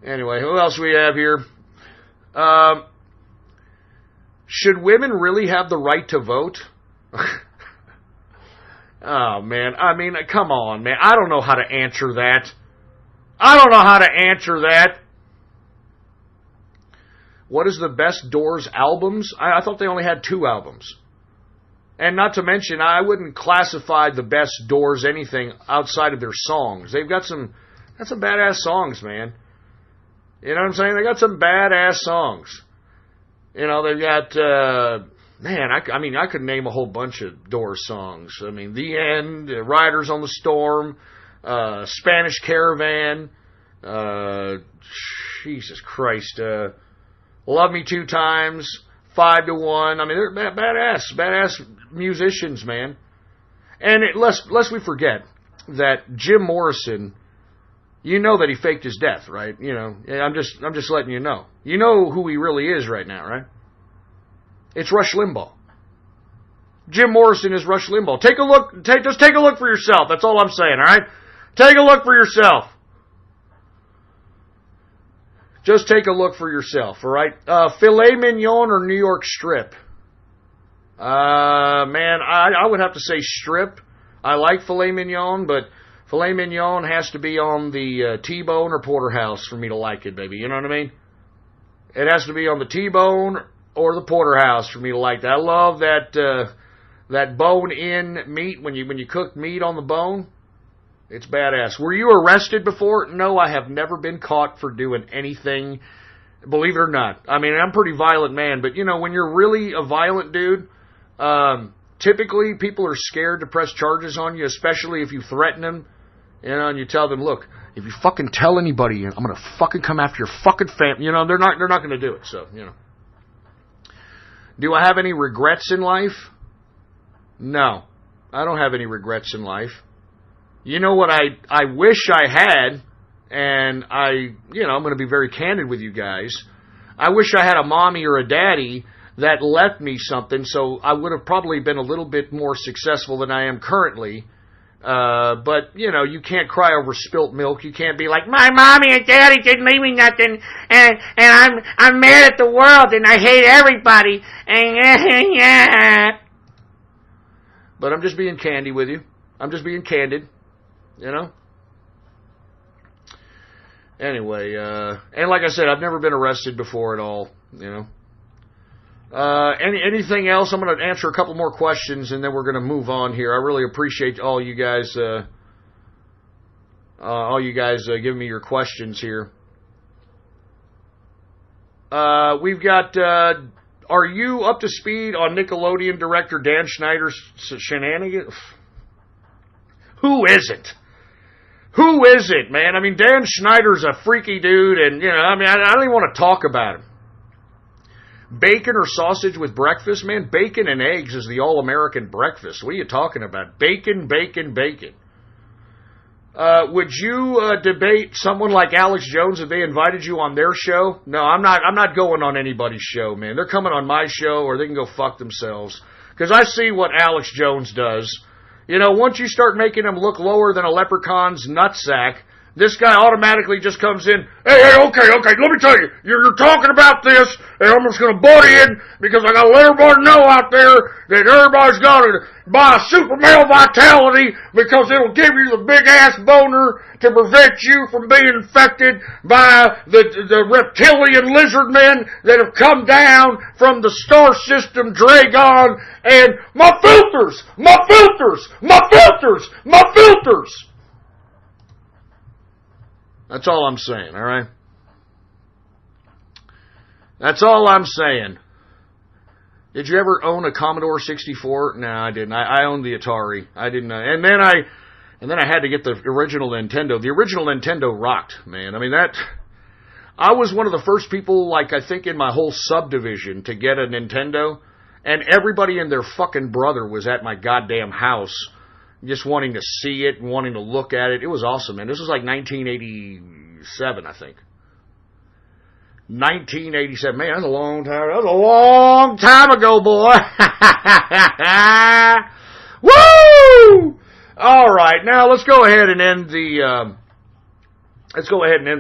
Anyway, who else we have here? Should women really have the right to vote? Oh, man. I mean, come on, man. I don't know how to answer that. What is the best Doors albums? I thought they only had 2 albums. And not to mention, I wouldn't classify the best Doors anything outside of their songs. They've got some badass songs, man. You know what I'm saying? They got some badass songs. They've got, I could name a whole bunch of Doors songs. I mean, The End, Riders on the Storm, Spanish Caravan, Jesus Christ, Love Me 2 Times, 5 to 1. I mean, they're badass musicians, man. And lest we forget that Jim Morrison, that he faked his death, right? I'm just letting you know. You know who he really is right now, right? It's Rush Limbaugh. Jim Morrison is Rush Limbaugh. Take a look. Just take a look for yourself. That's all I'm saying, all right? Take a look for yourself. Just take a look for yourself, all right? Filet mignon or New York strip? Man, I would have to say strip. I like filet mignon, but filet mignon has to be on the T-bone or porterhouse for me to like it, baby. You know what I mean? It has to be on the T-bone or the porterhouse for me to like that. I love that bone-in meat when you cook meat on the bone. It's badass. Were you arrested before? No, I have never been caught for doing anything, believe it or not. I mean, I'm a pretty violent man, but, when you're really a violent dude, typically people are scared to press charges on you, especially if you threaten them, and you tell them, look, if you fucking tell anybody, I'm going to fucking come after your fucking family. They're not going to do it, so, Do I have any regrets in life? No, I don't have any regrets in life. You know what I wish I had, and I'm going to be very candid with you guys. I wish I had a mommy or a daddy that left me something, so I would have probably been a little bit more successful than I am currently. But, you can't cry over spilt milk. You can't be like, my mommy and daddy didn't leave me nothing, and I'm mad at the world, and I hate everybody, and But I'm just being candid with you. I'm just being candid. Anyway, and like I said, I've never been arrested before at all, Anything else? I'm going to answer a couple more questions, and then we're going to move on here. I really appreciate all you guys giving me your questions here. We've got, are you up to speed on Nickelodeon director Dan Schneider's shenanigans? Who isn't? Who is it, man? I mean, Dan Schneider's a freaky dude, and, I don't even want to talk about him. Bacon or sausage with breakfast, man? Bacon and eggs is the all-American breakfast. What are you talking about? Bacon, bacon, bacon. Would you debate someone like Alex Jones if they invited you on their show? No, I'm not going on anybody's show, man. They're coming on my show, or they can go fuck themselves. Because I see what Alex Jones does. You know, once you start making him look lower than a leprechaun's nutsack, this guy automatically just comes in, hey, okay, let me tell you, you're talking about this, and I'm just going to butt in, because I got to let everybody know out there that everybody's got to buy a super male vitality, because it'll give you the big-ass boner to prevent you from being infected by the reptilian lizard men that have come down from the star system Dragon, and my filters! That's all I'm saying, all right? That's all I'm saying. Did you ever own a Commodore 64? No, I didn't. I owned the Atari. I didn't. And then I had to get the original Nintendo. The original Nintendo rocked, man. I mean, I was one of the first people, like, I think in my whole subdivision to get a Nintendo. And everybody and their fucking brother was at my goddamn house, just wanting to see it and wanting to look at it. It was awesome, man. This was like 1987, I think. 1987. Man, that's a long time. That was a long time ago, boy. Woo! All right, now let's go ahead and end the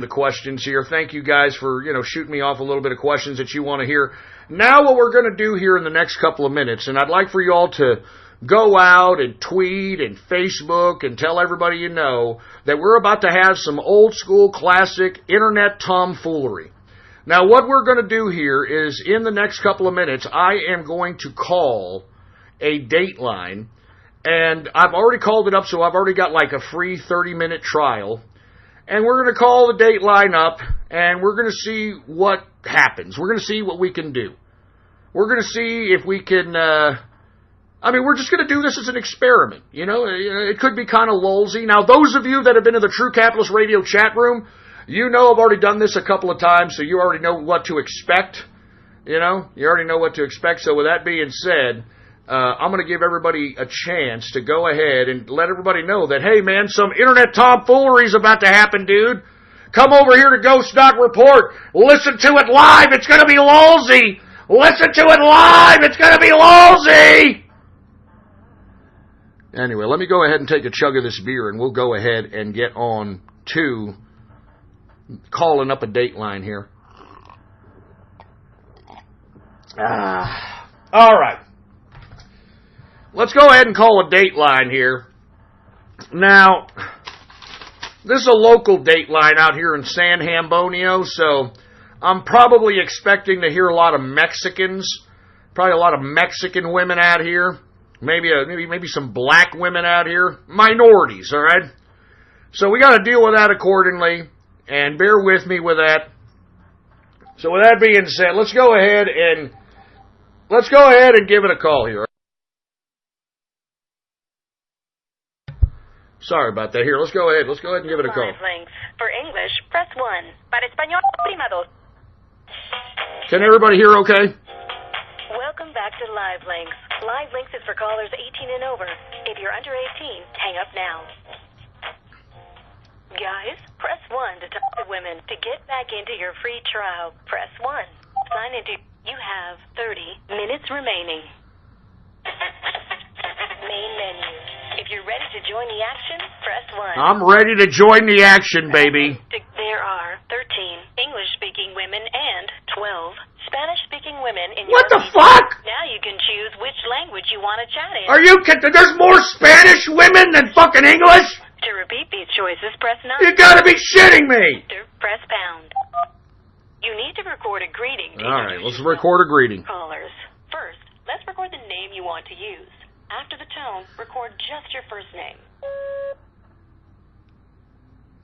questions here. Thank you guys for, shooting me off a little bit of questions that you want to hear. Now what we're going to do here in the next couple of minutes, and I'd like for you all to go out and tweet and Facebook and tell everybody you know that we're about to have some old school classic internet tomfoolery. Now what we're going to do here is in the next couple of minutes I am going to call a Dateline, and I've already called it up, so I've already got like a free 30-minute trial, and we're going to call the Dateline up and we're going to see what happens. We're going to see what we can do. We're going to see if we can we're just going to do this as an experiment, It could be kind of lulzy. Now, those of you that have been in the True Capitalist Radio chat room, I've already done this a couple of times, so you already know what to expect, You already know what to expect. So with that being said, I'm going to give everybody a chance to go ahead and let everybody know that, hey, man, some internet tomfoolery is about to happen, dude. Come over here to Ghost Doc Report. Listen to it live. It's going to be lulzy. Listen to it live. It's going to be lulzy. Anyway, let me go ahead and take a chug of this beer, and we'll go ahead and get on to calling up a Dateline here. All right. Let's go ahead and call a Dateline here. Now, this is a local Dateline out here in San Hambonio, so I'm probably expecting to hear a lot of Mexicans, probably a lot of Mexican women out here. Maybe some black women out here. Minorities, all right? So we got to deal with that accordingly, and bear with me with that. So with that being said, let's go ahead and give it a call here. Sorry about that. Here, let's go ahead and give it a call. Live links. For English, press 1. Para español, prima dos. Can everybody hear okay? Welcome back to Live Links. Live Links is for callers 18 and over. If you're under 18, hang up now. Guys, press 1 to talk to women. To get back into your free trial, press 1. Sign into... You have 30 minutes remaining. Main menu. If you're ready to join the action, press 1. I'm ready to join the action, baby. There are 13 English-speaking women and 12 Spanish-speaking women in your What the region. fuck? Now you can choose which language you want to chat in. Are you kidding? There's more Spanish women than fucking English? To repeat these choices, press 9. You gotta be shitting me! Press pound. You need to record a greeting. Alright, let's record a greeting. Callers. First, let's record the name you want to use. After the tone, record just your first name.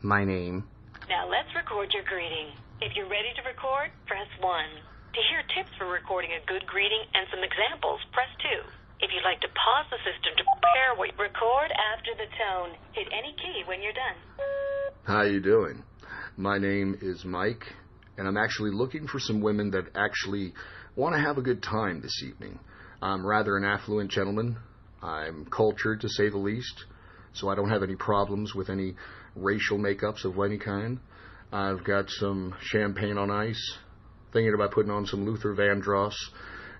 My name. Now let's record your greeting. If you're ready to record, press 1. To hear tips for recording a good greeting and some examples, press 2. If you'd like to pause the system to prepare what you record after the tone, hit any key when you're done. How you doing? My name is Mike, and I'm actually looking for some women that actually want to have a good time this evening. I'm rather an affluent gentleman. I'm cultured, to say the least, so I don't have any problems with any racial makeups of any kind. I've got some champagne on ice, thinking about putting on some Luther Vandross,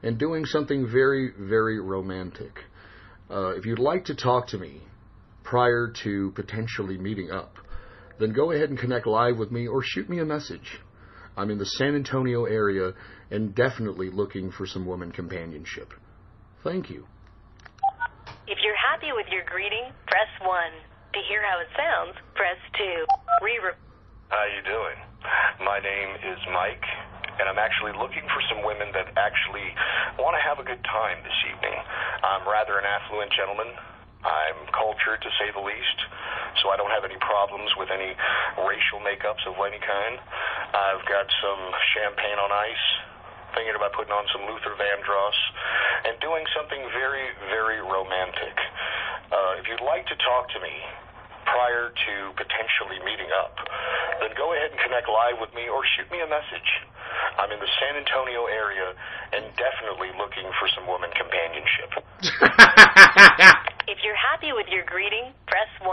and doing something very, very romantic. If you'd like to talk to me prior to potentially meeting up, then go ahead and connect live with me or shoot me a message. I'm in the San Antonio area and definitely looking for some woman companionship. Thank you. If you're happy with your greeting, press 1. To hear how it sounds, press 2. How you doing? My name is Mike, and I'm actually looking for some women that actually want to have a good time this evening. I'm rather an affluent gentleman. I'm cultured, to say the least, so I don't have any problems with any racial makeups of any kind. I've got some champagne on ice, thinking about putting on some Luther Vandross, and doing something very, very romantic. If you'd like to talk to me prior to potentially meeting up, then go ahead and connect live with me or shoot me a message. I'm in the San Antonio area and definitely looking for some woman companionship. If you're happy with your greeting, press 1.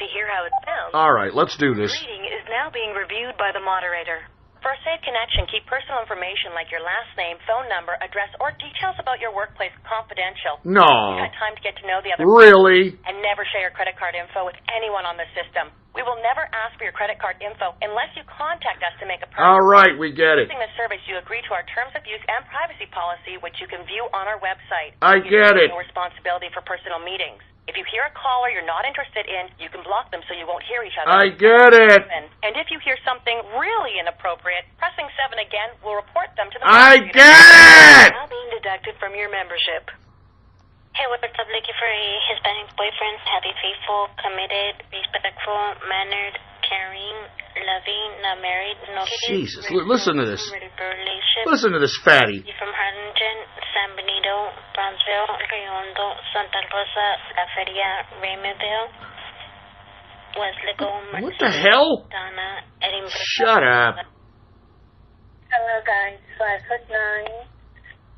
To hear how it sounds. All right, let's do this. Greeting is now being reviewed by the moderator. For a safe connection, keep personal information like your last name, phone number, address, or details about your workplace confidential. No. You've got time to get to know the other Really? person. And never share your credit card info with anyone on the system. We will never ask for your credit card info unless you contact us to make a purchase. All right, we get it. Using this service, you agree to our terms of use and privacy policy, which you can view on our website. I get it. No responsibility for personal meetings. If you hear a caller you're not interested in, you can block them so you won't hear each other. I get it. And if you hear something really inappropriate, pressing 7 again will report them to the I moderator. get it. Now being deducted from your membership. Hey, what's up? Looking for a Hispanic boyfriend, happy, faithful, committed, respectful, mannered, caring, loving, not married, no kids. Jesus, listen to this. Relationship. Listen to this fatty. From Harlingen, San Benito, Brownsville, Riondo, Santa Rosa, La Feria, Raymondville, Westlake, What the hell? Donna, Edinburgh. Shut up. Hello, guys. 5'9",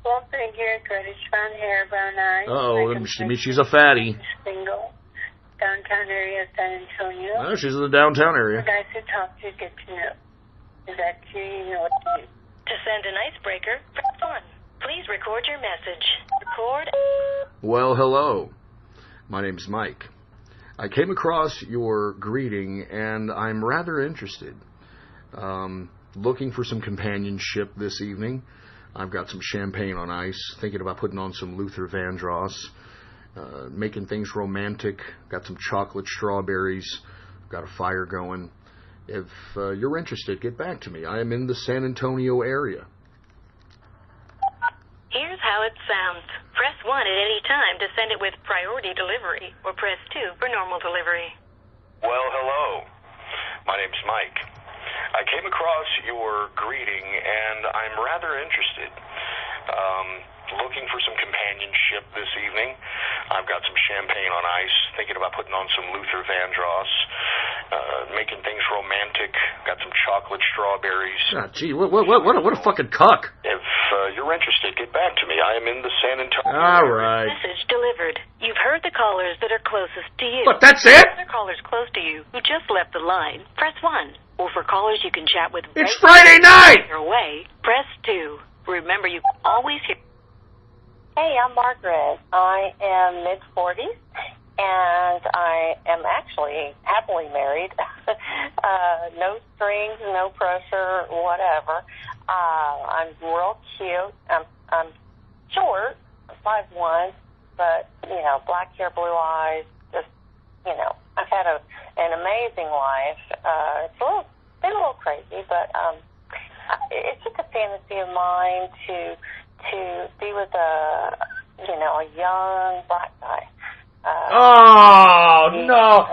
full figure, British brown hair, brown eyes. Uh-oh, she's a fatty. Single. Downtown area of San Antonio. Oh, she's in the downtown The area. guys who talk to get to know. Is that true? You know what to do. To send an icebreaker, press 1. Please record your message. Record. Well, hello. My name's Mike. I came across your greeting, and I'm rather interested. Looking for some companionship this evening. I've got some champagne on ice, thinking about putting on some Luther Vandross, making things romantic, got some chocolate strawberries, got a fire going. If you're interested, get back to me. I am in the San Antonio area. Here's how it sounds. Press 1 at any time to send it with priority delivery, or press 2 for normal delivery. Well, hello. My name's Mike. I came across your greeting, and I'm rather interested. Looking for some companionship this evening. I've got some champagne on ice, thinking about putting on some Luther Vandross, making things romantic, got some chocolate strawberries. Ah, gee, what a fucking cuck. If you're interested, get back to me. I am in the San Antonio. All right. Message delivered. You've heard the callers that are closest to you. What, that's it? Other callers close to you who just left the line, press 1. Or for callers you can chat with It's Friday night! your way, press 2. Remember, you can always hear... Hey, I'm Margaret. I am mid-40s, and I am actually happily married. No strings, no pressure, whatever. I'm real cute. I'm short, 5'1", but, you know, black hair, blue eyes, just, you know, I've had an amazing life. It's been a little crazy, but it's just a fantasy of mine to be with a young black guy. Oh, no.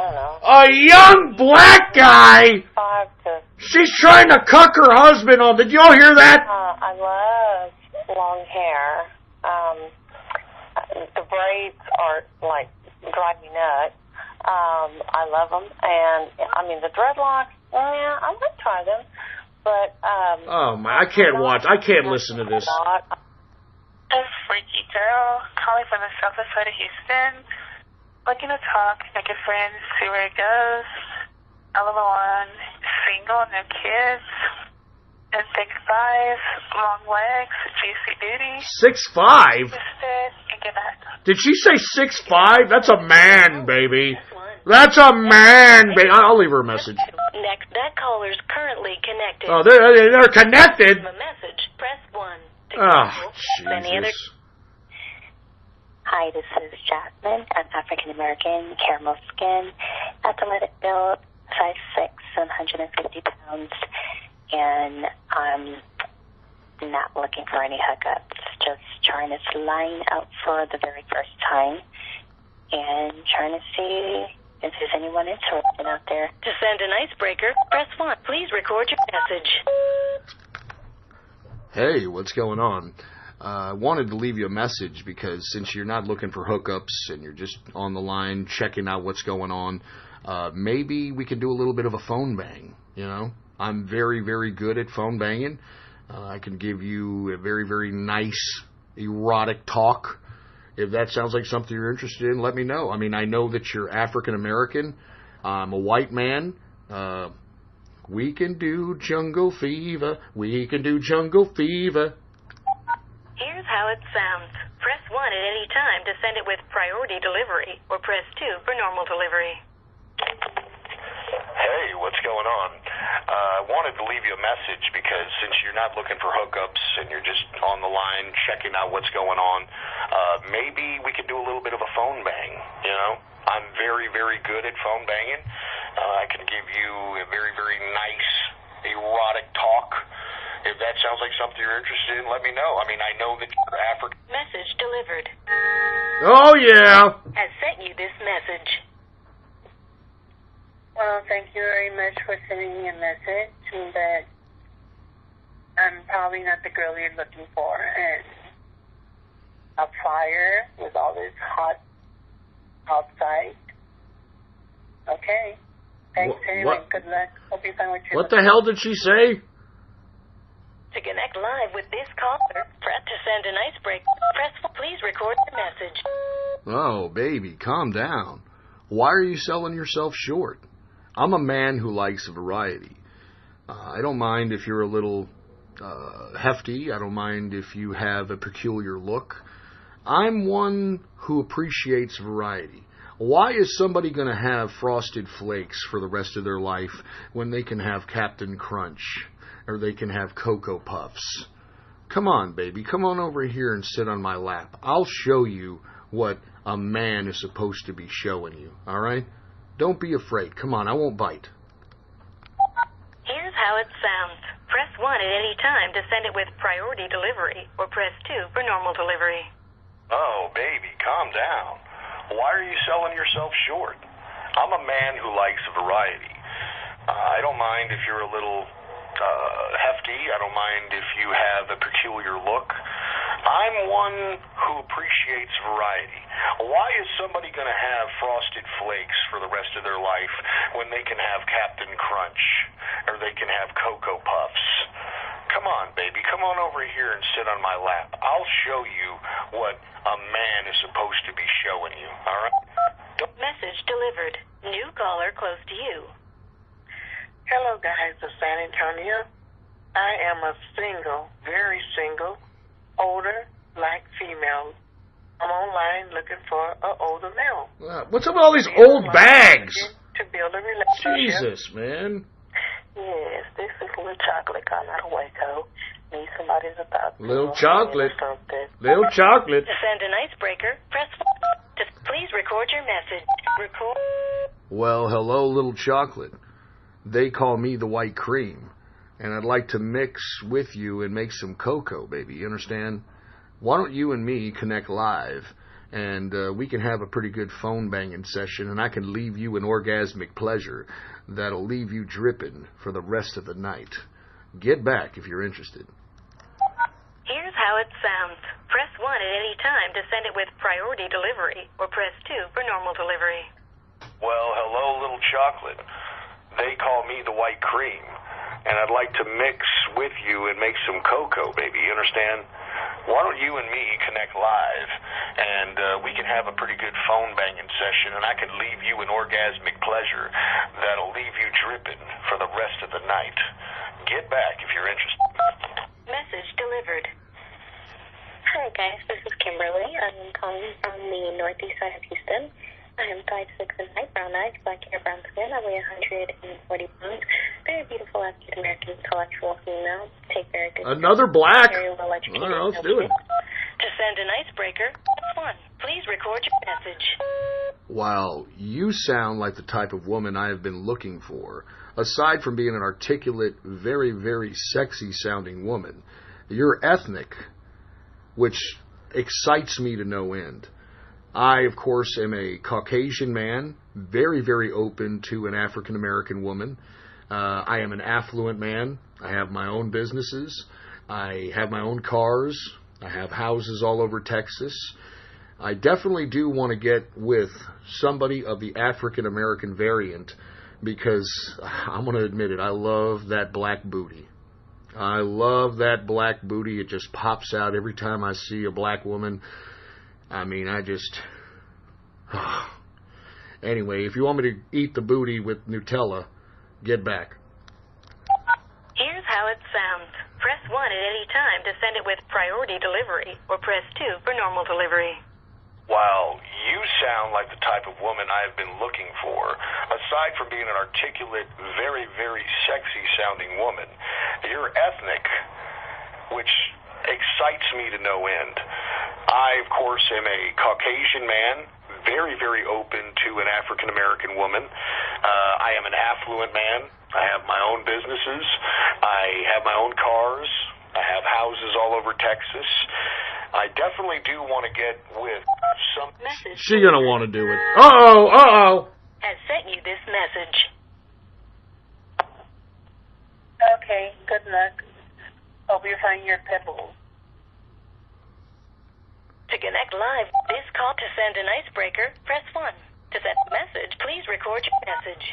A young black guy? 5 to... She's trying to cuck her husband on. Did y'all hear that? I love long hair. The braids are, like, drive me nuts. I love them. And, I mean, the dreadlocks, yeah, I might try them. But, Oh, my, I can't listen to this. A freaky girl calling from the southwest side of Houston, looking to talk, make a friend, see where it goes. Level 1, single, no kids, and 6'5", long legs, juicy booty. 6'5"? Interested in Good night. Did she say 6'5"? That's a man, baby. That's a man, baby. I'll leave her a message. Next, that caller's currently connected. Oh, they're connected. A message. Press 1 to Oh, any other. Jesus. Hi, this is Jasmine. I'm African American, caramel skin, athletic build, 5'6", 150 pounds, and I'm not looking for any hookups. Just trying to line up for the very first time and trying to see if there's anyone interested out there. To send an icebreaker, press 1. Please record your message. Hey, what's going on? I wanted to leave you a message because since you're not looking for hookups and you're just on the line checking out what's going on, maybe we can do a little bit of a phone bang, you know? I'm very, very good at phone banging. I can give you a very, very nice, erotic talk. If that sounds like something you're interested in, let me know. I mean, I know that you're African American. I'm a white man. We can do jungle fever. We can do jungle fever. Here's how it sounds. Press 1 at any time to send it with priority delivery, or press 2 for normal delivery. Hey, what's going on? I wanted to leave you a message because since you're not looking for hookups and you're just on the line checking out what's going on, maybe we could do a little bit of a phone bang, you know? I'm very, very good at phone banging. I can give you a very, very nice, erotic talk. If that sounds like something you're interested in, let me know. I mean, I know that you're African. Message delivered. Oh, yeah. Has sent you this message. Well, thank you very much for sending me a message, but I'm probably not the girl you're looking for. And a fire with all this hot outside. Okay. Thanks anyway. Good luck. Hope you find what you're What the hell did she say? To connect live with this caller, press to send an icebreaker. Press 4. Please record the message. Oh, baby, calm down. Why are you selling yourself short? I'm a man who likes variety. I don't mind if you're a little hefty. I don't mind if you have a peculiar look. I'm one who appreciates variety. Why is somebody going to have Frosted Flakes for the rest of their life when they can have Captain Crunch or they can have Cocoa Puffs? Come on, baby. Come on over here and sit on my lap. I'll show you what a man is supposed to be showing you, all right? Don't be afraid. Come on, I won't bite. Here's how it sounds. Press 1 at any time to send it with priority delivery, or press 2 for normal delivery. Oh, baby, calm down. Why are you selling yourself short? I'm a man who likes variety. I don't mind if you're a little hefty. I don't mind if you have a peculiar look. I'm one who appreciates variety. Why is somebody going to have Frosted Flakes for the rest of their life when they can have Captain Crunch or they can have Cocoa Puffs? Come on, baby. Come on over here and sit on my lap. I'll show you what a man is supposed to be showing you, all right? Message delivered. New caller close to you. Hello, guys of San Antonio. I am a single, very single, older, black female. I'm online looking for an older male. What's up with all these old bags? To build a relationship. Jesus, man. Yes, this is Little Chocolate calling out of Waco. Need somebody's about Little Chocolate. Little Chocolate. To send an icebreaker, press 4. Please record your message. Record. Well, hello, Little Chocolate. They call me the white cream. And I'd like to mix with you and make some cocoa, baby. You understand? Why don't you and me connect live? And we can have a pretty good phone banging session. And I can leave you an orgasmic pleasure that'll leave you dripping for the rest of the night. Get back if you're interested. Here's how it sounds. Press 1 at any time to send it with priority delivery, or press 2 for normal delivery. Well, hello, Little Chocolate. They call me the white cream. And I'd like to mix with you and make some cocoa, baby. You understand? Why don't you and me connect live, and we can have a pretty good phone banging session, and I can leave you an orgasmic pleasure that'll leave you dripping for the rest of the night. Get back if you're interested. Message delivered. Hey, guys, this is Kimberly. I'm calling from the northeast side of Houston. I am 5'6" and height, brown eyes, black hair, brown skin. I weigh 140 pounds. Very beautiful African American intellectual female. Take very good care. Another black. Very well educated. All right, let's do it. To send an icebreaker, press 1. Please record your message. Wow, you sound like the type of woman I have been looking for. Aside from being an articulate, very, very sexy-sounding woman, you're ethnic, which excites me to no end. I, of course, am a Caucasian man, very, very open to an African-American woman. I am an affluent man. I have my own businesses. I have my own cars. I have houses all over Texas. I definitely do want to get with somebody of the African-American variant because I'm going to admit it, I love that black booty. I love that black booty. It just pops out every time I see a black woman. I mean, I just... Anyway, if you want me to eat the booty with Nutella, get back. Here's how it sounds. Press 1 at any time to send it with priority delivery, or press 2 for normal delivery. Wow, you sound like the type of woman I have been looking for. Aside from being an articulate, very, very sexy-sounding woman, you're ethnic, which excites me to no end. I, of course, am a Caucasian man, very, very open to an African-American woman. I am an affluent man. I have my own businesses. I have my own cars. I have houses all over Texas. I definitely do want to get with some... Message. She gonna want to do it. Uh-oh. Has sent you this message. Okay, good luck. Hope you find your pebbles. To connect live this call, to send an icebreaker, press 1. To send a message, please record your message.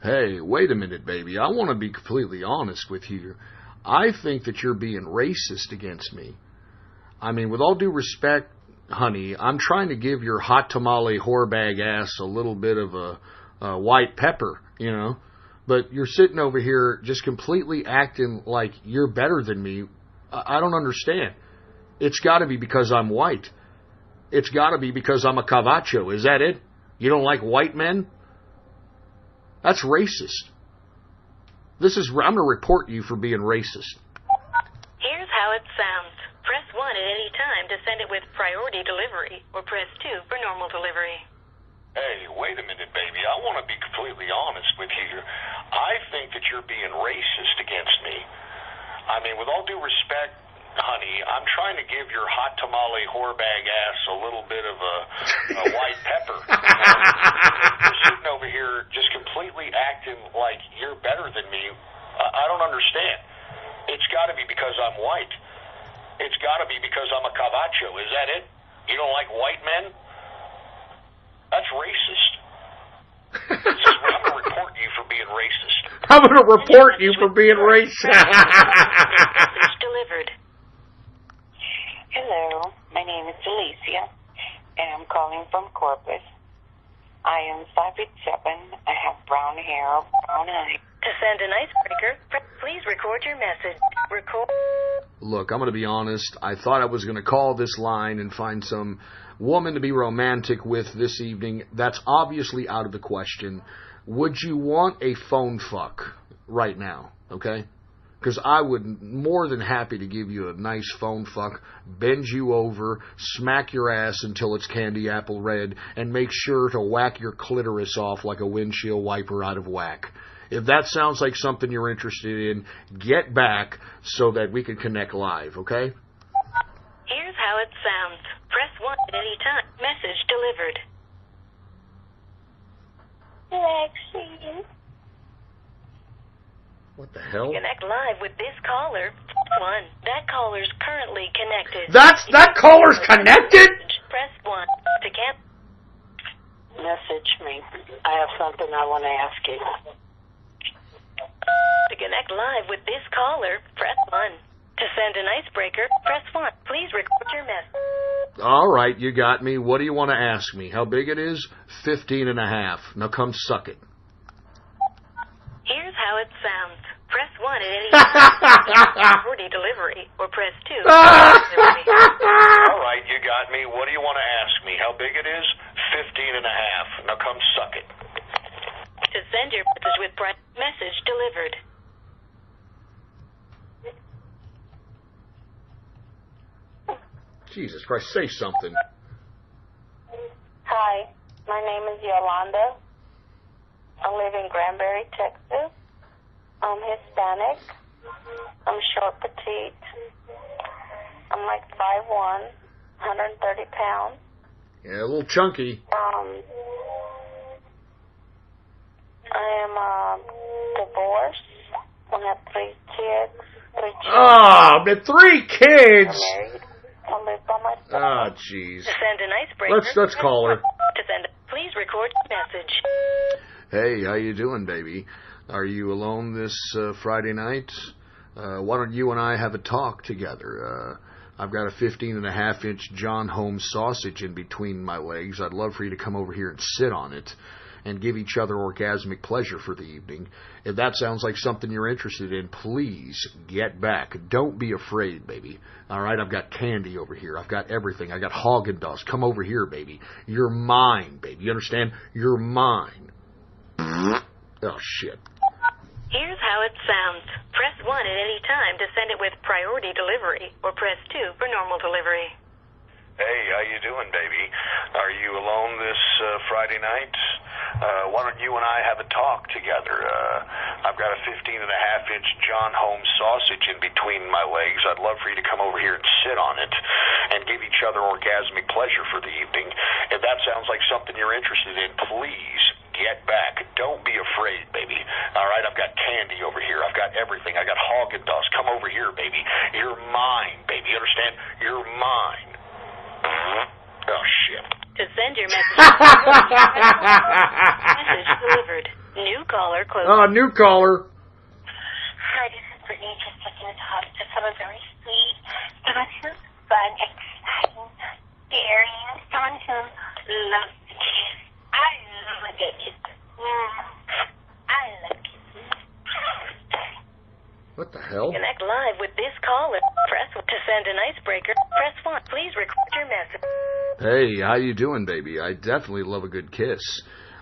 Hey, wait a minute, baby. I want to be completely honest with you. I think that you're being racist against me. I mean, with all due respect, honey, I'm trying to give your hot tamale whorebag ass a little bit of a white pepper, you know. But you're sitting over here just completely acting like you're better than me. I don't understand. It's got to be because I'm white. It's got to be because I'm a cavacho. Is that it? You don't like white men? That's racist. I'm going to report you for being racist. Here's how it sounds. Press 1 at any time to send it with priority delivery, or press 2 for normal delivery. Hey, wait a minute, baby. I want to be completely honest with you. I think that you're being racist against me. I mean, with all due respect, honey, I'm trying to give your hot tamale whorebag ass a little bit of a white pepper. You're sitting over here just completely acting like you're better than me. I don't understand. It's got to be because I'm white. It's got to be because I'm a cavacho. Is that it? You don't like white men? That's racist. I'm going to report you for being racist. I'm going to report you for being racist. Message delivered. Hello, my name is Alicia, and I'm calling from Corpus. I am 5'7". I have brown hair, brown eyes. To send an icebreaker, please record your message. Record. Look, I'm going to be honest. I thought I was going to call this line and find some woman to be romantic with this evening. That's obviously out of the question. Would you want a phone fuck right now? Okay? Because I would more than happy to give you a nice phone fuck, bend you over, smack your ass until it's candy apple red, and make sure to whack your clitoris off like a windshield wiper out of whack. If that sounds like something you're interested in, get back so that we can connect live, okay? Here's how it sounds. Press 1 at any time. Message delivered. Lexi. What the hell? Connect live with this caller. 1. That caller's currently connected. That caller's connected? Press 1 to cancel. Message me. I have something I want to ask you. To connect live with this caller, press 1. To send an icebreaker, press 1. Please record your message. All right, you got me. What do you want to ask me? How big it is? 15.5. Now come suck it. Here's how it sounds. Press 1 at any time. Priority delivery, or press 2. All right, you got me. What do you want to ask me? How big it is? 15 and a half. Now come suck it. To send your message with message delivered. Jesus Christ, say something. Hi, my name is Yolanda. I live in Granbury, Texas. I'm Hispanic. I'm short, petite. I'm like 5'1", 130 pounds. Yeah, a little chunky. I am divorced. I have 3 kids. 3 children. Oh, the 3 kids. I'm married. I live by myself. Oh, jeez. To send an icebreaker. Let's call her. To send, please record your message. Hey, how you doing, baby? Are you alone this Friday night? Why don't you and I have a talk together? I've got a 15.5-inch John Holmes sausage in between my legs. I'd love for you to come over here and sit on it and give each other orgasmic pleasure for the evening. If that sounds like something you're interested in, please get back. Don't be afraid, baby. All right, I've got candy over here. I've got everything. I got Haagen-Dazs. Come over here, baby. You're mine, baby. You understand? You're mine. Oh, shit. Here's how it sounds. Press 1 at any time to send it with priority delivery, or press 2 for normal delivery. Hey, how you doing, baby? Are you alone this Friday night? Why don't you and I have a talk together? I've got a 15.5-inch John Holmes sausage in between my legs. I'd love for you to come over here and sit on it and give each other orgasmic pleasure for the evening. If that sounds like something you're interested in, please get back. Don't be afraid, baby. All right, I've got candy over here. I've got everything. I got Haagen-Dazs. Come over here, baby. You're mine, baby. You understand? You're mine. Oh, shit. To send your message, message delivered. New caller closed. Oh, new caller. Hi, this is Brittany. Just looking to talk to someone very sweet, someone who's fun, exciting, daring, someone who loves to kiss. I love a good kiss. I love kisses. What the hell? Connect live with this caller. Press to send an icebreaker. Press 1. Please record your message. Hey, how you doing, baby? I definitely love a good kiss.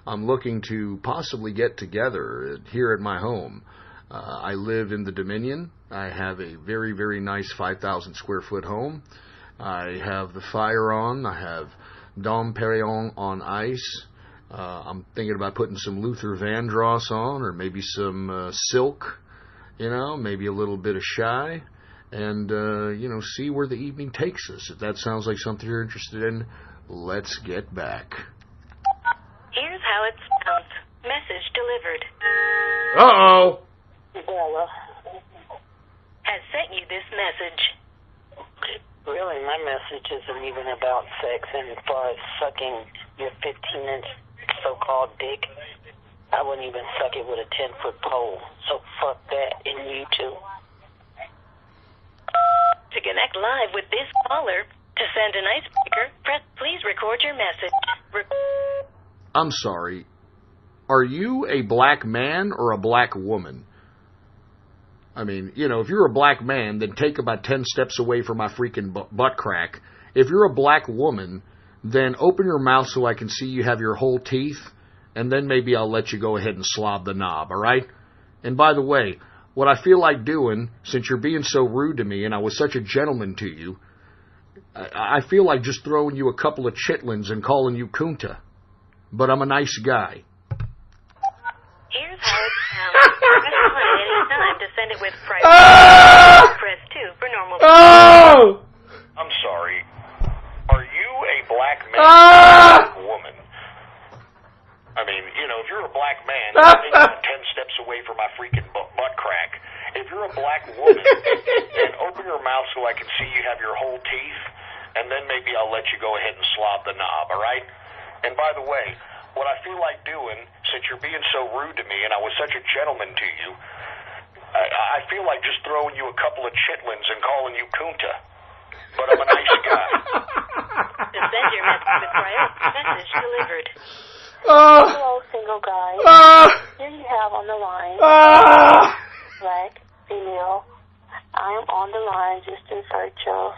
I'm looking to possibly get together here at my home. I live in the Dominion. I have a very, very nice 5,000 square foot home. I have the fire on. I have Dom Perignon on ice. I'm thinking about putting some Luther Vandross on, or maybe some Silk, maybe a little bit of Shy, and, see where the evening takes us. If that sounds like something you're interested in, let's get back. Here's how it sounds. Message delivered. Uh-oh. Bella. Has sent you this message. Really, my message isn't even about sex, and as far as sucking your 15-inch so-called dick, I wouldn't even suck it with a 10-foot pole. So fuck that, and you too. To connect live with this caller, to send an icebreaker, please record your message. I'm sorry. Are you a black man or a black woman? I mean, if you're a black man, then take about 10 steps away from my freaking butt crack. If you're a black woman, then open your mouth so I can see you have your whole teeth, and then maybe I'll let you go ahead and slob the knob, all right? And by the way, what I feel like doing, since you're being so rude to me and I was such a gentleman to you, I feel like just throwing you a couple of chitlins and calling you Kunta. But I'm a nice guy. Here's how it sounds. Press 1 at any time to send it with priority. Press 2 for normal. Oh! I'm sorry. Are you a black man or a woman? I mean, if you're a black man, take about 10 steps away from my freaking butt crack. If you're a black woman, then open your mouth so I can see you have your whole teeth, and then maybe I'll let you go ahead and slob the knob, all right? And by the way, what I feel like doing, since you're being so rude to me and I was such a gentleman to you, I feel like just throwing you a couple of chitlins and calling you Kunta. But I'm a nice guy. To send your message with priority, message delivered. Hello, single guy. Here you have on the line. Black, female. I am on the line just in search of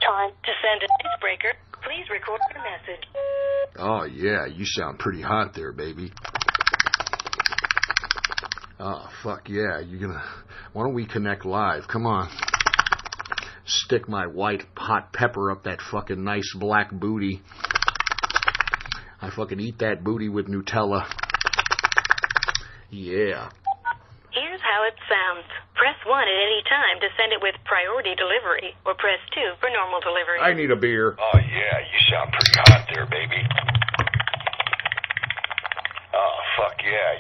trying To send an icebreaker, please record your message. Oh, yeah, you sound pretty hot there, baby. Oh, fuck yeah, why don't we connect live? Come on. Stick my white hot pepper up that fucking nice black booty. I fucking eat that booty with Nutella. Yeah. Here's how it sounds. Press 1 at any time to send it with priority delivery, or press 2 for normal delivery. I need a beer. Oh, yeah, you sound pretty hot there, baby. Oh, fuck yeah,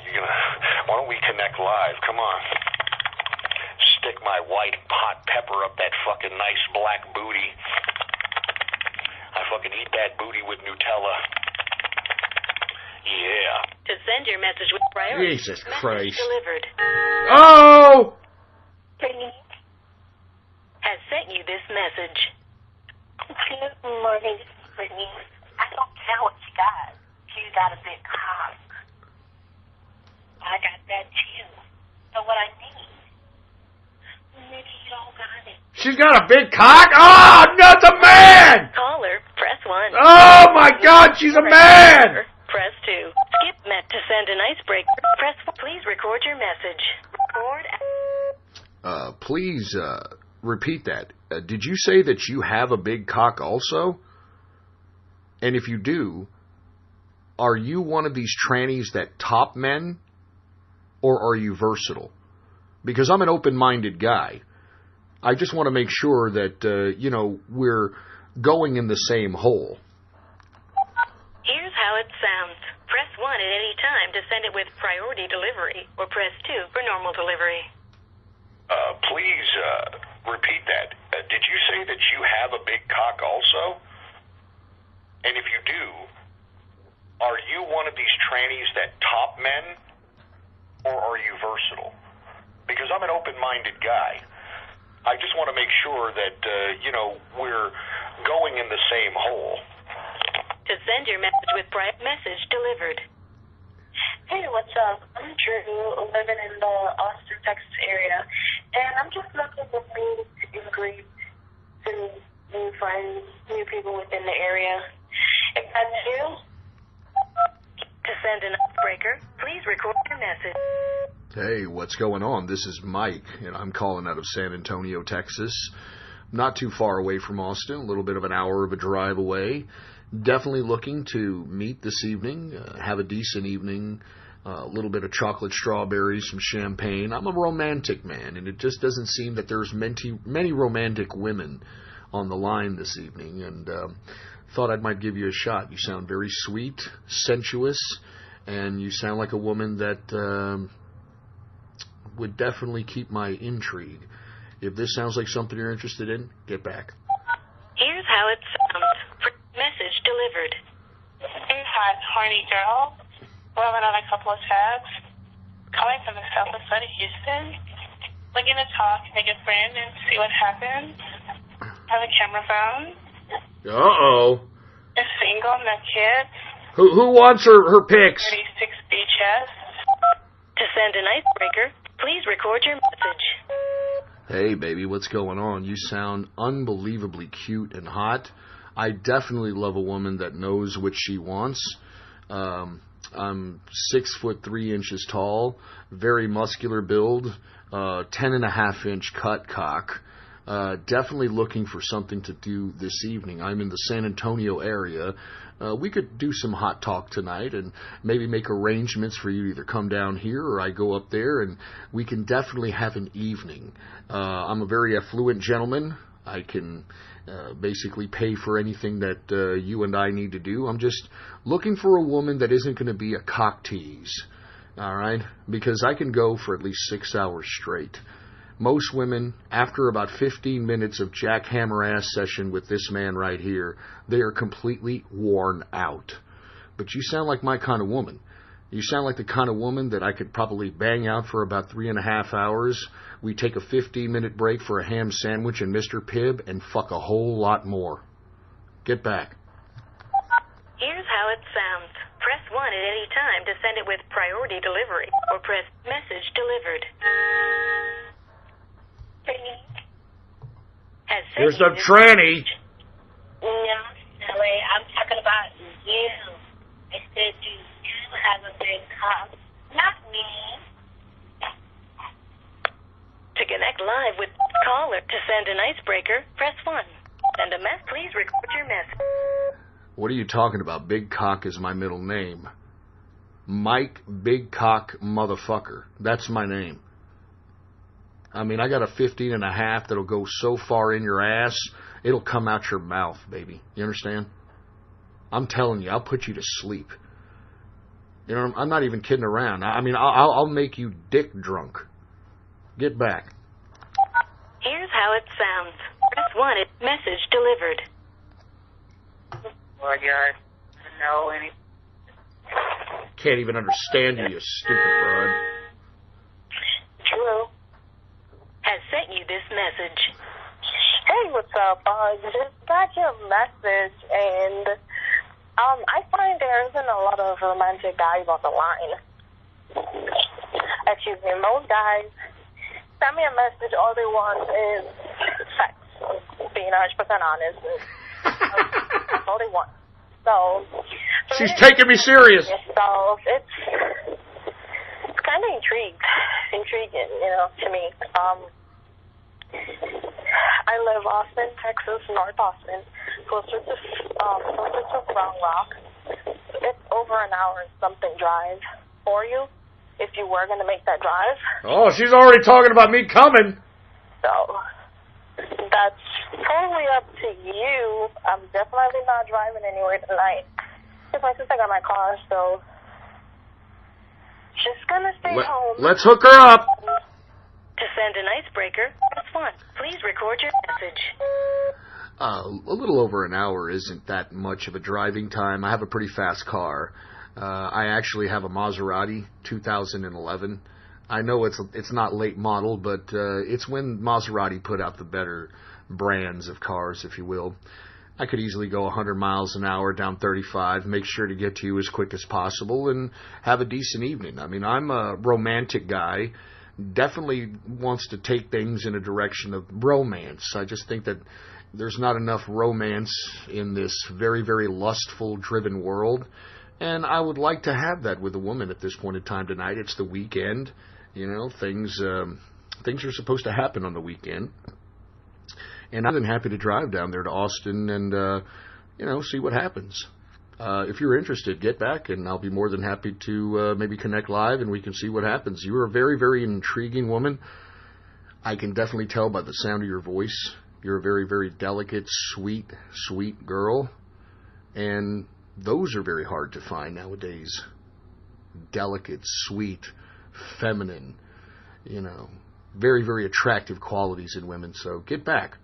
why don't we connect live? Come on. Stick my white hot pepper up that fucking nice black booty. I fucking eat that booty with Nutella. Yeah. To send your message with priority. Jesus message Christ. delivered. Oh! Has sent you this message. Good morning, Brittany. I don't care what you got. You got a big cock. I got that too. But what I need, maybe you don't got it. She's got a big cock? Oh, not a man! Caller, press 1. Oh, my God, she's a man! Press 2. Skip met to send an icebreaker. Press 4. Please record your message. Record. Please, repeat that. Did you say that you have a big cock also? And if you do, are you one of these trannies that top men? Or are you versatile? Because I'm an open-minded guy. I just want to make sure that, we're going in the same hole. Here's how it sounds. Press 1 at any time to send it with priority delivery, or press 2 for normal delivery. Please, repeat that. Did you say that you have a big cock also? And if you do, are you one of these trannies that top men? Or are you versatile? Because I'm an open-minded guy. I just want to make sure that, we're going in the same hole. To send your message with message delivered. Hey, what's up? I'm Drew, living in the Austin, Texas area, and I'm just looking for meet and greet to new friends, new people within the area. If that's you, to send an icebreaker, please record your message. Hey, what's going on? This is Mike, and I'm calling out of San Antonio, Texas. Not too far away from Austin, a little bit of an hour of a drive away. Definitely looking to meet this evening, have a decent evening, a little bit of chocolate strawberries, some champagne. I'm a romantic man, and it just doesn't seem that there's many romantic women on the line this evening, and thought I might give you a shot. You sound very sweet, sensuous, and you sound like a woman that would definitely keep my intrigue. If this sounds like something you're interested in, get back. Here's how it sounds. Message delivered. Hey, hot, horny girl. Loving on a couple of tabs. Calling from the southwest side of Houston. Looking to talk, make a friend, and see what happens. Have a camera phone. Uh-oh. Is single, no kids. Who wants her pics? 36B chest. To send an icebreaker, please record your message. Hey, baby, what's going on? You sound unbelievably cute and hot. I definitely love a woman that knows what she wants. I'm 6'3" tall, very muscular build, 10.5-inch cut cock. Definitely looking for something to do this evening. I'm in the San Antonio area. We could do some hot talk tonight and maybe make arrangements for you to either come down here or I go up there, and we can definitely have an evening. I'm a very affluent gentleman. I can basically pay for anything that you and I need to do. I'm just looking for a woman that isn't going to be a cock tease, all right? Because I can go for at least 6 hours straight. Most women, after about 15 minutes of jackhammer ass session with this man right here, they are completely worn out. But you sound like my kind of woman. You sound like the kind of woman that I could probably bang out for about 3.5 hours. We take a 15-minute break for a ham sandwich and Mr. Pibb and fuck a whole lot more. Get back. Here's how it sounds. Press 1 at any time to send it with priority delivery, or press message delivered. Brittany. Here's the tranny. No, silly. I'm talking about you. I said, do you have a big cock? Not me. To connect live with caller, to send an icebreaker, press 1. Send a mess, please record your message. What are you talking about? Big Cock is my middle name. Mike Big Cock Motherfucker. That's my name. I mean, I got a 15.5 that'll go so far in your ass, it'll come out your mouth, baby. You understand? I'm telling you, I'll put you to sleep. You know, I'm not even kidding around. I mean, I'll make you dick drunk. Get back. Here's how it sounds. Press 1. Message delivered. Well, I know any. Can't even understand you, you stupid broad. True. Has sent you this message. Hey, what's up? Just got your message, and I find there isn't a lot of romantic guys on the line. Excuse me, most guys send me a message, all they want is sex. Being 100% honest, that's all they want. So she's taking me serious. So it's kind of intriguing, you know, to me. I live Austin, Texas, North Austin, closer to Round Rock. It's over an hour and something drive for you if you were going to make that drive. Oh, she's already talking about me coming. So that's totally up to you. I'm definitely not driving anywhere tonight. Because my sister got my car, so just going to stay home. Let's hook her up. To send an icebreaker, press 1. Please record your message. A little over an hour isn't that much of a driving time. I have a pretty fast car. I actually have a Maserati 2011. I know it's not late model, but it's when Maserati put out the better brands of cars, if you will. I could easily go 100 miles an hour down 35, make sure to get to you as quick as possible, and have a decent evening. I mean, I'm a romantic guy. Definitely wants to take things in a direction of romance. I just think that there's not enough romance in this very, very lustful, driven world. And I would like to have that with a woman at this point in time tonight. It's the weekend. You know, things are supposed to happen on the weekend. And I'm happy to drive down there to Austin and, see what happens. If you're interested, get back, and I'll be more than happy to maybe connect live, and we can see what happens. You're a very, very intriguing woman. I can definitely tell by the sound of your voice. You're a very, very delicate, sweet, sweet girl. And those are very hard to find nowadays. Delicate, sweet, feminine, very, very attractive qualities in women. So get back.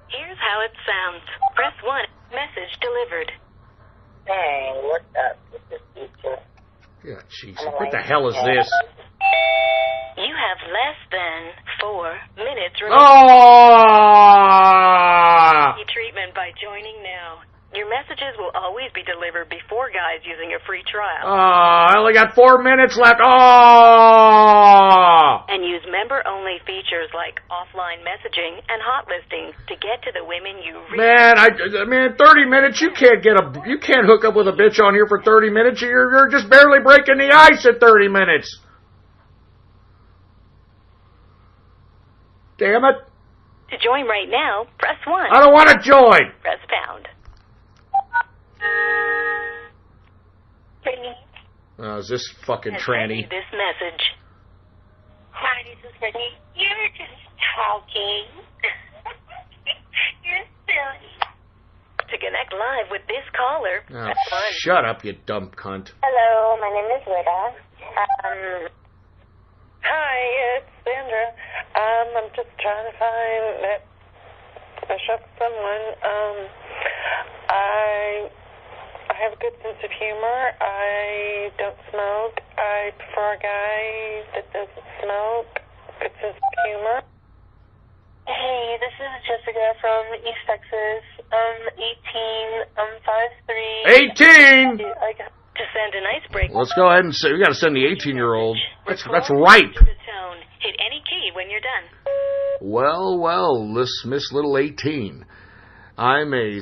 Here's how it sounds. Press 1. Message delivered. Hey, what's up? This is teacher. Yeah, jeez. What the hell is this? You have less than 4 minutes remaining. Oh! Treatment by joining now. Your messages will always be delivered before guys using a free trial. Oh, I only got 4 minutes left. Oh! And use member-only features like offline messaging and hot listings to get to the women you really... Man, 30 minutes, you can't hook up with a bitch on here for 30 minutes. You're just barely breaking the ice at 30 minutes. Damn it. To join right now, press 1. I don't want to join. Press pound. Brittany. Is this fucking tranny? This message. Hi, this is Brittany. You're just talking. You're silly. To connect live with this caller, Oh, shut up, you dumb cunt. Hello, my name is Rita. Hi, it's Sandra. I'm just trying to push up someone. I have a good sense of humor. I don't smoke. I prefer a guy that doesn't smoke. Good sense of humor. Hey, this is Jessica from East Texas. I'm 18. I'm 5'3". 18! To send an icebreaker. Let's go ahead and say we got to send the 18-year-old. That's ripe. The tone. Hit any key when you're done. Well, Miss Little 18. I'm a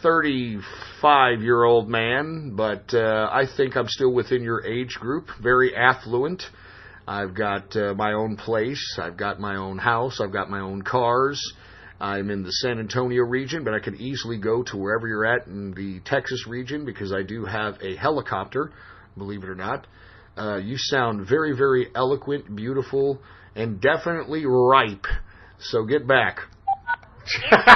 35-year-old man, but I think I'm still within your age group. Very affluent. I've got my own place. I've got my own house. I've got my own cars. I'm in the San Antonio region, but I could easily go to wherever you're at in the Texas region because I do have a helicopter, believe it or not. You sound very, very eloquent, beautiful, and definitely ripe. So get back. Any time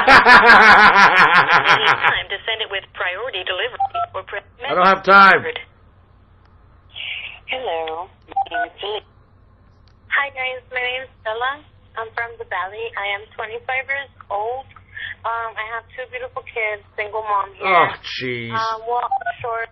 to send it with priority delivery or I don't have time. Hello. My name is Julie. Hi guys, my name is Stella. I'm from the Valley. I am 25 years old. I have two beautiful kids, single mom here. Oh, jeez. Well, short.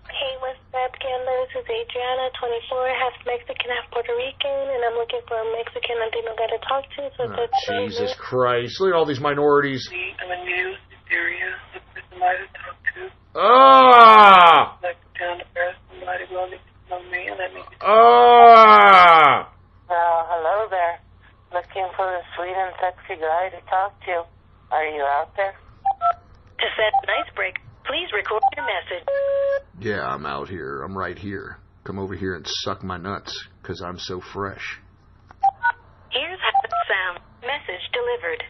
Hey, what's up, Candace? This is Adriana, 24, half Mexican, half Puerto Rican, and I'm looking for a Mexican Latino guy to talk to. So Oh, Jesus Christ. Look at all these minorities. I'm a new area. Look for somebody to talk to. Ah! Like down to earth, somebody willing to know me and let me get Hello there. Looking for a sweet and sexy guy to talk to. Are you out there? To set an icebreaker, please record your message. Yeah, I'm out here. I'm right here. Come over here and suck my nuts, because I'm so fresh. Here's how it sounds. Message delivered.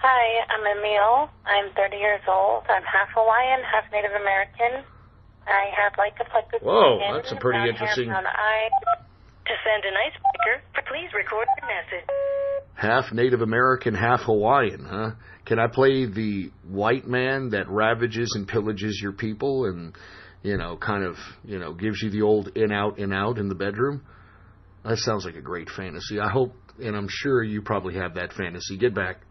Hi, I'm Emil. I'm 30 years old. I'm half Hawaiian, half Native American. I have like a Whoa, that's a pretty interesting... To send an icebreaker, please record your message. Half Native American, half Hawaiian, huh? Can I play the white man that ravages and pillages your people and, gives you the old in-out in the bedroom? That sounds like a great fantasy. I hope, and I'm sure you probably have that fantasy. Get back.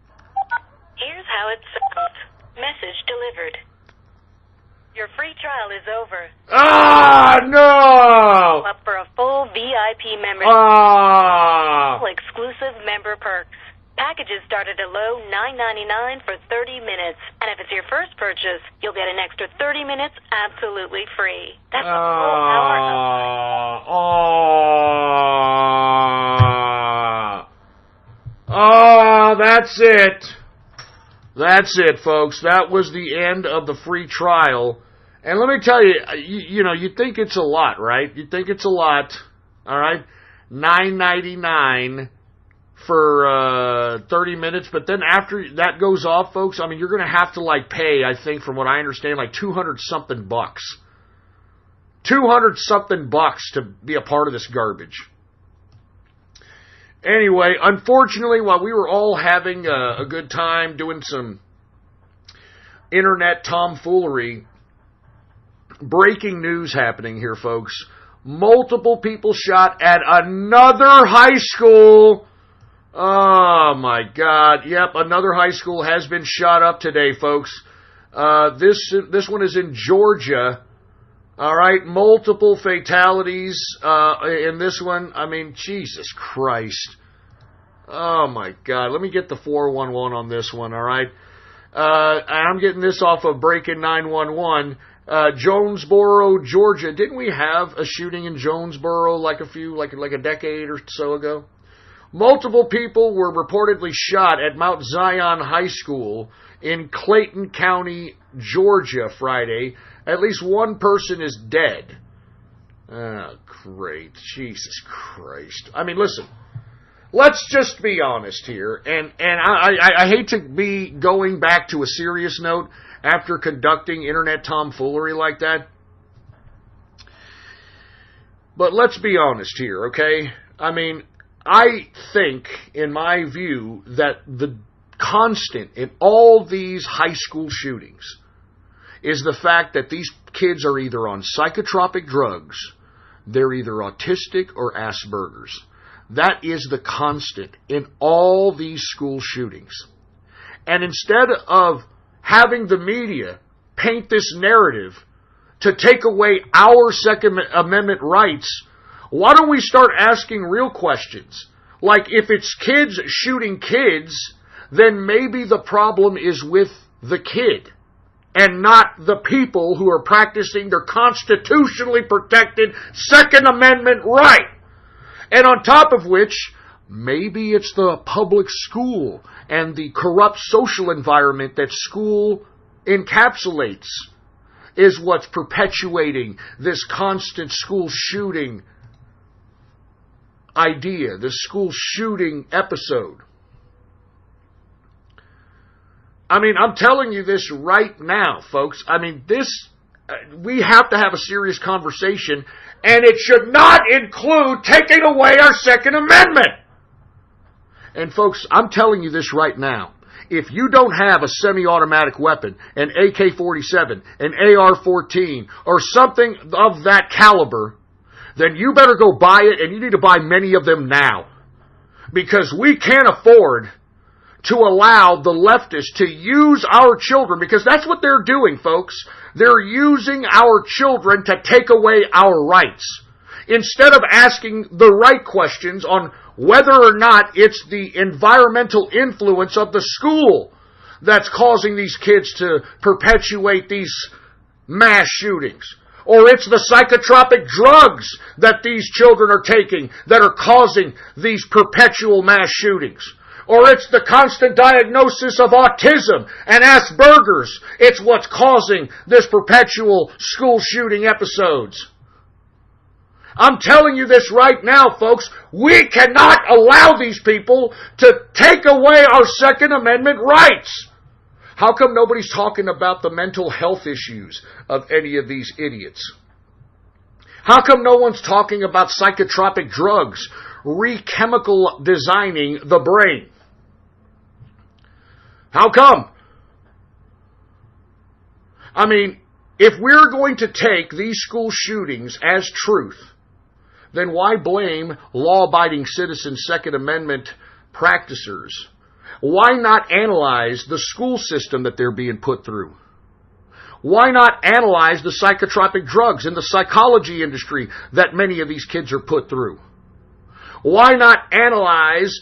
Here's how it sounds. Message delivered. Your free trial is over. Ah, no! Up for a full VIP membership. Ah! Exclusive member perks. Packages start at a low $9.99 for 30 minutes. And if it's your first purchase, you'll get an extra 30 minutes absolutely free. That's a full hour of... That's it. That's it, folks. That was the end of the free trial. And let me tell you, you think it's a lot, right? You think it's a lot, all right? $9.99 for 30 minutes, but then after that goes off, folks, I mean, you're going to have to, pay, I think, from what I understand, $200-something bucks. $200-something bucks to be a part of this garbage. Anyway, unfortunately, while we were all having a good time doing some internet tomfoolery, breaking news happening here, folks. Multiple people shot at another high school. Oh, my God. Yep, another high school has been shot up today, folks. This one is in Georgia. All right, multiple fatalities in this one. I mean, Jesus Christ. Oh, my God. Let me get the 411 on this one, all right? I'm getting this off of Breaking 911. Jonesboro, Georgia. Didn't we have a shooting in Jonesboro like a decade or so ago? Multiple people were reportedly shot at Mount Zion High School in Clayton County, Georgia, Friday. At least one person is dead. Oh, great. Jesus Christ. I mean, listen. Let's just be honest here. And I hate to be going back to a serious note after conducting internet tomfoolery like that. But let's be honest here, okay? I mean, I think, in my view, that the constant in all these high school shootings is the fact that these kids are either on psychotropic drugs, they're either autistic or Asperger's. That is the constant in all these school shootings. And instead of having the media paint this narrative to take away our Second Amendment rights, why don't we start asking real questions? Like, if it's kids shooting kids, then maybe the problem is with the kid and not the people who are practicing their constitutionally protected Second Amendment right. And on top of which, maybe it's the public school and the corrupt social environment that school encapsulates is what's perpetuating this constant school shooting idea, this school shooting episode. I mean, I'm telling you this right now, folks. I mean, we have to have a serious conversation, and it should not include taking away our Second Amendment. And folks, I'm telling you this right now. If you don't have a semi-automatic weapon, an AK-47, an AR-14, or something of that caliber, then you better go buy it, and you need to buy many of them now. Because we can't afford to allow the leftists to use our children, because that's what they're doing, folks. They're using our children to take away our rights. Instead of asking the right questions on whether or not it's the environmental influence of the school that's causing these kids to perpetuate these mass shootings. Or it's the psychotropic drugs that these children are taking that are causing these perpetual mass shootings. Or it's the constant diagnosis of autism and Asperger's. It's what's causing this perpetual school shooting episodes. I'm telling you this right now, folks. We cannot allow these people to take away our Second Amendment rights. How come nobody's talking about the mental health issues of any of these idiots? How come no one's talking about psychotropic drugs, re-chemical designing the brain? How come? I mean, if we're going to take these school shootings as truth, then why blame law-abiding citizens, Second Amendment practicers? Why not analyze the school system that they're being put through? Why not analyze the psychotropic drugs in the psychology industry that many of these kids are put through? Why not analyze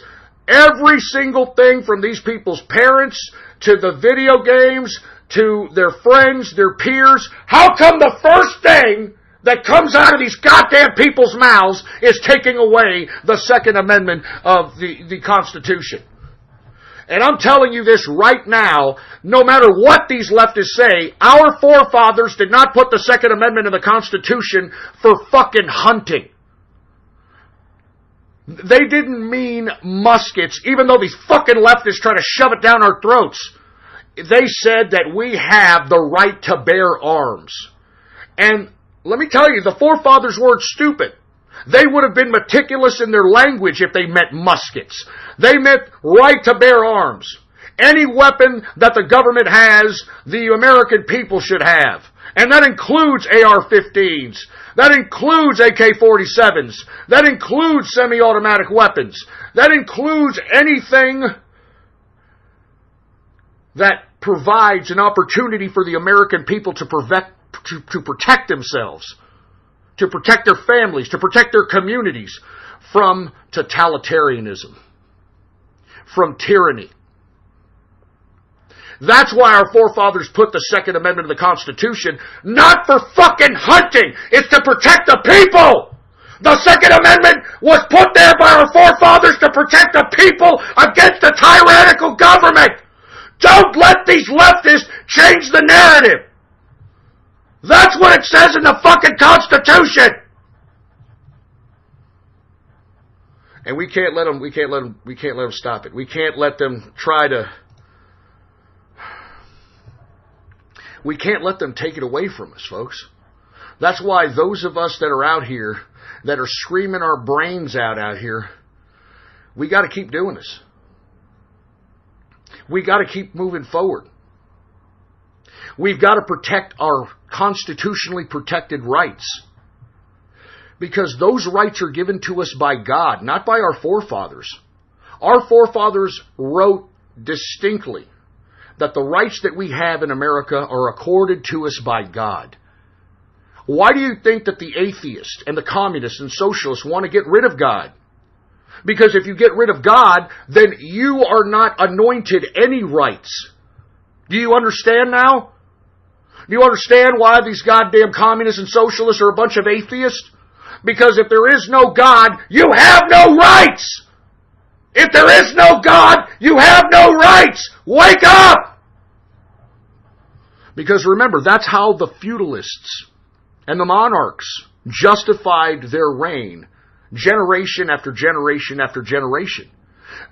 every single thing from these people's parents to the video games to their friends, their peers? How come the first thing that comes out of these goddamn people's mouths is taking away the Second Amendment of the Constitution? And I'm telling you this right now, no matter what these leftists say, our forefathers did not put the Second Amendment in the Constitution for fucking hunting. They didn't mean muskets, even though these fucking leftists try to shove it down our throats. They said that we have the right to bear arms. And let me tell you, the forefathers weren't stupid. They would have been meticulous in their language if they meant muskets. They meant right to bear arms. Any weapon that the government has, the American people should have. And that includes AR-15s. That includes AK-47s. That includes semi-automatic weapons. That includes anything that provides an opportunity for the American people to protect themselves, to protect their families, to protect their communities from totalitarianism, from tyranny. That's why our forefathers put the Second Amendment of the Constitution, not for fucking hunting. It's to protect the people. The Second Amendment was put there by our forefathers to protect the people against a tyrannical government. Don't let these leftists change the narrative. That's what it says in the fucking Constitution. And we can't let them stop it. We can't let them we can't let them take it away from us, folks. That's why those of us that are out here, that are screaming our brains out here, we got to keep doing this. We got to keep moving forward. We've got to protect our constitutionally protected rights. Because those rights are given to us by God, not by our forefathers. Our forefathers wrote distinctly that the rights that we have in America are accorded to us by God. Why do you think that the atheists and the communists and socialists want to get rid of God? Because if you get rid of God, then you are not anointed any rights. Do you understand now? Do you understand why these goddamn communists and socialists are a bunch of atheists? Because if there is no God, you have no rights! If there is no God, you have no rights! Wake up! Because remember, that's how the feudalists and the monarchs justified their reign, generation after generation after generation.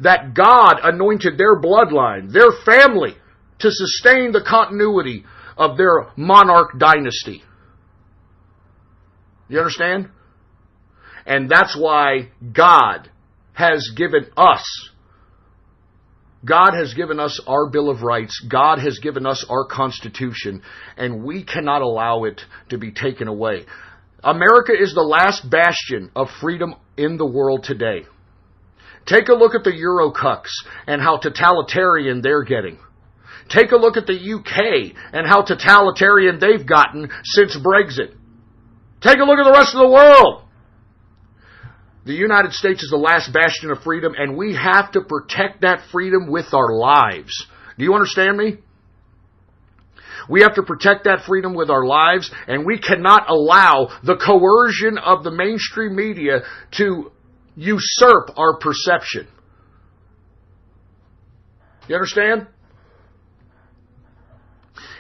That God anointed their bloodline, their family, to sustain the continuity of their monarch dynasty. You understand? And that's why God has given us our Bill of Rights. God has given us our Constitution, and we cannot allow it to be taken away. America is the last bastion of freedom in the world today. Take a look at the Eurocucks and how totalitarian they're getting. Take a look at the UK and how totalitarian they've gotten since Brexit. Take a look at the rest of the world. The United States is the last bastion of freedom, and we have to protect that freedom with our lives. Do you understand me? We have to protect that freedom with our lives, and we cannot allow the coercion of the mainstream media to usurp our perception. You understand?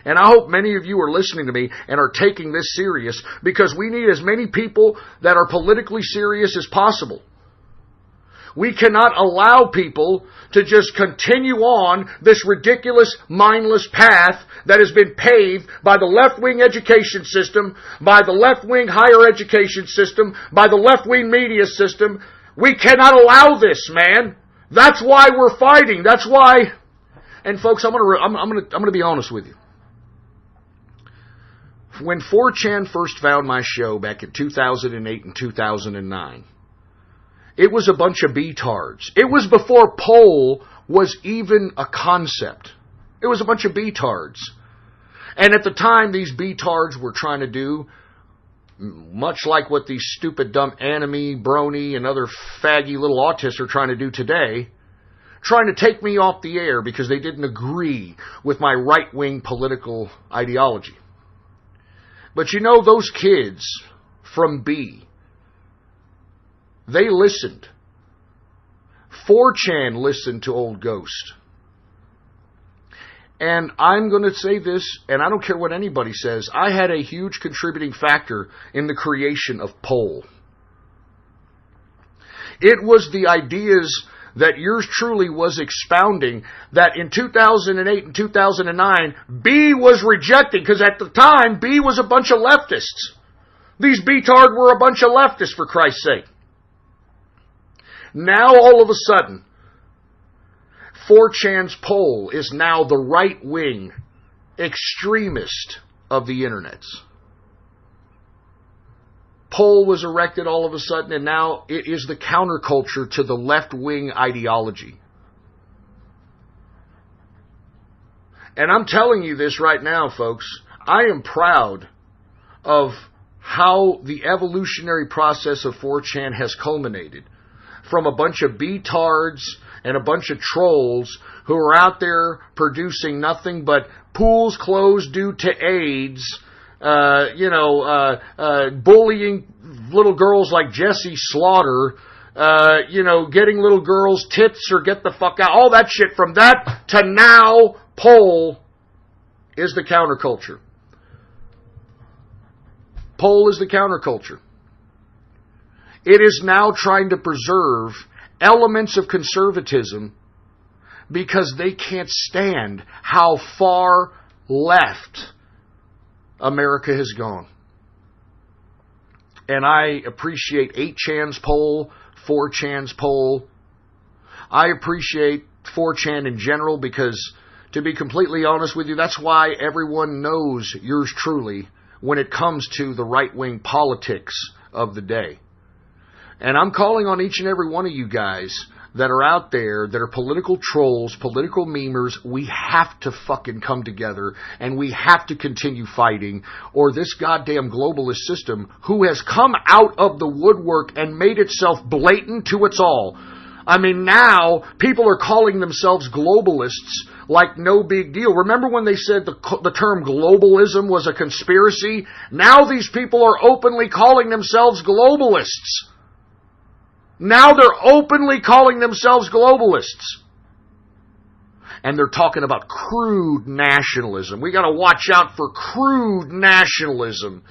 And I hope many of you are listening to me and are taking this serious, because we need as many people that are politically serious as possible. We cannot allow people to just continue on this ridiculous, mindless path that has been paved by the left-wing education system, by the left-wing higher education system, by the left-wing media system. We cannot allow this, man. That's why we're fighting. That's why. And folks, I'm going to be honest with you. When 4chan first found my show back in 2008 and 2009, it was a bunch of betards. It was before poll was even a concept. It was a bunch of betards. And at the time, these betards were trying to do, much like what these stupid, dumb Anime, Brony, and other faggy little autists are trying to do today, trying to take me off the air because they didn't agree with my right-wing political ideology. But you know, those kids from B, they listened. 4chan listened to Old Ghost. And I'm going to say this, and I don't care what anybody says, I had a huge contributing factor in the creation of Poll. It was the ideas that yours truly was expounding that in 2008 and 2009, B was rejecting, because at the time, B was a bunch of leftists. These B-tard were a bunch of leftists, for Christ's sake. Now, all of a sudden, 4chan's Poll is now the right-wing extremist of the internets. Poll was erected all of a sudden, and now it is the counterculture to the left-wing ideology. And I'm telling you this right now, folks. I am proud of how the evolutionary process of 4chan has culminated from a bunch of B-tards and a bunch of trolls who are out there producing nothing but pools closed due to AIDS, bullying little girls like Jessie Slaughter, getting little girls tits or get the fuck out, all that shit. From that to now, Poll is the counterculture. Poll is the counterculture. It is now trying to preserve elements of conservatism because they can't stand how far left America has gone. And I appreciate 8chan's Poll, 4chan's Poll. I appreciate 4chan in general because, to be completely honest with you, that's why everyone knows yours truly when it comes to the right-wing politics of the day. And I'm calling on each and every one of you guys that are out there, that are political trolls, political memers. We have to fucking come together, and we have to continue fighting, or this goddamn globalist system, who has come out of the woodwork and made itself blatant to its all. I mean, now people are calling themselves globalists like no big deal. Remember when they said the term globalism was a conspiracy? Now these people are openly calling themselves globalists. Now they're openly calling themselves globalists. And they're talking about crude nationalism. We got to watch out for crude nationalism.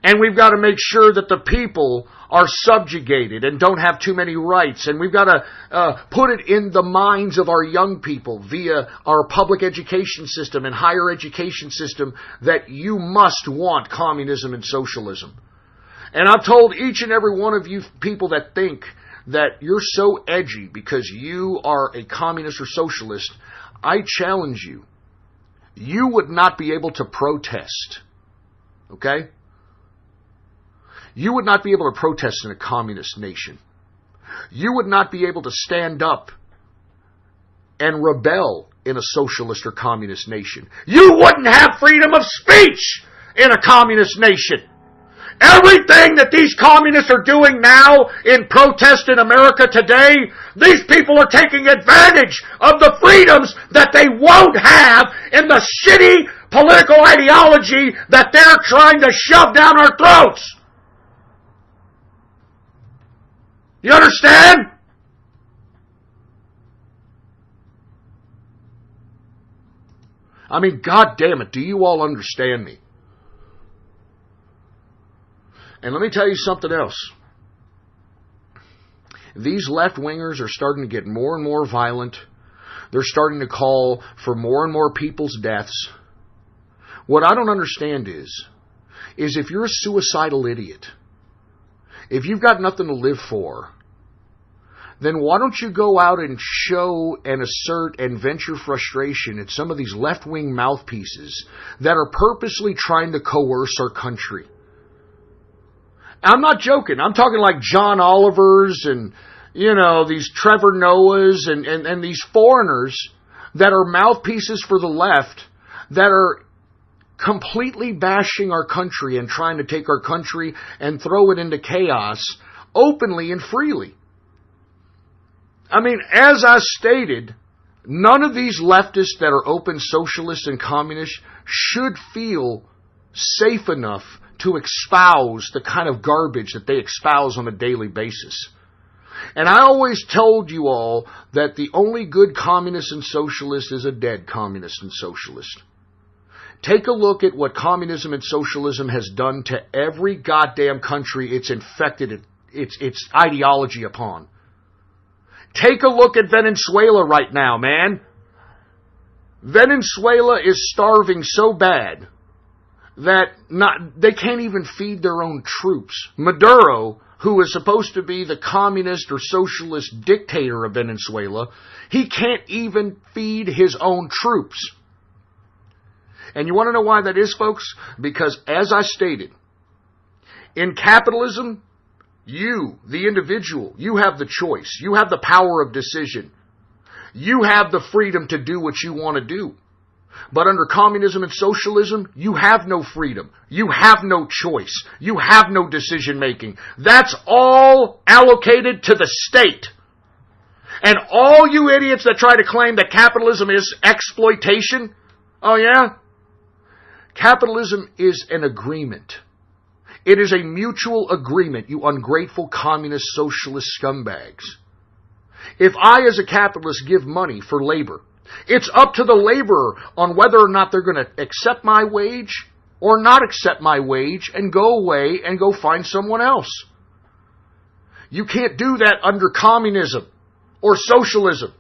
And we've got to make sure that the people are subjugated and don't have too many rights. And we've got to put it in the minds of our young people via our public education system and higher education system that you must want communism and socialism. And I've told each and every one of you people that think that you're so edgy because you are a communist or socialist, I challenge you. You would not be able to protest. Okay? You would not be able to protest in a communist nation. You would not be able to stand up and rebel in a socialist or communist nation. You wouldn't have freedom of speech in a communist nation. Everything that these communists are doing now in protest in America today, these people are taking advantage of the freedoms that they won't have in the shitty political ideology that they're trying to shove down our throats. You understand? I mean, God damn it, do you all understand me? And let me tell you something else. These left-wingers are starting to get more and more violent. They're starting to call for more and more people's deaths. What I don't understand is if you're a suicidal idiot, if you've got nothing to live for, then why don't you go out and show and assert and vent your frustration at some of these left-wing mouthpieces that are purposely trying to coerce our country? I'm not joking. I'm talking like John Olivers and, these Trevor Noahs and these foreigners that are mouthpieces for the left that are completely bashing our country and trying to take our country and throw it into chaos openly and freely. I mean, as I stated, none of these leftists that are open socialists and communists should feel safe enough to espouse the kind of garbage that they espouse on a daily basis. And I always told you all that the only good communist and socialist is a dead communist and socialist. Take a look at what communism and socialism has done to every goddamn country it's infected its ideology upon. Take a look at Venezuela right now, man. Venezuela is starving so bad that they can't even feed their own troops. Maduro, who is supposed to be the communist or socialist dictator of Venezuela, he can't even feed his own troops. And you want to know why that is, folks? Because, as I stated, in capitalism, you, the individual, you have the choice. You have the power of decision. You have the freedom to do what you want to do. But under communism and socialism, you have no freedom. You have no choice. You have no decision making. That's all allocated to the state. And all you idiots that try to claim that capitalism is exploitation, oh yeah? Capitalism is an agreement. It is a mutual agreement, you ungrateful communist socialist scumbags. If I as a capitalist give money for labor, it's up to the laborer on whether or not they're going to accept my wage or not accept my wage and go away and go find someone else. You can't do that under communism or socialism.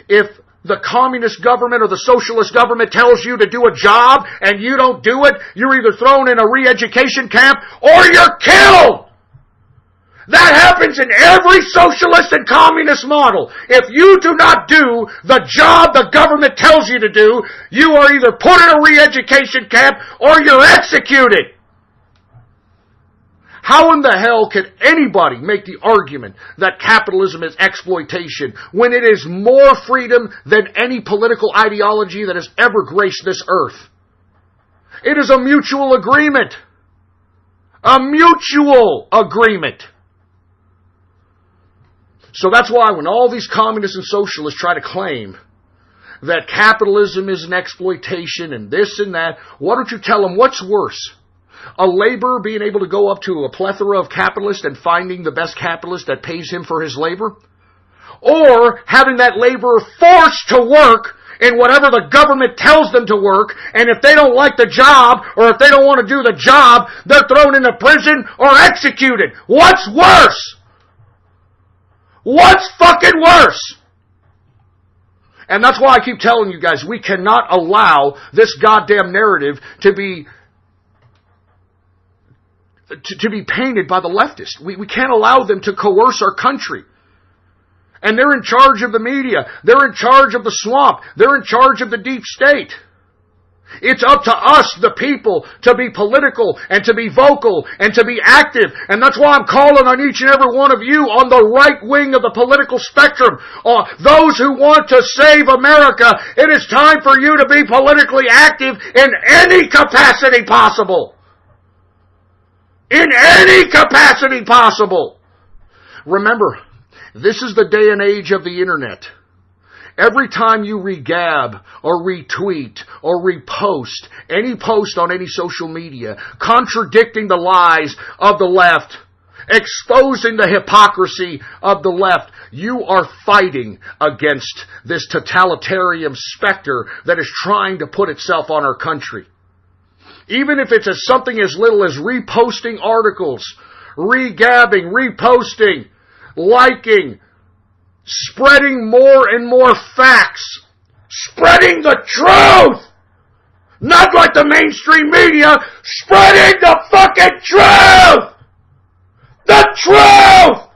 If the communist government or the socialist government tells you to do a job and you don't do it, you're either thrown in a re-education camp or you're killed. That happens in every socialist and communist model. If you do not do the job the government tells you to do, you are either put in a re-education camp or you're executed. How in the hell could anybody make the argument that capitalism is exploitation when it is more freedom than any political ideology that has ever graced this earth? It is a mutual agreement. A mutual agreement. So that's why when all these communists and socialists try to claim that capitalism is an exploitation and this and that, why don't you tell them what's worse? A laborer being able to go up to a plethora of capitalists and finding the best capitalist that pays him for his labor? Or having that laborer forced to work in whatever the government tells them to work, and if they don't like the job, or if they don't want to do the job, they're thrown into prison or executed. What's worse? What's fucking worse? And that's why I keep telling you guys, we cannot allow this goddamn narrative to be painted by the leftists. We can't allow them to coerce our country. And they're in charge of the media. They're in charge of the swamp. They're in charge of the deep state. It's up to us, the people, to be political and to be vocal and to be active. And that's why I'm calling on each and every one of you on the right wing of the political spectrum. Those who want to save America, it is time for you to be politically active in any capacity possible. In any capacity possible. Remember, this is the day and age of the internet. Every time you regab or retweet or repost any post on any social media, contradicting the lies of the left, exposing the hypocrisy of the left, you are fighting against this totalitarian specter that is trying to put itself on our country. Even if it's something as little as reposting articles, regabbing, reposting, liking, spreading more and more facts, spreading the truth, not like the mainstream media, spreading the fucking truth, the truth,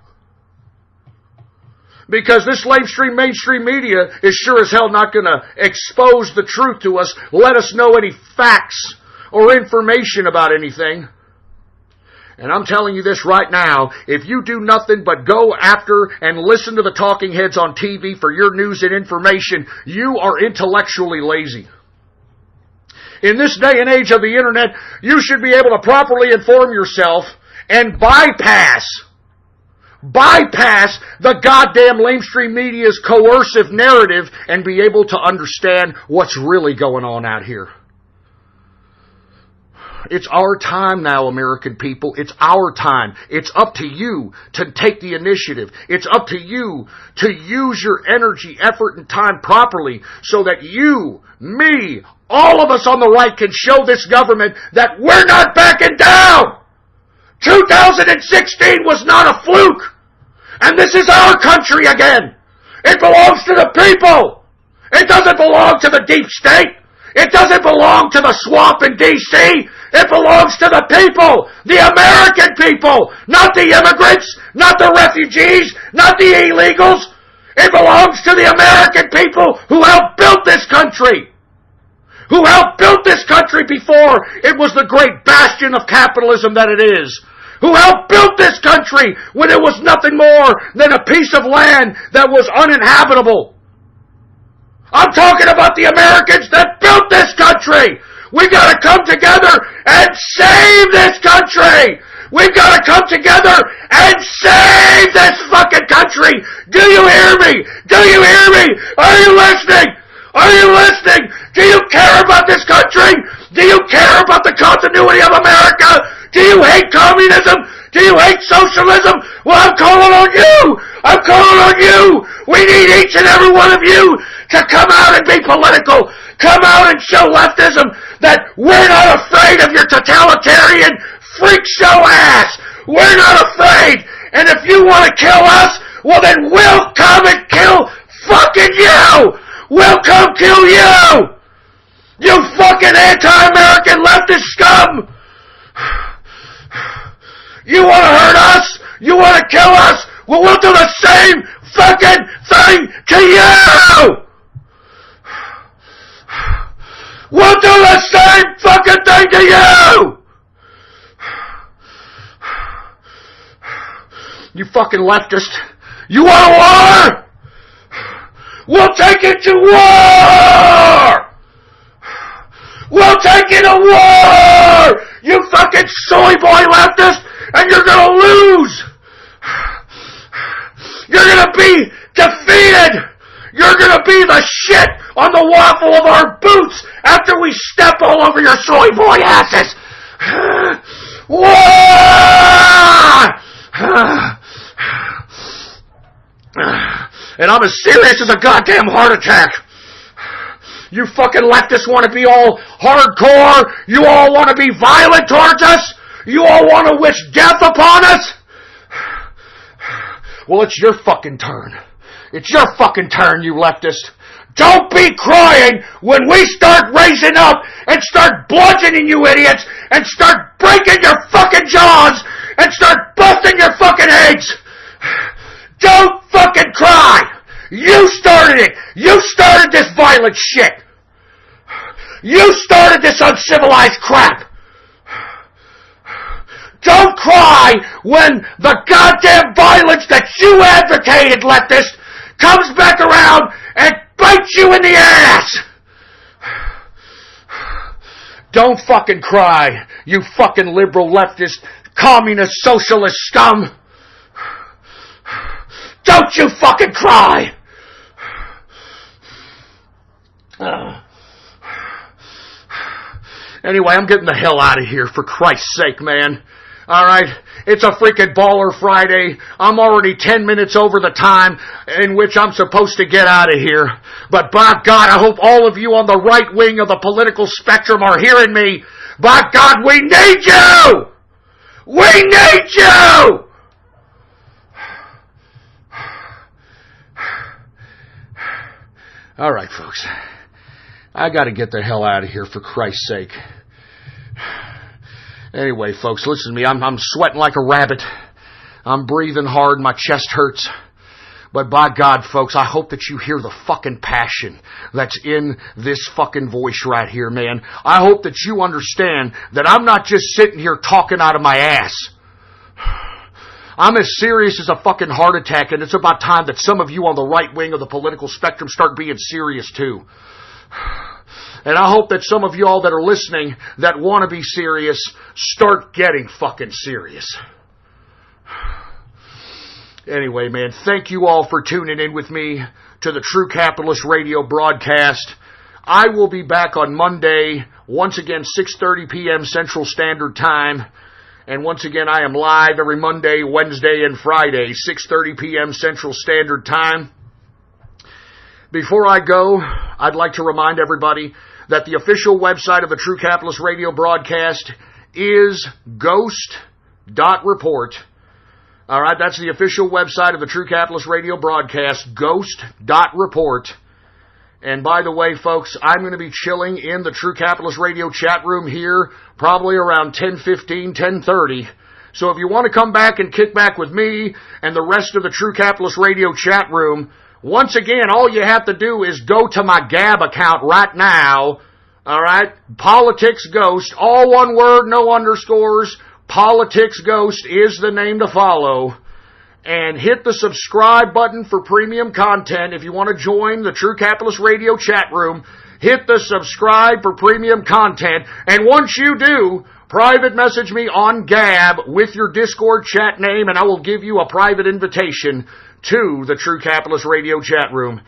because this mainstream media is sure as hell not going to expose the truth to us, let us know any facts or information about anything. And I'm telling you this right now, if you do nothing but go after and listen to the talking heads on TV for your news and information, you are intellectually lazy. In this day and age of the internet, you should be able to properly inform yourself and bypass the goddamn mainstream media's coercive narrative and be able to understand what's really going on out here. It's our time now, American people. It's our time. It's up to you to take the initiative. It's up to you to use your energy, effort, and time properly so that you, me, all of us on the right can show this government that we're not backing down. 2016 was not a fluke. And this is our country again. It belongs to the people. It doesn't belong to the deep state. It doesn't belong to the swamp in D.C. It belongs to the people, the American people, not the immigrants, not the refugees, not the illegals. It belongs to the American people who helped build this country. Who helped build this country before it was the great bastion of capitalism that it is. Who helped build this country when it was nothing more than a piece of land that was uninhabitable. I'm talking about the Americans that built this country. We've got to come together and save this country. We've got to come together and save this fucking country. Do you hear me? Do you hear me? Are you listening? Are you listening? Do you care about this country? Do you care about the continuity of America? Do you hate communism? Do you hate socialism? Well, I'm calling on you. I'm calling on you. We need each and every one of you to come out and be political. Come out and show leftism that we're not afraid of your totalitarian freak show ass. We're not afraid. And if you want to kill us, well then we'll come and kill fucking you. We'll come kill you. You fucking anti-American leftist scum. You want to hurt us? You want to kill us? Well, we'll do the same fucking thing to you! We'll do the same fucking thing to you! You fucking leftist. You want a war? We'll take it to war! We'll take it to war! You fucking soy boy leftist! And you're gonna lose! You're gonna be defeated! You're gonna be the shit on the waffle of our boots after we step all over your soy boy asses. And I'm as serious as a goddamn heart attack. You fucking leftists want to be all hardcore. You all want to be violent towards us. You all want to wish death upon us. Well, it's your fucking turn. It's your fucking turn, you leftist. Don't be crying when we start raising up and start bludgeoning you idiots and start breaking your fucking jaws and start busting your fucking heads. Don't fucking cry. You started it. You started this violent shit. You started this uncivilized crap. Don't cry when the goddamn violence that you advocated, leftist, comes back around and bites you in the ass. Don't fucking cry, you fucking liberal, leftist, communist, socialist scum. Don't you fucking cry. Anyway, I'm getting the hell out of here, for Christ's sake, man. Alright, it's a freaking baller Friday. I'm already 10 minutes over the time in which I'm supposed to get out of here. But by God, I hope all of you on the right wing of the political spectrum are hearing me. By God, we need you! We need you! Alright, folks. I gotta get the hell out of here, for Christ's sake. Anyway, folks, listen to me. I'm sweating like a rabbit. I'm breathing hard. My chest hurts. But by God, folks, I hope that you hear the fucking passion that's in this fucking voice right here, man. I hope that you understand that I'm not just sitting here talking out of my ass. I'm as serious as a fucking heart attack, and it's about time that some of you on the right wing of the political spectrum start being serious too. And I hope that some of you all that are listening that want to be serious start getting fucking serious. Anyway, man, thank you all for tuning in with me to the True Capitalist Radio broadcast. I will be back on Monday, once again, 6:30 p.m. Central Standard Time. And once again, I am live every Monday, Wednesday, and Friday, 6:30 p.m. Central Standard Time. Before I go, I'd like to remind everybody that the official website of the True Capitalist Radio broadcast is ghost.report. All right, that's the official website of the True Capitalist Radio broadcast, ghost.report. And by the way, folks, I'm going to be chilling in the True Capitalist Radio chat room here probably around 10:15, 10:30. So if you want to come back and kick back with me and the rest of the True Capitalist Radio chat room, once again, all you have to do is go to my Gab account right now. All right? Politics Ghost, all one word, no underscores. Politics Ghost is the name to follow. And hit the subscribe button for premium content. If you want to join the True Capitalist Radio chat room, hit the subscribe for premium content. And once you do, private message me on Gab with your Discord chat name, and I will give you a private invitation to the True Capitalist Radio chat room.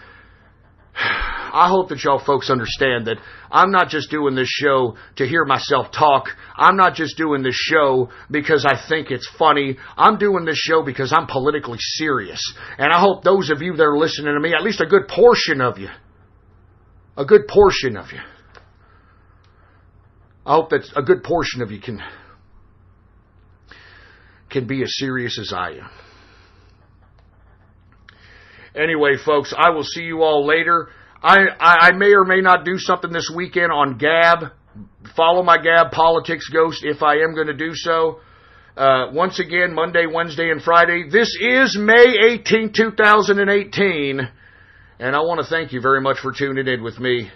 I hope that y'all folks understand that I'm not just doing this show to hear myself talk. I'm not just doing this show because I think it's funny. I'm doing this show because I'm politically serious. And I hope those of you that are listening to me, at least a good portion of you, I hope that a good portion of you can be as serious as I am. Anyway, folks, I will see you all later. I may or may not do something this weekend on Gab. Follow my Gab, Politics Ghost, if I am going to do so. Once again, Monday, Wednesday, and Friday. This is May 18, 2018. And I want to thank you very much for tuning in with me.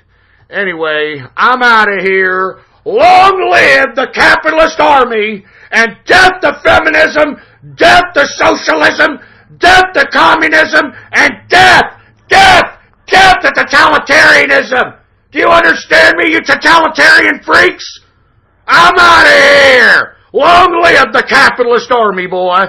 Anyway, I'm out of here. Long live the capitalist army, and death to feminism, death to socialism, death to communism, and death to totalitarianism. Do you understand me, you totalitarian freaks? I'm out of here. Long live the capitalist army, boy.